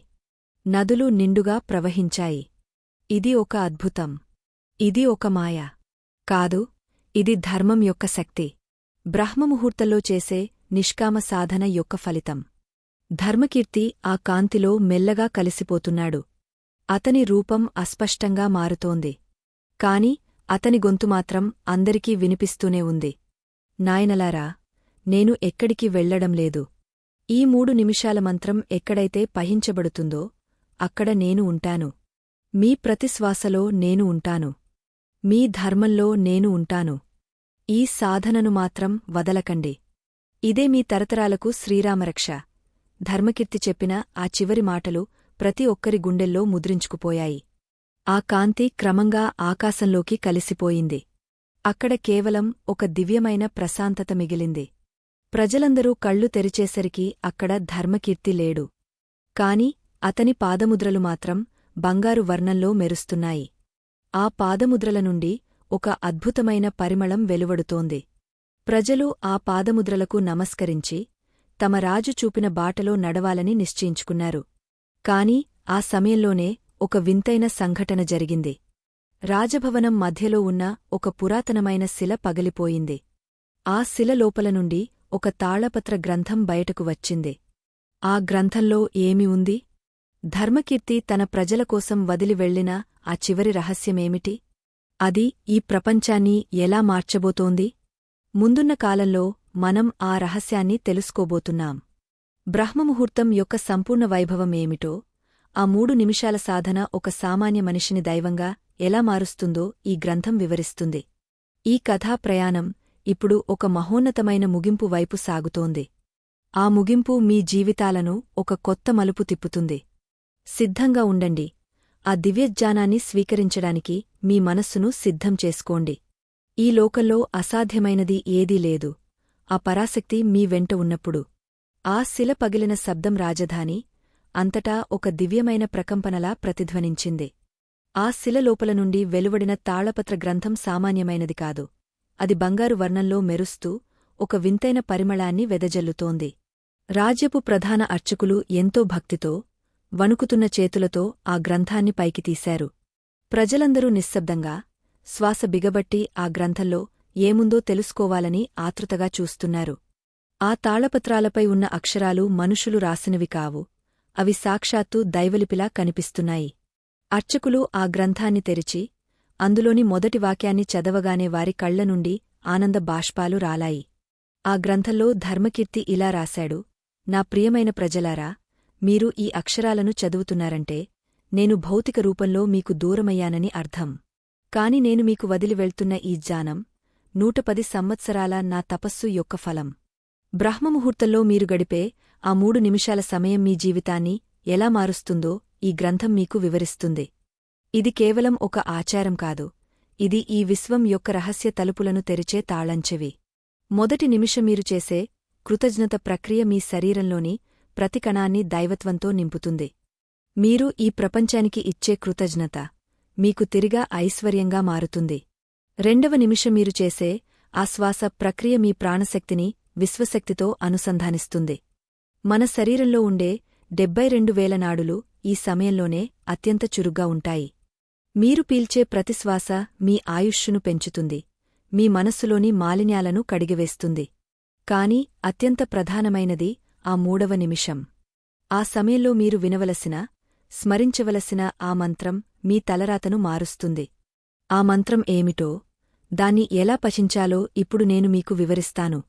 నదులు నిండుగా ప్రవహించాయి. ఇది ఒక అద్భుతం. ఇది ఒక మాయ కాదు, ఇది ధర్మం యొక్క శక్తి. బ్రహ్మముహూర్తంలో చేసే నిష్కామ సాధన యొక్క ఫలితం. ధర్మకీర్తి ఆ కాంతిలో మెల్లగా కలిసిపోతున్నాడు. అతని రూపం అస్పష్టంగా మారుతోంది. కాని అతని గొంతుమాత్రం అందరికీ వినిపిస్తూనే ఉంది. నాయనలారా, నేను ఎక్కడికి వెళ్లడం లేదు. ఈ 3 నిమిషాల మంత్రం ఎక్కడైతే పహించబడుతుందో అక్కడ నేను ఉంటాను. మీ ప్రతిశ్వాసలో నేను ఉంటాను. మీ ధర్మంలో నేను ఉంటాను. ఈ సాధనను మాత్రం వదలకండి. ఇదే మీ తరతరాలకు శ్రీరామరక్ష. ధర్మకీర్తి చెప్పిన ఆ చివరి మాటలు ప్రతి ఒక్కరి గుండెల్లో ముద్రించుకుపోయాయి. ఆ కాంతి క్రమంగా ఆకాశంలోకి కలిసిపోయింది. అక్కడ కేవలం ఒక దివ్యమైన ప్రశాంతత మిగిలింది. ప్రజలందరూ కళ్ళు తెరిచేసరికి అక్కడ ధర్మకీర్తి లేడు. కాని అతని పాదముద్రలు మాత్రం బంగారు వర్ణంలో మెరుస్తున్నాయి. ఆ పాదముద్రల నుండి ఒక అద్భుతమైన పరిమళం వెలువడుతోంది. ప్రజలు ఆ పాదముద్రలకు నమస్కరించి తమ రాజు చూపిన బాటలో నడవాలని నిశ్చయించుకున్నారు. కాని ఆ సమయంలోనే ఒక వింతైన సంఘటన జరిగింది. రాజభవనం మధ్యలో ఉన్న ఒక పురాతనమైన శిల పగిలిపోయింది. ఆ శిల లోపల నుండి ఒక తాళపత్ర గ్రంథం బయటకు వచ్చింది. ఆ గ్రంథంలో ఏమి ఉంది? ధర్మకీర్తి తన ప్రజల కోసం వదిలి వెళ్లిన ఆ చివరి రహస్యమేమిటి? అది ఈ ప్రపంచాన్ని ఎలా మార్చబోతోంది? ముందున్న కాలంలో మనం ఆ రహస్యాన్ని తెలుసుకోబోతున్నాం. బ్రహ్మముహూర్తం యొక్క సంపూర్ణ వైభవం ఏమిటో, ఆ 3 నిమిషాల సాధన ఒక సామాన్య మనిషిని దైవంగా ఎలా మారుస్తుందో ఈ గ్రంథం వివరిస్తుంది. ఈ కథా ప్రయాణం ఇప్పుడు ఒక మహోన్నతమైన ముగింపు వైపు సాగుతోంది. ఆ ముగింపు మీ జీవితాలను ఒక కొత్త మలుపు తిప్పుతుంది. సిద్ధంగా ఉండండి. ఆ దివ్యజ్ఞానాన్ని స్వీకరించడానికి మీ మనస్సును సిద్ధం చేసుకోండి. ఈ లోకంలో అసాధ్యమైనది ఏదీ లేదు. ఆ పరాశక్తి మీ వెంట ఉన్నప్పుడు. ఆ శిల పగిలిన శబ్దం రాజధాని అంతటా ఒక దివ్యమైన ప్రకంపనలా ప్రతిధ్వనించింది. ఆ శిల లోపల నుండి వెలువడిన తాళపత్ర గ్రంథం సామాన్యమైనది కాదు. అది బంగారు వర్ణంలో మెరుస్తూ ఒక వింతైన పరిమళాన్ని వెదజల్లుతోంది. రాజ్యపు ప్రధాన అర్చకులు ఎంతో భక్తితో, వణుకుతున్న చేతులతో ఆ గ్రంథాన్ని పైకి తీశారు. ప్రజలందరూ నిశ్శబ్దంగా, శ్వాస బిగబట్టి ఆ గ్రంథంలో ఏముందో తెలుసుకోవాలని ఆతృతగా చూస్తున్నారు. ఆ తాళపత్రాలపై ఉన్న అక్షరాలు మనుషులు రాసినవి కావు. అవి సాక్షాత్తు దైవలిపిలా కనిపిస్తున్నాయి. అర్చకులు ఆ గ్రంథాన్ని తెరిచి అందులోని మొదటి వాక్యాన్ని చదవగానే వారి కళ్ల నుండి ఆనంద బాష్పాలు రాలాయి. ఆ గ్రంథంలో ధర్మకీర్తి ఇలా రాశాడు: నా ప్రియమైన ప్రజలారా, మీరు ఈ అక్షరాలను చదువుతున్నారంటే నేను భౌతిక రూపంలో మీకు దూరమయ్యానని అర్థం. కాని నేను మీకు వదిలి వెళ్తున్న ఈ జ్ఞానం 110 సంవత్సరాల నా తపస్సు యొక్క ఫలం. బ్రహ్మముహూర్తంలో మీరు గడిపే ఆ 3 నిమిషాల సమయం మీ జీవితాన్ని ఎలా మారుస్తుందో ఈ గ్రంథం మీకు వివరిస్తుంది. ఇది కేవలం ఒక ఆచారం కాదు, ఇది ఈ విశ్వం యొక్క రహస్య తలుపులను తెరిచే తాళంచెవి. మొదటి నిమిషం మీరు చేసే కృతజ్ఞత ప్రక్రియ మీ శరీరంలోని ప్రతి కణాన్ని దైవత్వంతో నింపుతుంది. మీరు ఈ ప్రపంచానికి ఇచ్చే కృతజ్ఞత మీకు తిరిగా ఐశ్వర్యంగా మారుతుంది. రెండవ నిమిషం మీరు చేసే ఆ శ్వాస ప్రక్రియ మీ ప్రాణశక్తిని విశ్వశక్తితో అనుసంధానిస్తుంది. మన శరీరంలో ఉండే 72,000 నాడులు ఈ సమయంలోనే అత్యంత చురుగ్గా ఉంటాయి. మీరు పీల్చే ప్రతిశ్వాస మీ ఆయుష్షును పెంచుతుంది, మీ మనస్సులోని మాలిన్యాలను కడిగివేస్తుంది. కాని అత్యంత ప్రధానమైనది ఆ 3వ నిమిషం. ఆ సమయంలో మీరు వినవలసిన, స్మరించవలసిన ఆ మంత్రం మీ తలరాతను మారుస్తుంది. ఆ మంత్రం ఏమిటో, దాన్ని ఎలా పఠించాలో ఇప్పుడు నేను మీకు వివరిస్తాను.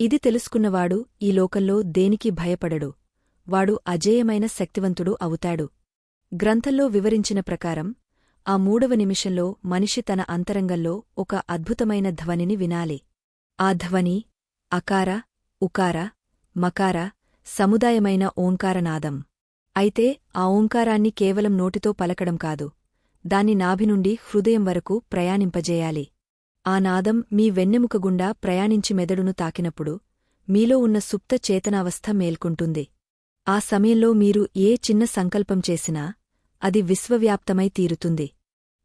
ఇది తెలుసుకున్నవాడు ఈ లోకంలో దేనికి భయపడడు. వాడు అజేయమైన శక్తివంతుడు అవుతాడు. గ్రంథంలో వివరించిన ప్రకారం ఆ 3వ నిమిషంలో మనిషి తన అంతరంగంలో ఒక అద్భుతమైన ధ్వనిని వినాలి. ఆ ధ్వని అకార, ఉకార, మకార సముదాయమైన ఓంకారనాదం. అయితే ఆ ఓంకారాన్ని కేవలం నోటితో పలకడం కాదు, దాన్ని నాభి నుండి హృదయం వరకు ప్రయాణింపజేయాలి. ఆ నాదం మీ వెన్నెముక గుండా ప్రయాణించి మెదడును తాకినప్పుడు మీలో ఉన్న సుప్త చేతనావస్థ మేల్కొంటుంది. ఆ సమయంలో మీరు ఏ చిన్న సంకల్పం చేసినా అది విశ్వవ్యాప్తమై తీరుతుంది.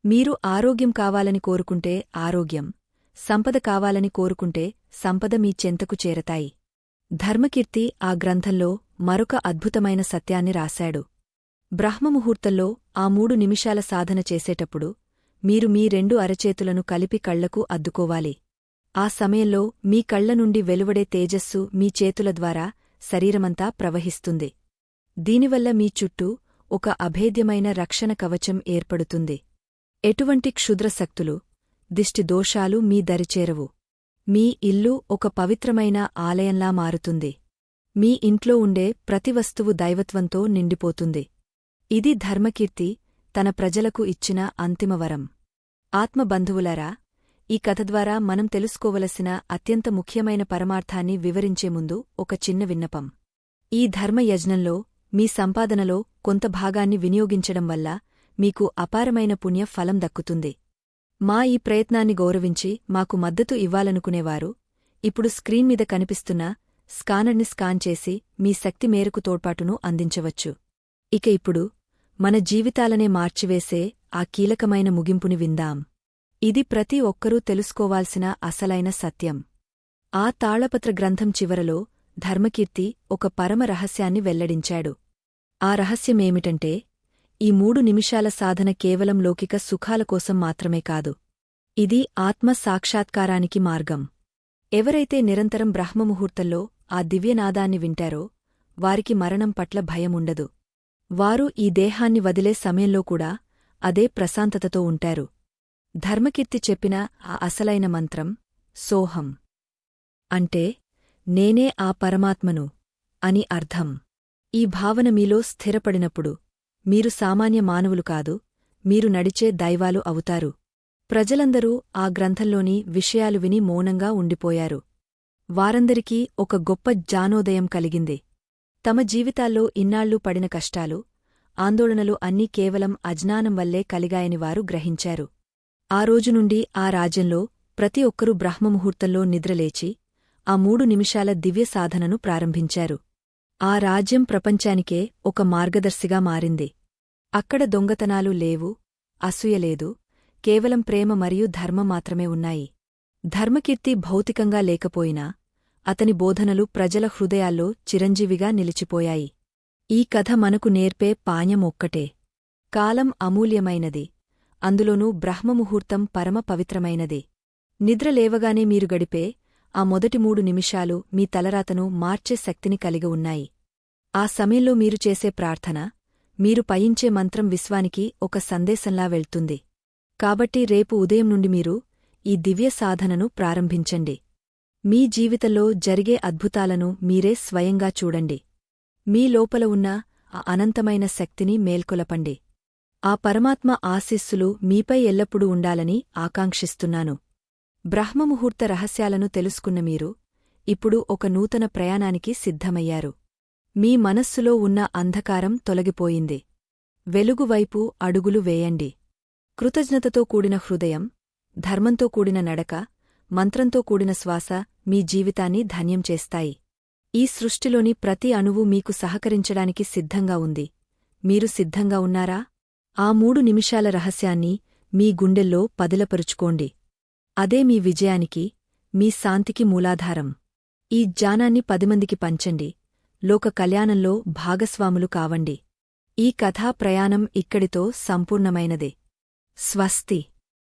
మీరు ఆరోగ్యం కావాలని కోరుకుంటే ఆరోగ్యం, సంపద కావాలని కోరుకుంటే సంపద మీ చెంతకు చేరతాయి. ధర్మకీర్తి ఆ గ్రంథంలో మరొక అద్భుతమైన సత్యాన్ని రాశాడు. బ్రహ్మముహూర్తంలో ఆ 3 నిమిషాల సాధన చేసేటప్పుడు మీరు మీ 2 అరచేతులను కలిపి కళ్లకు అద్దుకోవాలి. ఆ సమయంలో మీ కళ్ల నుండి వెలువడే తేజస్సు మీ చేతుల ద్వారా శరీరమంతా ప్రవహిస్తుంది. దీనివల్ల మీ చుట్టూ ఒక అభేద్యమైన రక్షణ కవచం ఏర్పడుతుంది. ఎటువంటి క్షుద్రశక్తులు, దిష్టి దోషాలు మీ దరిచేరవు. మీ ఇల్లు ఒక పవిత్రమైన ఆలయంలా మారుతుంది. మీ ఇంట్లో ఉండే ప్రతి వస్తువు దైవత్వంతో నిండిపోతుంది. ఇది ధర్మకీర్తి తన ప్రజలకు ఇచ్చిన అంతిమ వరం. ఆత్మబంధువులారా, ఈ కథ ద్వారా మనం తెలుసుకోవలసిన అత్యంత ముఖ్యమైన పరమార్థాన్ని వివరించే ముందు ఒక చిన్న విన్నపం. ఈ ధర్మయజ్ఞంలో మీ సంపాదనలో కొంత భాగాన్ని వినియోగించడం వల్ల మీకు అపారమైన పుణ్య ఫలం దక్కుతుంది. మా ఈ ప్రయత్నాన్ని గౌరవించి మాకు మద్దతు ఇవ్వాలనుకునేవారు ఇప్పుడు స్క్రీన్ మీద కనిపిస్తున్న స్కానర్ని స్కాన్ చేసి మీ శక్తి మేరకు తోడ్పాటును అందించవచ్చు. ఇక ఇప్పుడు మన జీవితాలనే మార్చివేసే ఆ కీలకమైన ముగింపుని విందాం. ఇది ప్రతి ఒక్కరూ తెలుసుకోవాల్సిన అసలైన సత్యం. ఆ తాళపత్ర గ్రంథం చివరలో ధర్మకీర్తి ఒక పరమ రహస్యాన్ని వెల్లడించాడు. ఆ రహస్యమేమిటంటే, ఈ 3 నిమిషాల సాధన కేవలం లౌకిక సుఖాల కోసం మాత్రమే కాదు. ఇది ఆత్మ సాక్షాత్కారానికి మార్గం. ఎవరైతే నిరంతరం బ్రహ్మముహూర్తంలో ఆ దివ్యనాదాన్ని వింటారో వారికి మరణం పట్ల భయముండదు. వారు ఈ దేహాన్ని వదిలే సమయంలో కూడా అదే ప్రశాంతతతో ఉంటారు. ధర్మకీర్తి చెప్పిన ఆ అసలైన మంత్రం సోహం అంటే నేనే ఆ పరమాత్మను అని అర్థం. ఈ భావన మీలో స్థిరపడినప్పుడు మీరు సామాన్య మానవులు కాదు, మీరు నడిచే దైవాలు అవుతారు. ప్రజలందరూ ఆ గ్రంథంలోని విషయాలు విని మౌనంగా ఉండిపోయారు. వారందరికీ ఒక గొప్ప జ్ఞానోదయం కలిగింది. తమ జీవితాల్లో ఇన్నాళ్లు పడిన కష్టాలు, ఆందోళనలు అన్నీ కేవలం అజ్ఞానం వల్లే కలిగాయని వారు గ్రహించారు. ఆ రోజు నుండి ఆ రాజ్యంలో ప్రతి ఒక్కరూ బ్రహ్మముహూర్తంలో నిద్రలేచి ఆ 3 నిమిషాల దివ్య సాధనను ప్రారంభించారు. ఆ రాజ్యం ప్రపంచానికే ఒక మార్గదర్శిగా మారింది. అక్కడ దొంగతనాలు లేవు, అసూయలేదు, కేవలం ప్రేమ మరియు ధర్మం మాత్రమే ఉన్నాయి. ధర్మకీర్తి భౌతికంగా లేకపోయినా అతని బోధనలు ప్రజల హృదయాల్లో చిరంజీవిగా నిలిచిపోయాయి. ఈ కథ మనకు నేర్పే పాఠం ఒక్కటే: కాలం అమూల్యమైనది, అందులోనూ బ్రహ్మముహూర్తం పరమ పవిత్రమైనది. నిద్ర లేవగానే మీరు గడిపే ఆ మొదటి 3 నిమిషాలు మీ తలరాతను మార్చే శక్తిని కలిగి ఉన్నాయి. ఆ సమయంలో మీరు చేసే ప్రార్థన, మీరు పయించే మంత్రం విశ్వానికి ఒక సందేశంలా వెళ్తుంది. కాబట్టి రేపు ఉదయం నుండి మీరు ఈ దివ్య సాధనను ప్రారంభించండి. మీ జీవితంలో జరిగే అద్భుతాలను మీరే స్వయంగా చూడండి. మీ లోపల ఉన్న ఆ అనంతమైన శక్తిని మేల్కొలపండి. ఆ పరమాత్మ ఆశీస్సులు మీపై ఎల్లప్పుడూ ఉండాలని ఆకాంక్షిస్తున్నాను. బ్రహ్మముహూర్త రహస్యాలను తెలుసుకున్న మీరు ఇప్పుడు ఒక నూతన ప్రయాణానికి సిద్ధమయ్యారు. మీ మనస్సులో ఉన్న అంధకారం తొలగిపోయింది. వెలుగువైపు అడుగులు వేయండి. కృతజ్ఞతతో కూడిన హృదయం, ధర్మంతో కూడిన నడక, మంత్రంతో కూడిన శ్వాస మీ జీవితాన్ని ధన్యం చేస్తాయి. ఈ సృష్టిలోని ప్రతి అణువు మీకు సహకరించడానికి సిద్ధంగా ఉంది. మీరు సిద్ధంగా ఉన్నారా? ఆ 3 నిమిషాల రహస్యాన్ని మీ గుండెల్లో పదిలపరుచుకోండి. అదే మీ విజయానికి, మీ శాంతికి మూలాధారం. ఈ జ్ఞానాన్ని 10 మందికి పంచండి. లోక కళ్యాణంలో భాగస్వాములు కావండి. ఈ కథా ప్రయాణం ఇక్కడితో సంపూర్ణమైనదే. స్వస్తి.